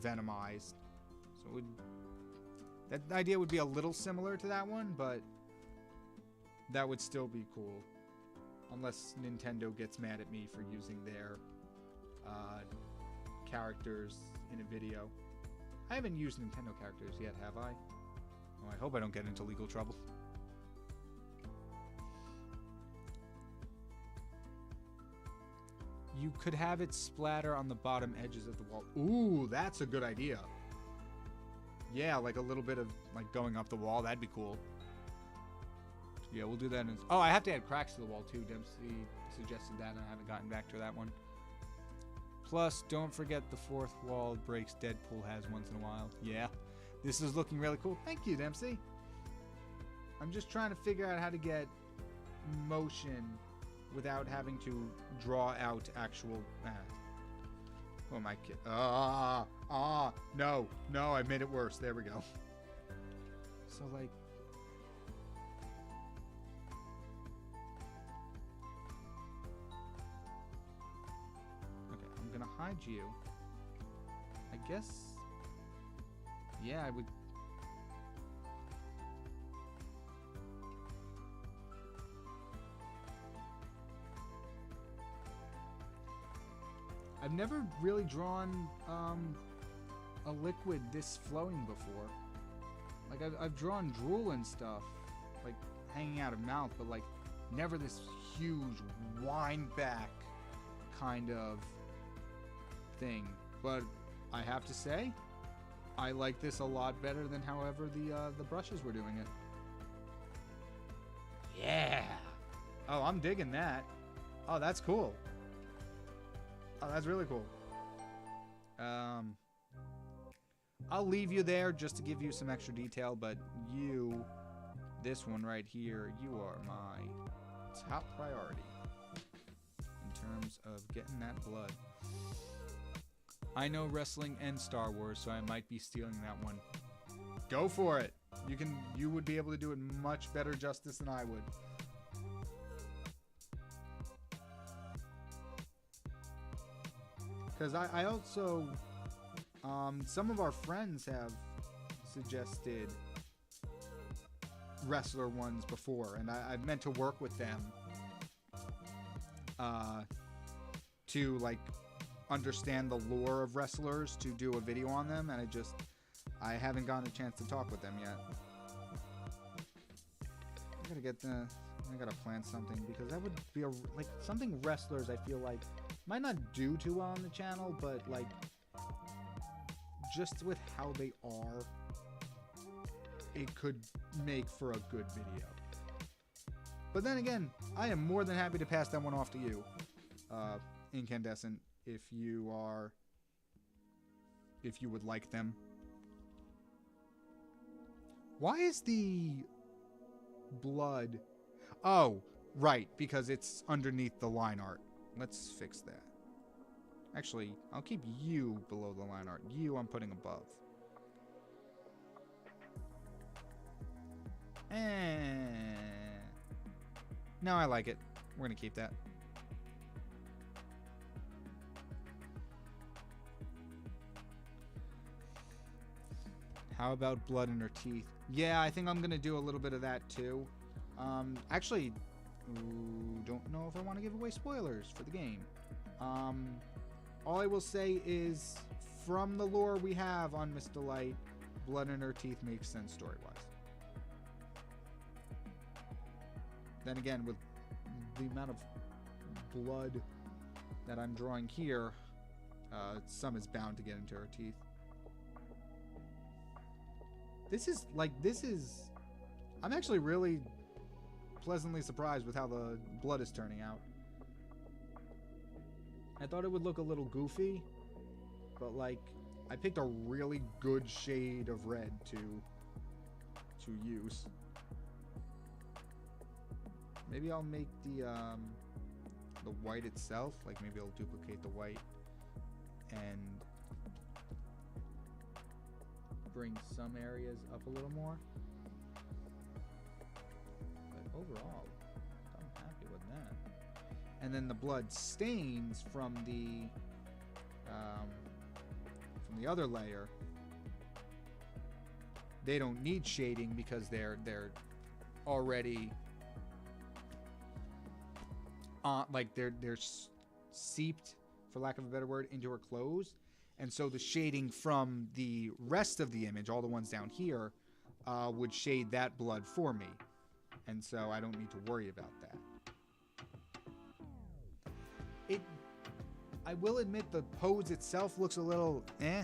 A: Venomized, so that idea would be a little similar to that one, but that would still be cool, unless Nintendo gets mad at me for using their characters in a video. I haven't used Nintendo characters yet, have I? Oh, I hope I don't get into legal trouble. You could have it splatter on the bottom edges of the wall. Ooh, that's a good idea. Yeah, like a little bit of like going up the wall. That'd be cool. Yeah, we'll do that. Oh, I have to add cracks to the wall too. Dempsey suggested that, and I haven't gotten back to that one. Plus, don't forget the fourth wall breaks Deadpool has once in a while. Yeah, this is looking really cool. Thank you, Dempsey. I'm just trying to figure out how to get motion without having to draw out actual... Oh, my kid. No, I made it worse. There we go. So, like... Okay, I'm gonna hide you. I guess... Yeah, I would... I've never really drawn a liquid this flowing before. Like, I've drawn drool and stuff, like, hanging out of mouth, but, like, never this huge wind back kind of thing. But I have to say, I like this a lot better than however the brushes were doing it. Yeah! Oh, I'm digging that. Oh, that's cool. Oh, that's really cool. I'll leave you there just to give you some extra detail, but you, this one right here, you are my top priority in terms of getting that blood. I know wrestling and Star Wars, so I might be stealing that one. Go for it. You would be able to do it much better justice than I would. Because I also, some of our friends have suggested wrestler ones before, and I've meant to work with them to, like, understand the lore of wrestlers to do a video on them, and I haven't gotten a chance to talk with them yet. I gotta plan something, because that would be like something wrestlers I feel like might not do too well on the channel, but like just with how they are, it could make for a good video. But then again, I am more than happy to pass that one off to you, Incandescent, if you would like them. Why is the blood... Oh, right, because it's underneath the line art. Let's fix that. Actually, I'll keep you below the line art. You I'm putting above. No, I like it. We're gonna keep that. How about blood in her teeth? Yeah, I think I'm gonna do a little bit of that too. Actually, don't know if I want to give away spoilers for the game. All I will say is, from the lore we have on Miss Delight, blood in her teeth makes sense story-wise. then again, with the amount of blood that I'm drawing here, some is bound to get into her teeth. I'm actually really pleasantly surprised with how the blood is turning out. I thought it would look a little goofy, but like, I picked a really good shade of red to use. Maybe I'll make the white itself, like maybe I'll duplicate the white and bring some areas up a little more. But overall, I'm happy with that. And then the blood stains from the other layer, they don't need shading because they're already like they're seeped, for lack of a better word, into her clothes. And so the shading from the rest of the image, all the ones down here, would shade that blood for me. And so I don't need to worry about that. I will admit the pose itself looks a little eh,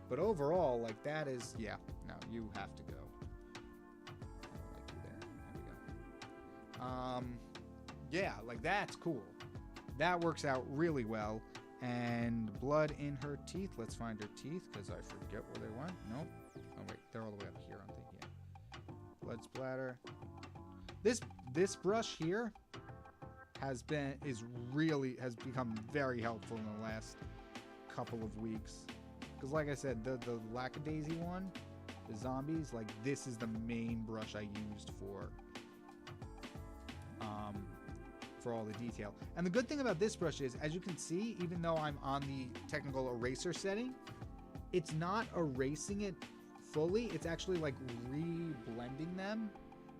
A: but overall, like that is, yeah, no, you have to go. I don't like you there. There we go. Yeah, like that's cool. That works out really well. And blood in her teeth. Let's find her teeth because I forget where they went. Nope. Oh wait, they're all the way up here, aren't they? Yeah. Blood splatter. This brush here has become very helpful in the last couple of weeks. Because like I said, the Lackadaisy one, the zombies, like this is the main brush I used for all the detail. And the good thing about this brush is, as you can see, even though I'm on the technical eraser setting, it's not erasing it fully. It's actually like re-blending them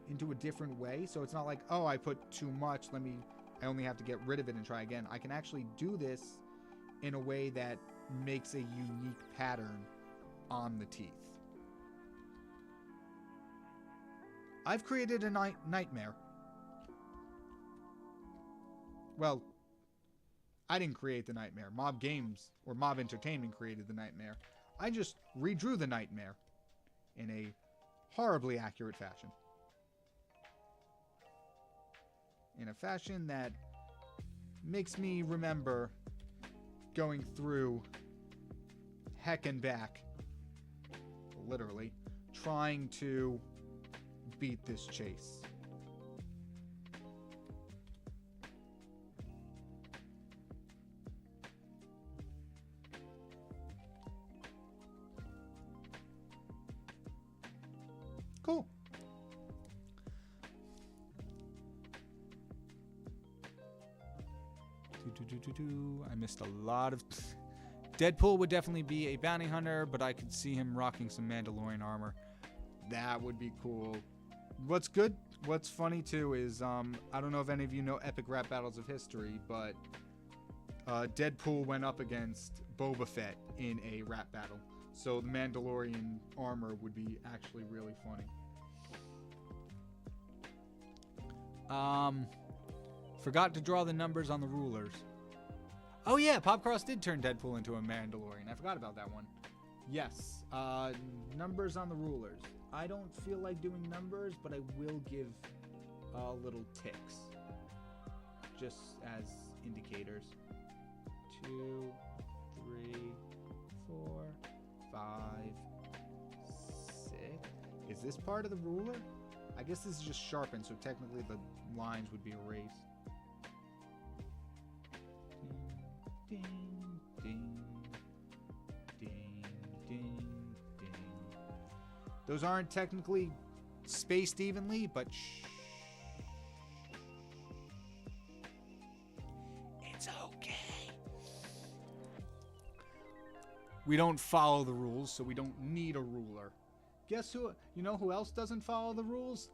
A: into a different way. So it's not like, oh, I put too much, I only have to get rid of it and try again. I can actually do this in a way that makes a unique pattern on the teeth. I've created a nightmare. Well, I didn't create the nightmare. Mob Games or Mob Entertainment created the nightmare. I just redrew the nightmare in a horribly accurate fashion. In a fashion that makes me remember going through heck and back, literally, trying to beat this chase. Cool. I missed a lot of... Deadpool would definitely be a bounty hunter, but I could see him rocking some Mandalorian armor. That would be cool. What's funny too is, I don't know if any of you know Epic Rap Battles of History, but Deadpool went up against Boba Fett in a rap battle. So the Mandalorian armor would be actually really funny. Forgot to draw the numbers on the rulers. Oh yeah, Popcross did turn Deadpool into a Mandalorian. I forgot about that one. Yes, numbers on the rulers. I don't feel like doing numbers, but I will give little ticks, just as indicators. 2, 3, 4, 5, 6. Is this part of the ruler? I guess this is just sharpened, so technically the lines would be erased. Ding, ding, ding, ding, ding. Those aren't technically spaced evenly, but shh. It's okay. We don't follow the rules, so we don't need a ruler. Guess who? You know who else doesn't follow the rules?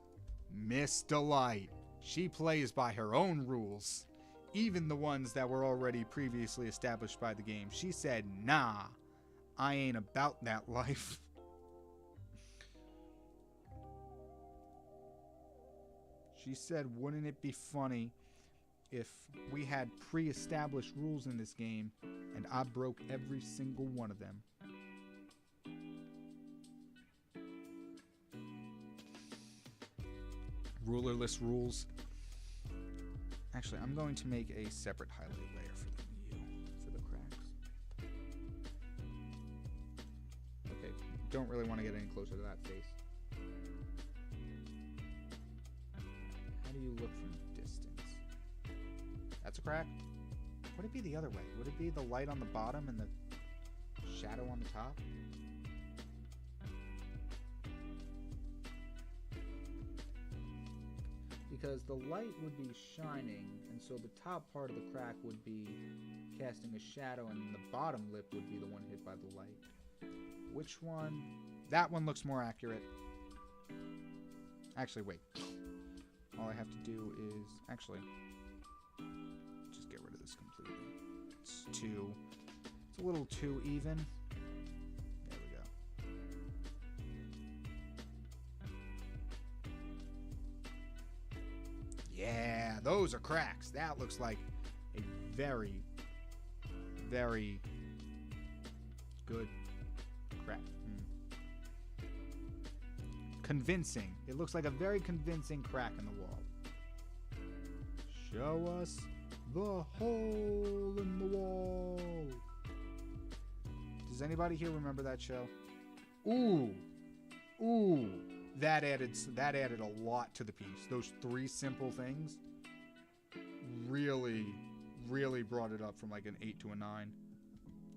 A: Miss Delight. She plays by her own rules. Even the ones that were already previously established by the game. She said, nah, I ain't about that life. She said, wouldn't it be funny if we had pre-established rules in this game and I broke every single one of them? Rulerless rules. Actually, I'm going to make a separate highlight layer for the cracks. Okay, don't really want to get any closer to that face. How do you look from distance? That's a crack? Would it be the other way? Would it be the light on the bottom and the shadow on the top? Because the light would be shining, and so the top part of the crack would be casting a shadow, and the bottom lip would be the one hit by the light. Which one? That one looks more accurate. Actually, wait. All I have to do is... Actually, just get rid of this completely. It's too... It's a little too even. There we go. Yeah, those are cracks. That looks like a very, very good crack. Convincing. It looks like a very convincing crack in the wall. Show us the hole in the wall. Does anybody here remember that show? Ooh. Ooh. That added a lot to the piece. Those three simple things really, really brought it up from like an 8 to a 9.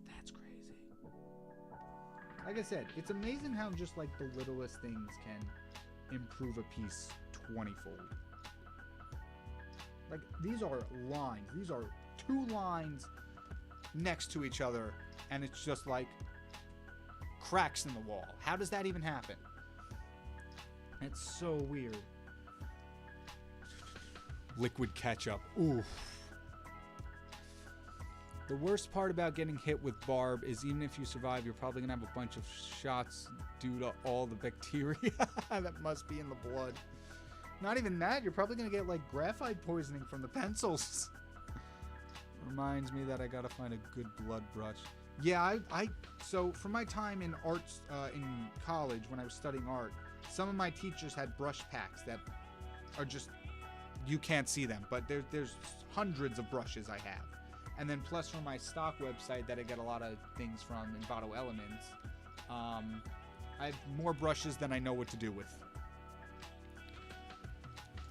A: That's crazy. Like I said, it's amazing how just like the littlest things can improve a piece 20-fold. Like, these are lines. These are 2 lines next to each other, and it's just like cracks in the wall. How does that even happen? It's so weird. Liquid ketchup. Oof. The worst part about getting hit with barb is even if you survive, you're probably going to have a bunch of shots due to all the bacteria that must be in the blood. Not even that, you're probably going to get like graphite poisoning from the pencils. Reminds me that I got to find a good blood brush. Yeah, so for my time in arts, in college when I was studying art, some of my teachers had brush packs that are just, you can't see them, but there's hundreds of brushes I have. And then plus from my stock website that I get a lot of things from, Envato Elements, I have more brushes than I know what to do with.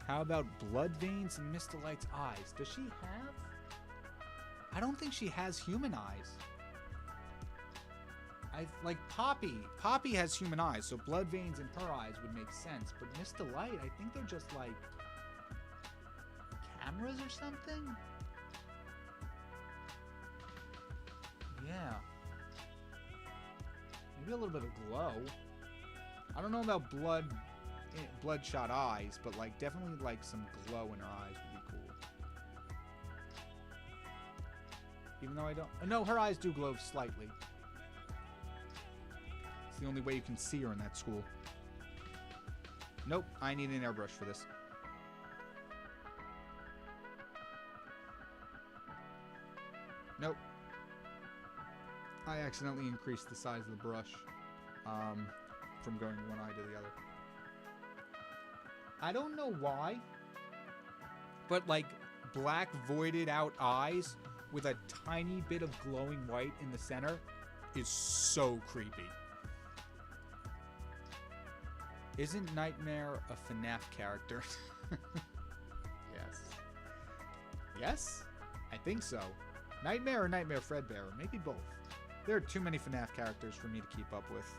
A: How about blood veins in Miss Delight's eyes? Does she have? I don't think she has human eyes. Like Poppy. Poppy has human eyes, so blood veins in her eyes would make sense. But Miss Delight, I think they're just like cameras or something? Yeah. Maybe a little bit of glow. I don't know about bloodshot eyes, but like definitely like some glow in her eyes would be cool. Even though I don't... No, her eyes do glow slightly. It's the only way you can see her in that school. Nope, I need an airbrush for this. Nope. I accidentally increased the size of the brush from going one eye to the other. I don't know why, but like black voided out eyes with a tiny bit of glowing white in the center is so creepy. Isn't Nightmare a FNAF character? Yes. Yes? I think so. Nightmare or Nightmare Fredbearer? Maybe both. There are too many FNAF characters for me to keep up with.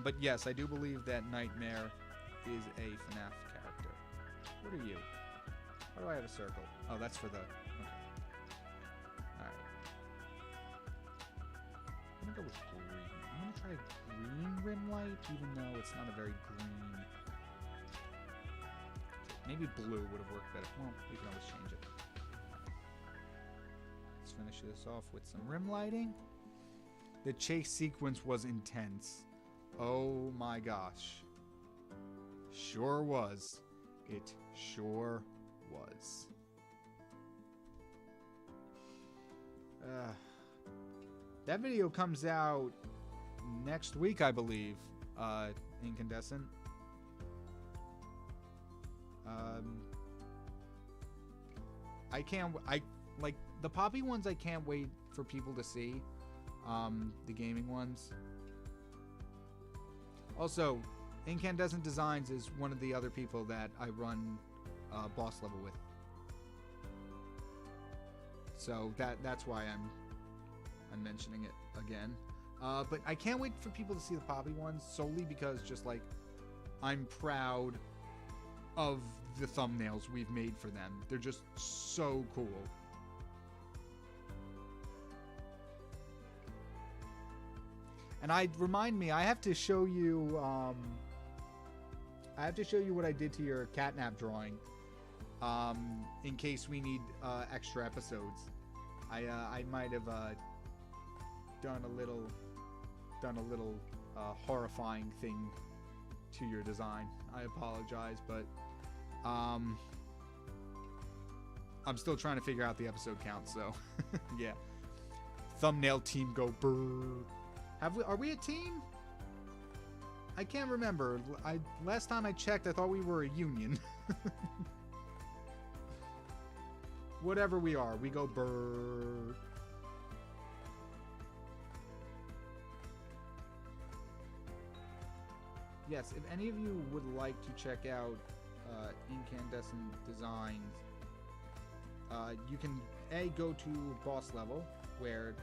A: But yes, I do believe that Nightmare is a FNAF character. What are you? How do I have a circle? Oh, that's for the... Okay. Alright. I'm gonna go with green. I'm gonna try a green rim light, even though it's not a very green... Maybe blue would have worked better. Well, we can always change it. Let's finish this off with some rim lighting. The chase sequence was intense. Oh my gosh. Sure was. It sure was. That video comes out next week, I believe. Incandescent. I like the Poppy ones. I can't wait for people to see. The gaming ones. Also, Incandescent Designs is one of the other people that I run boss level with. So that's why I'm mentioning it again. But I can't wait for people to see the Poppy ones, solely because just like I'm proud of the thumbnails we've made for them. They're just so cool. And I have to show you what I did to your catnap drawing, in case we need extra episodes. I might have done a little horrifying thing to your design. I apologize, but I'm still trying to figure out the episode count. So yeah, thumbnail team go brrr. Are we a team? I can't remember. Last time I checked, I thought we were a union. Whatever we are, we go brrr. Yes, if any of you would like to check out Incandescent Designs, you can go to boss level, where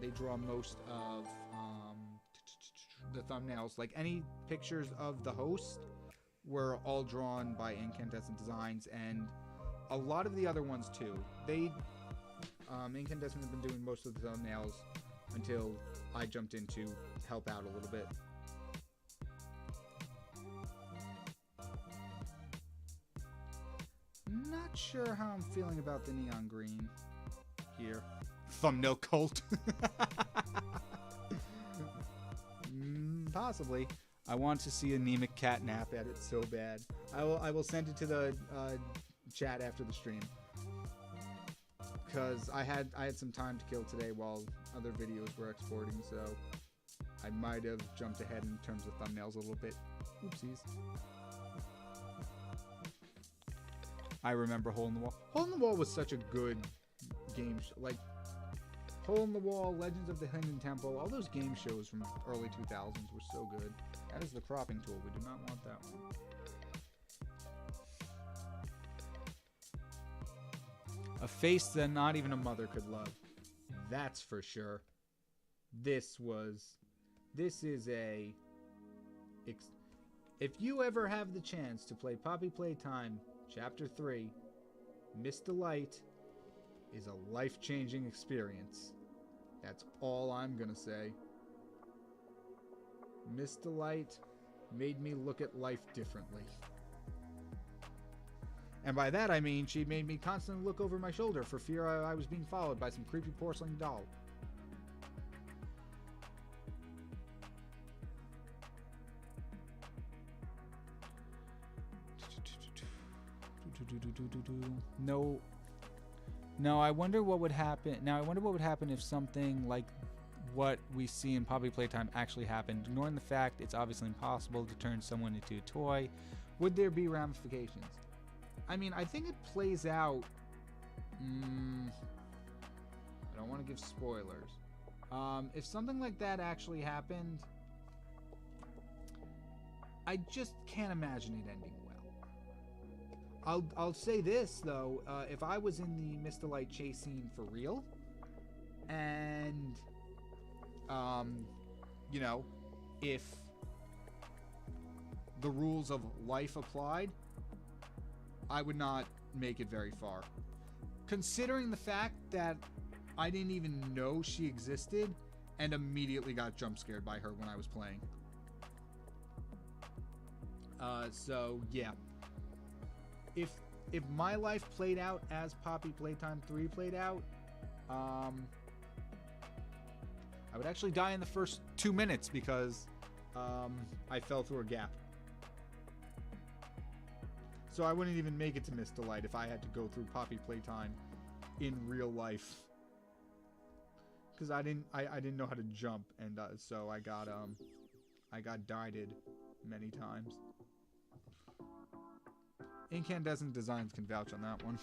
A: they draw most of the thumbnails. Like any pictures of the host were all drawn by Incandescent Designs, and a lot of the other ones too. Incandescent has been doing most of the thumbnails until I jumped in to help out a little bit. Not sure how I'm feeling about the neon green here. Thumbnail cult. Possibly. I want to see anemic catnap at it so bad. I will send it to the chat after the stream, because I had some time to kill today while other videos were exporting, so I might have jumped ahead in terms of thumbnails a little bit. Oopsies. I remember Hole in the Wall. Hole in the Wall was such a good game. Like Hole in the Wall, Legends of the Hidden Temple, all those game shows from early 2000s were so good. That is the cropping tool. We do not want that one. A face that not even a mother could love. That's for sure. This is a... If you ever have the chance to play Poppy Playtime Chapter 3, Miss Delight is a life-changing experience. That's all I'm gonna say. Miss Delight made me look at life differently. And by that I mean she made me constantly look over my shoulder for fear I was being followed by some creepy porcelain doll. No, I wonder what would happen. Now, I wonder what would happen if something like what we see in Poppy Playtime actually happened. Ignoring the fact it's obviously impossible to turn someone into a toy, would there be ramifications? I mean, I think it plays out... I don't want to give spoilers. If something like that actually happened, I just can't imagine it ending well. I'll say this though, if I was in the Miss Delight chase scene for real, and you know, if the rules of life applied, I would not make it very far. Considering the fact that I didn't even know she existed and immediately got jump scared by her when I was playing. So yeah. If my life played out as Poppy Playtime 3 played out, I would actually die in the first 2 minutes because I fell through a gap. So I wouldn't even make it to Miss Delight if I had to go through Poppy Playtime in real life. Because I didn't know how to jump, and so I got dieted many times. Incandescent Designs can vouch on that one.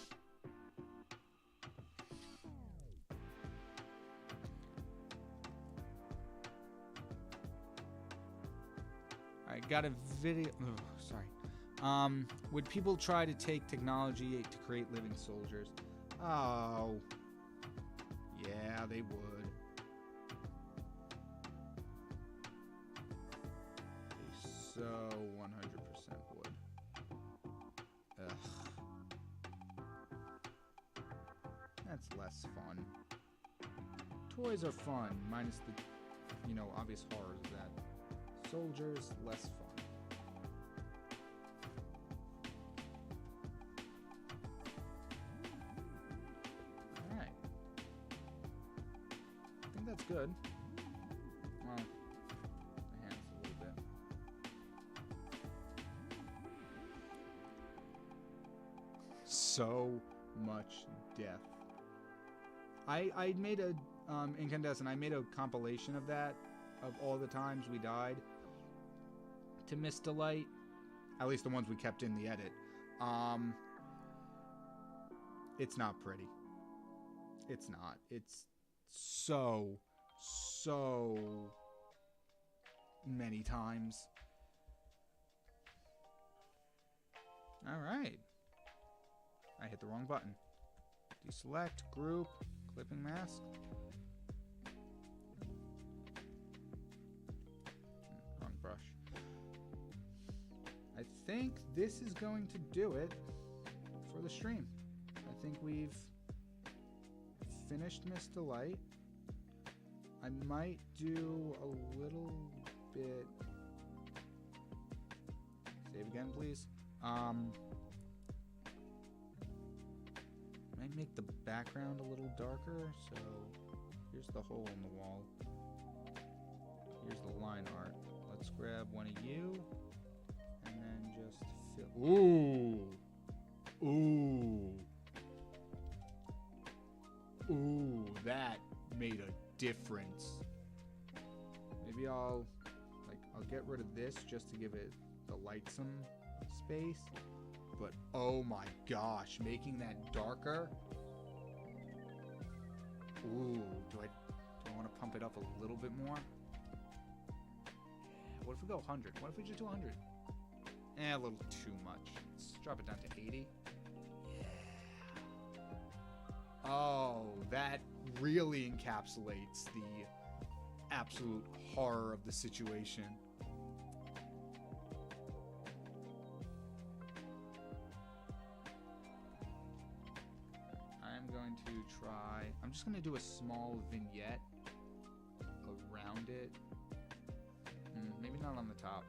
A: Alright, got a video. Oh, sorry. Would people try to take technology to create living soldiers? Oh. Yeah, they would. They so 100% would. Ugh. That's less fun. Toys are fun, minus the, obvious horrors of that. Soldiers, less fun. Alright. I think that's good. Well, my hands a little bit. So much death. I made a, Incandescent, I made a compilation of that, of all the times we died to Miss Delight, at least the ones we kept in the edit. It's not pretty. It's not. It's so many times. All right. I hit the wrong button. Deselect, group, clipping mask. Wrong brush. I think this is going to do it for the stream. I think we've finished Miss Delight. I might do a little bit. Save again, please. Might make the background a little darker. So here's the hole in the wall. Here's the line art. Let's grab one of you. And then just fill. Ooh. Ooh. Ooh, that made a difference. Maybe I'll get rid of this just to give it the light some space. But oh my gosh, making that darker. Ooh, do I want to pump it up a little bit more? What if we go 100? What if we just do 100? A little too much. Let's drop it down to 80. Yeah. Oh, that really encapsulates the absolute horror of the situation. I'm just going to do a small vignette around it. Maybe not on the top.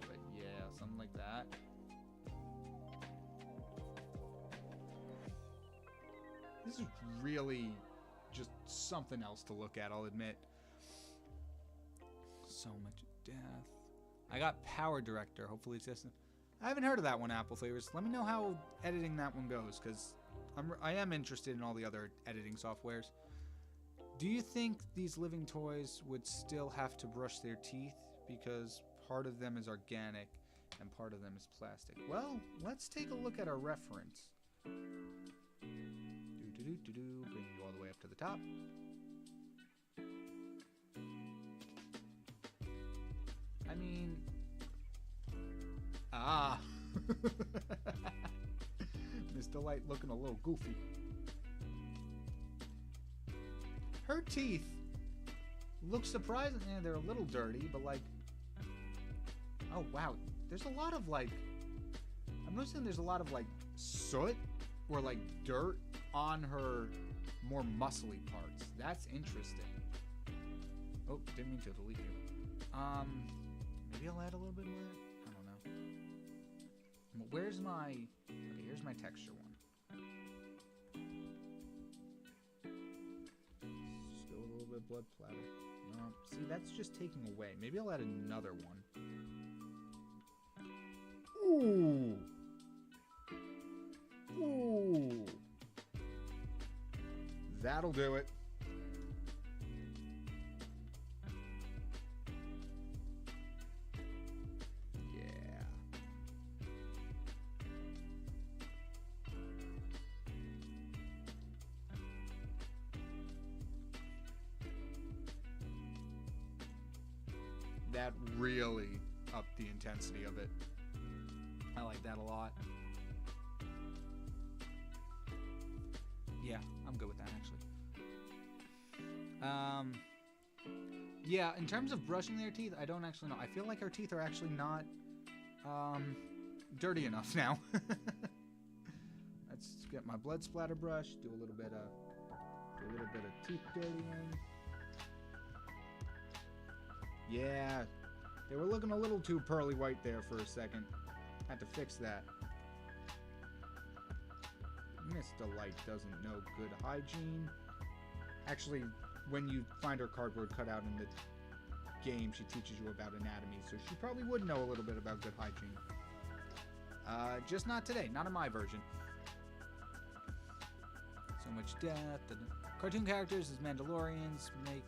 A: But yeah, something like that. This is really just something else to look at, I'll admit. So much death. I got Power Director. Hopefully it's just... I haven't heard of that one, Apple Flavors. Let me know how editing that one goes, because I am interested in all the other editing softwares. Do you think these living toys would still have to brush their teeth? Because part of them is organic and part of them is plastic. Well, let's take a look at our reference. Bring you all the way up to the top. I mean... Ah! Miss Delight looking a little goofy. Her teeth look surprising. Yeah, they're a little dirty, but like... Oh, wow. There's a lot of like... I'm noticing there's a lot of like soot or like dirt on her more muscly parts. That's interesting. Oh, didn't mean to delete you. Maybe I'll add a little bit more. Where's my... Okay, here's my texture one. Still a little bit blood splatter. No. See, that's just taking away. Maybe I'll add another one. Ooh. Ooh. That'll do it. Yeah. That really upped the intensity of it. I like that a lot. Yeah, I'm good with that, actually. Yeah, in terms of brushing their teeth, I don't actually know. I feel like our teeth are actually not dirty enough now. Let's get my blood splatter brush, do a little bit of teeth dirtying. Yeah, they were looking a little too pearly white there for a second. Had to fix that. Miss Delight doesn't know good hygiene. Actually, when you find her cardboard cutout in the game, she teaches you about anatomy, so she probably would know a little bit about good hygiene. Just not today, not in my version. So much death. The cartoon characters as Mandalorians. Make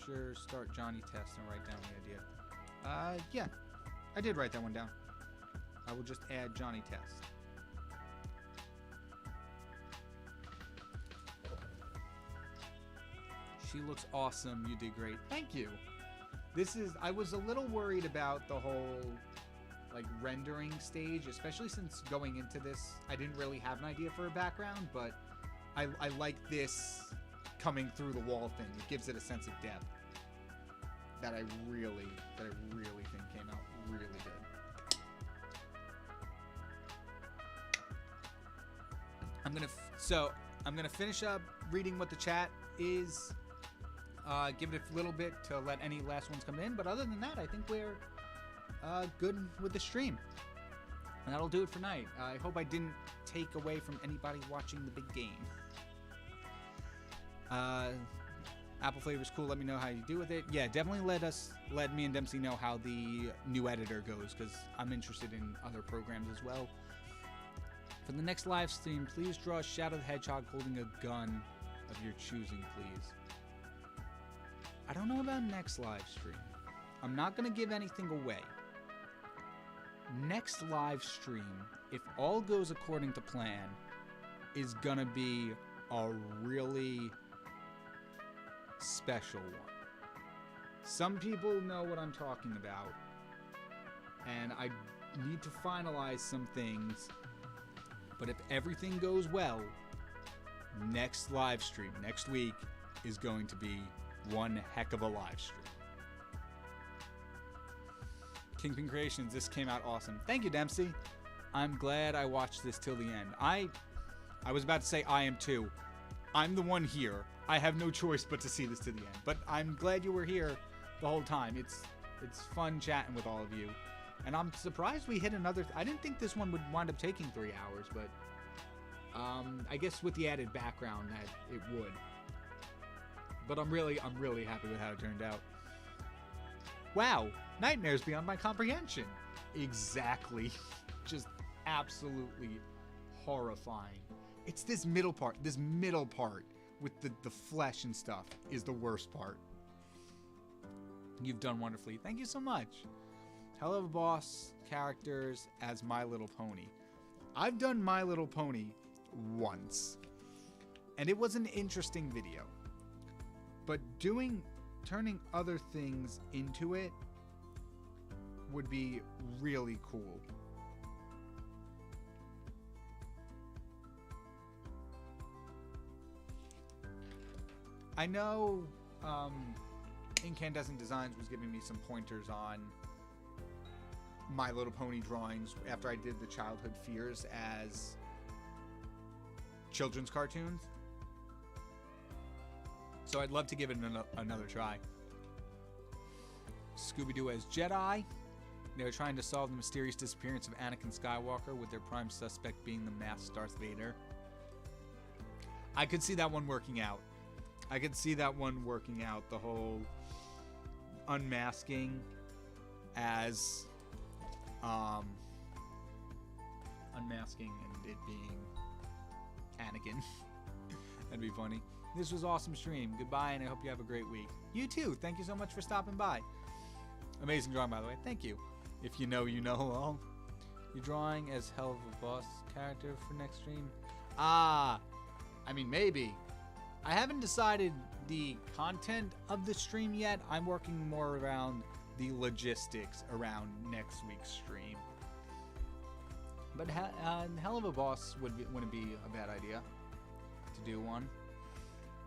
A: sure start Johnny test and write down the idea. Yeah, I did write that one down. I will just add Johnny test. She looks awesome. You did great. Thank you. I was a little worried about the whole like rendering stage, especially since going into this, I didn't really have an idea for a background, but I like this coming through the wall thing. It gives it a sense of depth that I really think came out really good. I'm gonna finish up reading what the chat is. Give it a little bit to let any last ones come in, but other than that, I think we're good with the stream. And that'll do it for night. I hope I didn't take away from anybody watching the big game. Apple flavor's cool. Let me know how you do with it. Yeah, definitely let me and Dempsey know how the new editor goes, because I'm interested in other programs as well. For the next live stream, please draw Shadow the Hedgehog holding a gun of your choosing, please. I don't know about next live stream. I'm not going to give anything away. Next live stream, if all goes according to plan, is going to be a really special one. Some people know what I'm talking about, and I need to finalize some things, but if everything goes well, next live stream, next week, is going to be one heck of a live stream. KyngPin Creations, this came out awesome. Thank you, Dempsey. I'm glad I watched this till the end. I was about to say I am too. I'm the one here. I have no choice but to see this to the end. But I'm glad you were here the whole time. It's fun chatting with all of you. And I'm surprised we hit another... I didn't think this one would wind up taking 3 hours, but... I guess with the added background that it would. But I'm really happy with how it turned out. Wow, nightmares beyond my comprehension. Exactly. Just absolutely horrifying. It's this middle part with the flesh and stuff is the worst part. You've done wonderfully. Thank you so much. Hello, boss characters as My Little Pony. I've done My Little Pony once, and it was an interesting video. But turning other things into it would be really cool. I know Incandescent Designs was giving me some pointers on My Little Pony drawings after I did the childhood fears as children's cartoons. So I'd love to give it another try. Scooby-Doo as Jedi. They were trying to solve the mysterious disappearance of Anakin Skywalker, with their prime suspect being the masked Darth Vader. I could see that one working out. The whole unmasking as unmasking and it being Anakin. That'd be funny. This was awesome stream. Goodbye, and I hope you have a great week. You too. Thank you so much for stopping by. Amazing drawing, by the way. Thank you. If you know, you know. Well, you're drawing as hell of a boss character for next stream? I mean, maybe. I haven't decided the content of the stream yet. I'm working more around the logistics around next week's stream. But hell of a boss wouldn't be a bad idea to do one.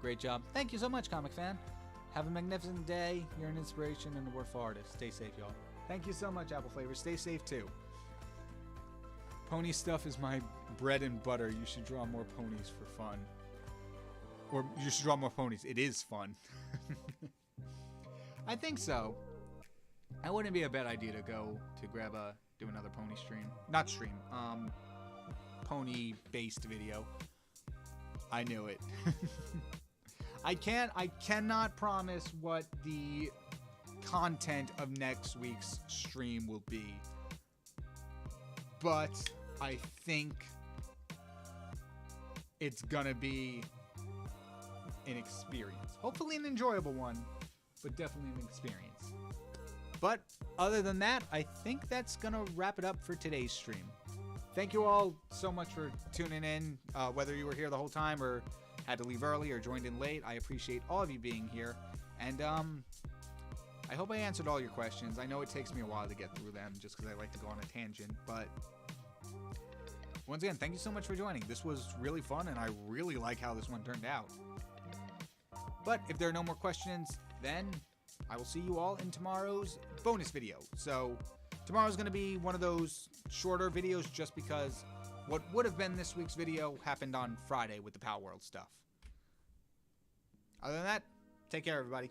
A: Great job. Thank you so much, comic fan. Have a magnificent day. You're an inspiration and a worthwhile artist. Stay safe, y'all. Thank you so much, Apple Flavor. Stay safe, too. Pony stuff is my bread and butter. You should draw more ponies for fun. Or you should draw more ponies. It is fun. I think so. That wouldn't be a bad idea to go to do another pony stream. Not stream. Pony-based video. I knew it. I cannot promise what the content of next week's stream will be. But I think it's gonna be an experience. Hopefully an enjoyable one, but definitely an experience. But other than that, I think that's gonna wrap it up for today's stream. Thank you all so much for tuning in, whether you were here the whole time or had to leave early or joined in late. I appreciate all of you being here. And I hope I answered all your questions. I know it takes me a while to get through them just because I like to go on a tangent. But once again, thank you so much for joining. This was really fun, and I really like how this one turned out. But if there are no more questions, then I will see you all in tomorrow's bonus video. So tomorrow's going to be one of those shorter videos just because what would have been this week's video happened on Friday with the Power World stuff. Other than that, take care, everybody.